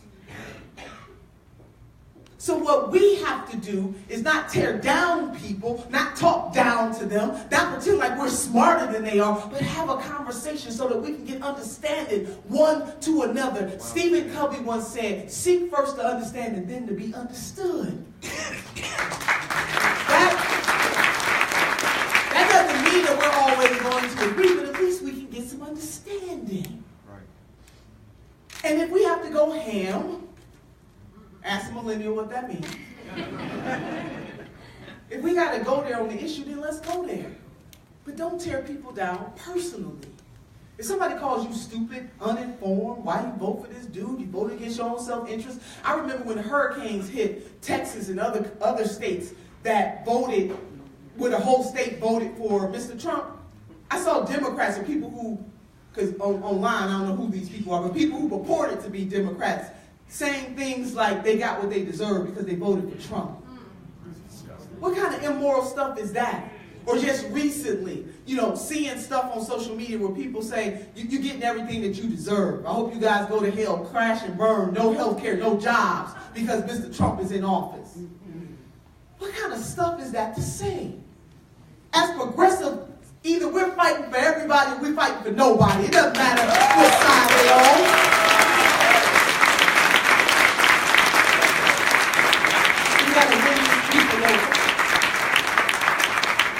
So what we have to do is not tear down people, not talk down to them, not pretend like we're smarter than they are, but have a conversation so that we can get understanding one to another. Wow. Stephen Covey once said, seek first to understand and then to be understood. That doesn't mean that we're always going to agree, but at least we can get some understanding. Right. And if we have to go ham, ask a millennial what that means. If we got to go there on the issue, then let's go there. But don't tear people down personally. If somebody calls you stupid, uninformed, why you vote for this dude? You voted against your own self-interest. I remember when the hurricanes hit Texas and other states that voted, where the whole state voted for Mr. Trump. I saw Democrats and people who, because online, I don't know who these people are, but people who purported to be Democrats saying things like they got what they deserve because they voted for Trump. What kind of immoral stuff is that? Or just recently, seeing stuff on social media where people say, you're getting everything that you deserve. I hope you guys go to hell, crash and burn, no health care, no jobs, because Mr. Trump is in office. What kind of stuff is that to say? As progressive, either we're fighting for everybody or we're fighting for nobody. It doesn't matter what side they're on.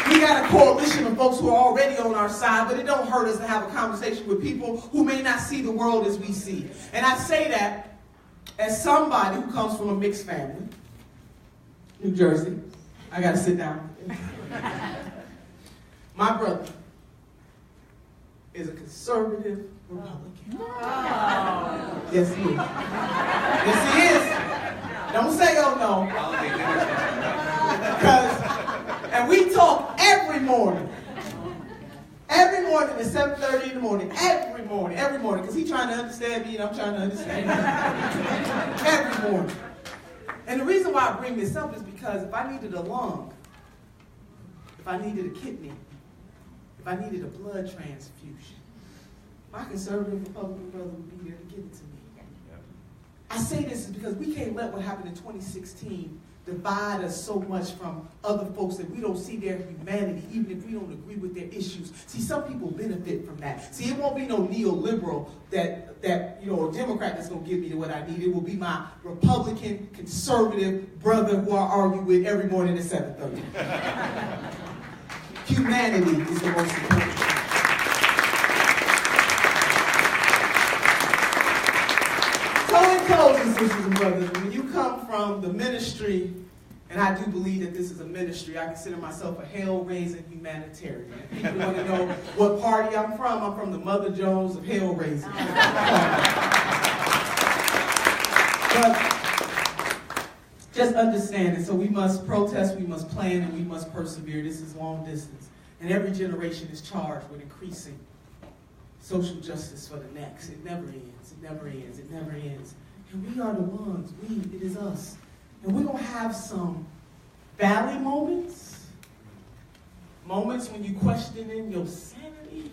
We got a coalition of folks who are already on our side, but it don't hurt us to have a conversation with people who may not see the world as we see. And I say that as somebody who comes from a mixed family, New Jersey. I got to sit down. My brother is a conservative Republican. Oh. Yes, he is. Yes, he is. Don't say, oh no. And we talk every morning. Every morning at 7:30 in the morning. Every morning. Because he's trying to understand me and I'm trying to understand him. Every morning. And the reason why I bring this up is because if I needed a lung, if I needed a kidney, if I needed a blood transfusion, my conservative Republican brother would be there to give it to me. I say this is because we can't let what happened in 2016 divide us so much from other folks that we don't see their humanity, even if we don't agree with their issues. See, some people benefit from that. See, it won't be no neoliberal that a Democrat that's going to give me what I need. It will be my Republican, conservative brother who I argue with every morning at 7:30. Humanity is the most important thing. So in closing, sisters and brothers, when you come from the ministry, and I do believe that this is a ministry, I consider myself a hell-raising humanitarian. If people want to know what party I'm from the Mother Jones of hell-raising. But just understand it. So we must protest, we must plan, and we must persevere. This is long distance. And every generation is charged with increasing social justice for the next. It never ends. It never ends. It never ends. And we are the ones. It is us. And we're going to have some valley moments. Moments when you questioning your sanity.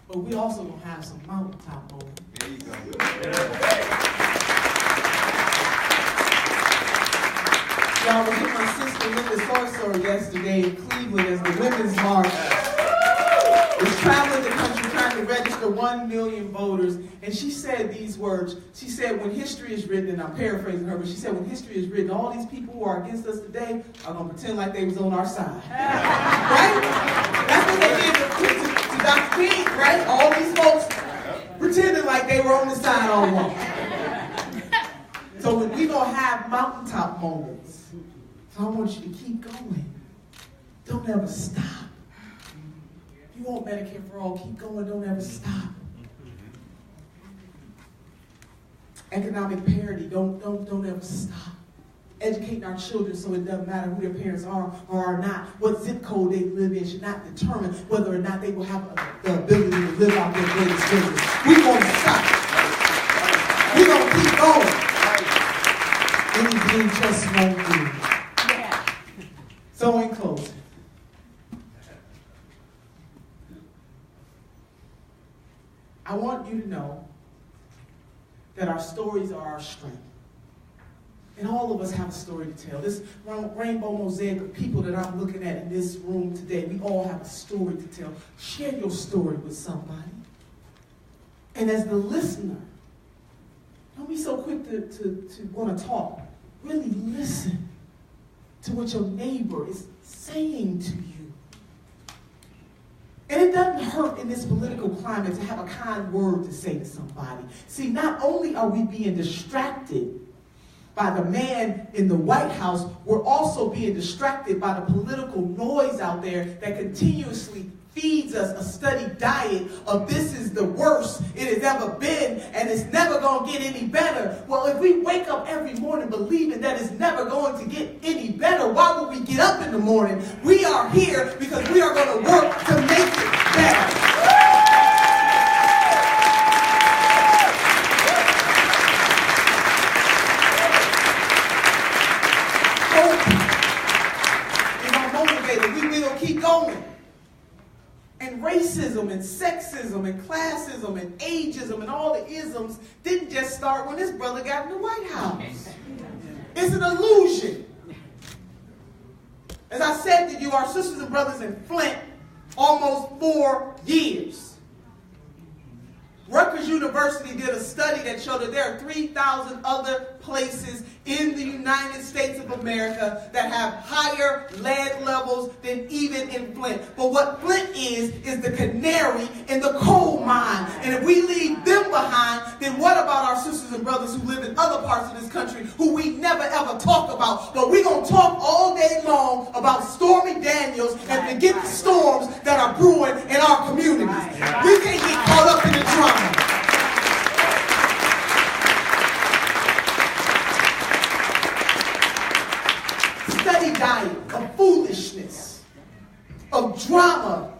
But we also going to have some mountaintop moments. There you go. Y'all was with my sister Linda Sarsour yesterday in Cleveland as the Women's March was traveling the country trying to register 1 million voters. And she said these words. She said, when history is written, and I'm paraphrasing her, but she said, when history is written, all these people who are against us today are going to pretend like they was on our side. Right? That's what they did to Dr. King, right? All these folks pretending like they were on the side all along. So we're going to have mountaintop moments. So I want you to keep going. Don't ever stop. You want Medicare for all, keep going, don't ever stop. Economic parity, don't ever stop. Educating our children so it doesn't matter who their parents are or are not. What zip code they live in should not determine whether or not they will have the ability to live out their greatest dreams. We're going to stop. We're going to keep going. Anything just won't do. So in closing, I want you to know that our stories are our strength. And all of us have a story to tell. This rainbow mosaic of people that I'm looking at in this room today, we all have a story to tell. Share your story with somebody. And as the listener, don't be so quick to want to talk. Really listen to what your neighbor is saying to you. And it doesn't hurt in this political climate to have a kind word to say to somebody. See, not only are we being distracted by the man in the White House, we're also being distracted by the political noise out there that continuously feeds us a steady diet of this is the worst it has ever been and it's never going to get any better. Well, if we wake up every morning believing that it's never going to get any better, why would we get up in the morning? We are here because we are going to work to make it better. Keep going. And racism and sexism and classism and ageism and all the isms didn't just start when this brother got in the White House. It's an illusion. As I said to you, our sisters and brothers in Flint, almost 4 years. Rutgers University did a study that showed that there are 3,000 other places in the United States of America that have higher lead levels than even in Flint. But what Flint is the canary in the coal mine. And if we leave them behind, then what about our sisters and brothers who live in other parts of this country who we never ever talk about? But we're going to talk all day long about Stormy Daniels and forget the storms that are brewing in our communities. We can't get caught up in the drama. Steady diet of foolishness, of drama,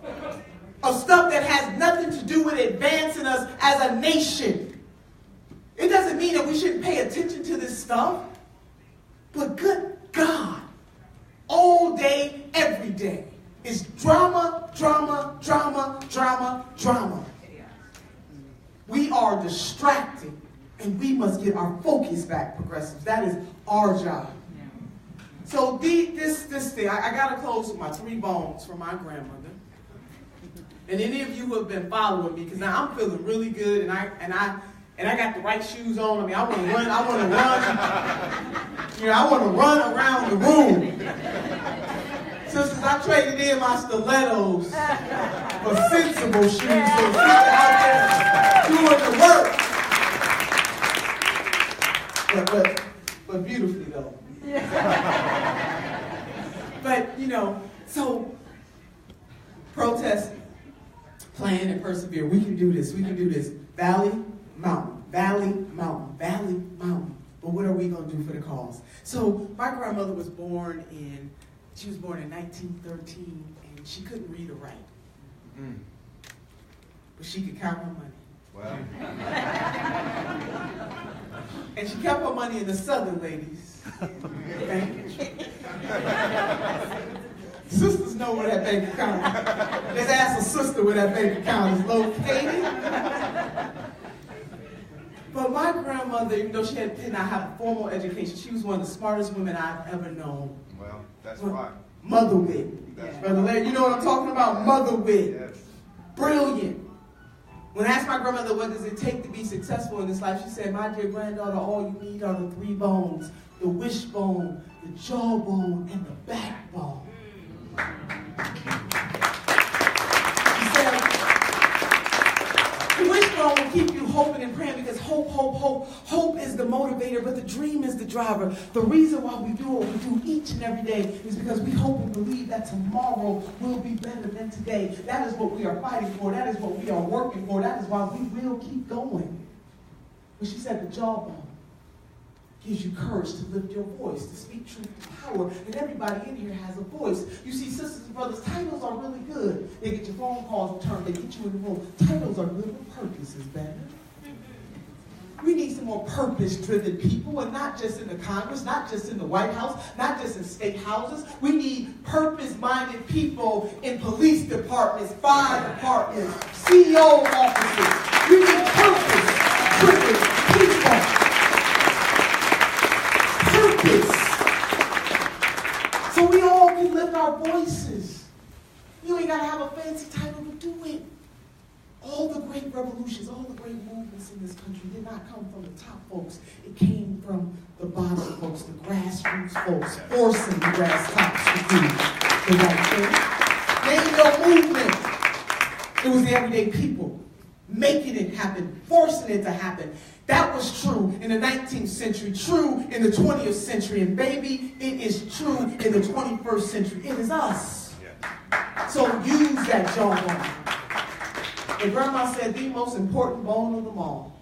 of stuff that has nothing to do with advancing us as a nation. It doesn't mean that we shouldn't pay attention to this stuff, but good God, all day, every day, is drama, drama, drama, drama, drama. We are distracted, and we must get our focus back, progressives. That is our job. So this thing, I got to close with my 3 bones from my grandmother. And any of you who have been following me, because now I'm feeling really good, and I got the right shoes on. I mean, I want to run. You know, I want to run around the room. Sisters, I traded in my stilettos for sensible shoes, so people out there doing the work. But beautifully though. But you know, so protest, plan, and persevere. We can do this. We can do this. Valley, mountain, valley, mountain, valley, mountain. But what are we going to do for the cause? So my grandmother was born in 1913, and she couldn't read or write. But she could count her money. Wow. And she kept her money in the Southern ladies' bank. Sisters know where that bank account is. Let's ask a sister where that bank account is located. But my grandmother, even though she did not have a formal education, she was one of the smartest women I've ever known. Well, that's why. Mother wit. Brother Larry, you know what I'm talking about? Mother wit. Yes. Brilliant. When I asked my grandmother, what does it take to be successful in this life, she said, my dear granddaughter, all you need are the 3 bones, the wishbone, the jawbone, and the backbone. She said, the wishbone song will keep you hoping and praying because hope, hope, hope. Hope is the motivator, but the dream is the driver. The reason why we do what we do each and every day is because we hope and believe that tomorrow will be better than today. That is what we are fighting for. That is what we are working for. That is why we will keep going. But she said the jawbone gives you courage to lift your voice, to speak truth to power. And everybody in here has a voice. You see, sisters and brothers, titles are really good. They get your phone calls returned. They get you in the room. Titles are good, but purpose is better. We need some more purpose-driven people, and not just in the Congress, not just in the White House, not just in state houses. We need purpose-minded people in police departments, fire departments, CEO offices. We need purpose-driven people. Purpose. So we all can lift our voices. You ain't got to have a fancy title to do it. All the great revolutions, all the great movements in this country did not come from the top folks. It came from the bottom folks, the grassroots folks, forcing the grass tops to do the right thing. Name your movement. It was the everyday people making it happen, forcing it to happen. That was true in the 19th century, true in the 20th century, and baby, it is true in the 21st century. It is us. So use that jawbone. And Grandma said the most important bone of them all,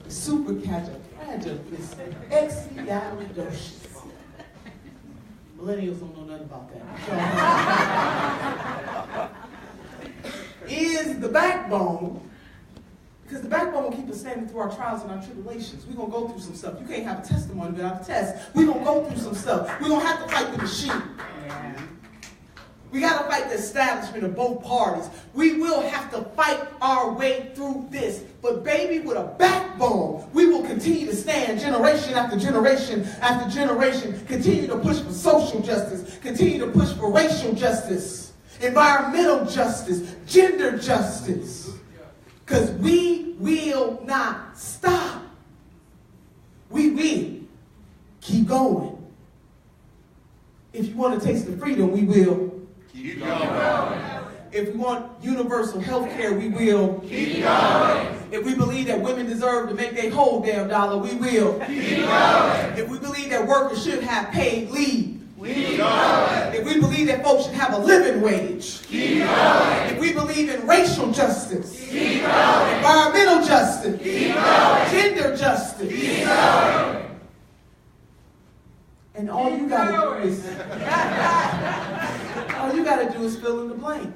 the supercalifragilisticexpialidocious. Millennials don't know nothing about that. Is the backbone. Because the backbone will keep us standing through our trials and our tribulations. We're going to go through some stuff. You can't have a testimony without a test. We're going to go through some stuff. We're going to have to fight the machine. We got to fight the establishment of both parties. We will have to fight our way through this. But baby, with a backbone, we will continue to stand generation after generation after generation, continue to push for social justice, continue to push for racial justice, environmental justice, gender justice. Because we will not stop. We will keep going. If you want to taste the freedom, we will keep going. If we want universal health care, we will keep going. If we believe that women deserve to make their whole damn dollar, we will keep going. If we believe that workers should have paid leave, keep going. If we believe that folks should have a living wage, keep going. If we believe in racial justice, keep going. Environmental justice, keep going. Gender justice, keep going. And all you gotta do is fill in the blank.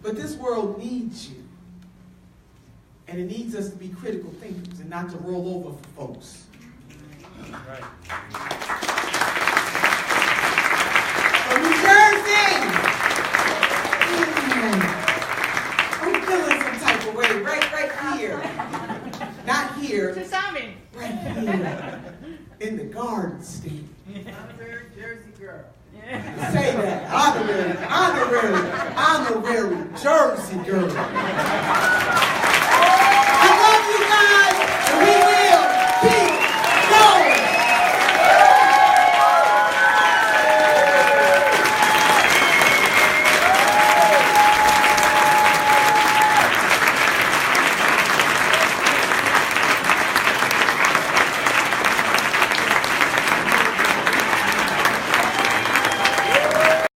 But this world needs you. And it needs us to be critical thinkers and not to roll over for folks. Right. New Jersey! I'm feeling some type of way right here. Not here. Right here. In the Garden State. Honorary Jersey girl. Say that. Honorary Jersey girl.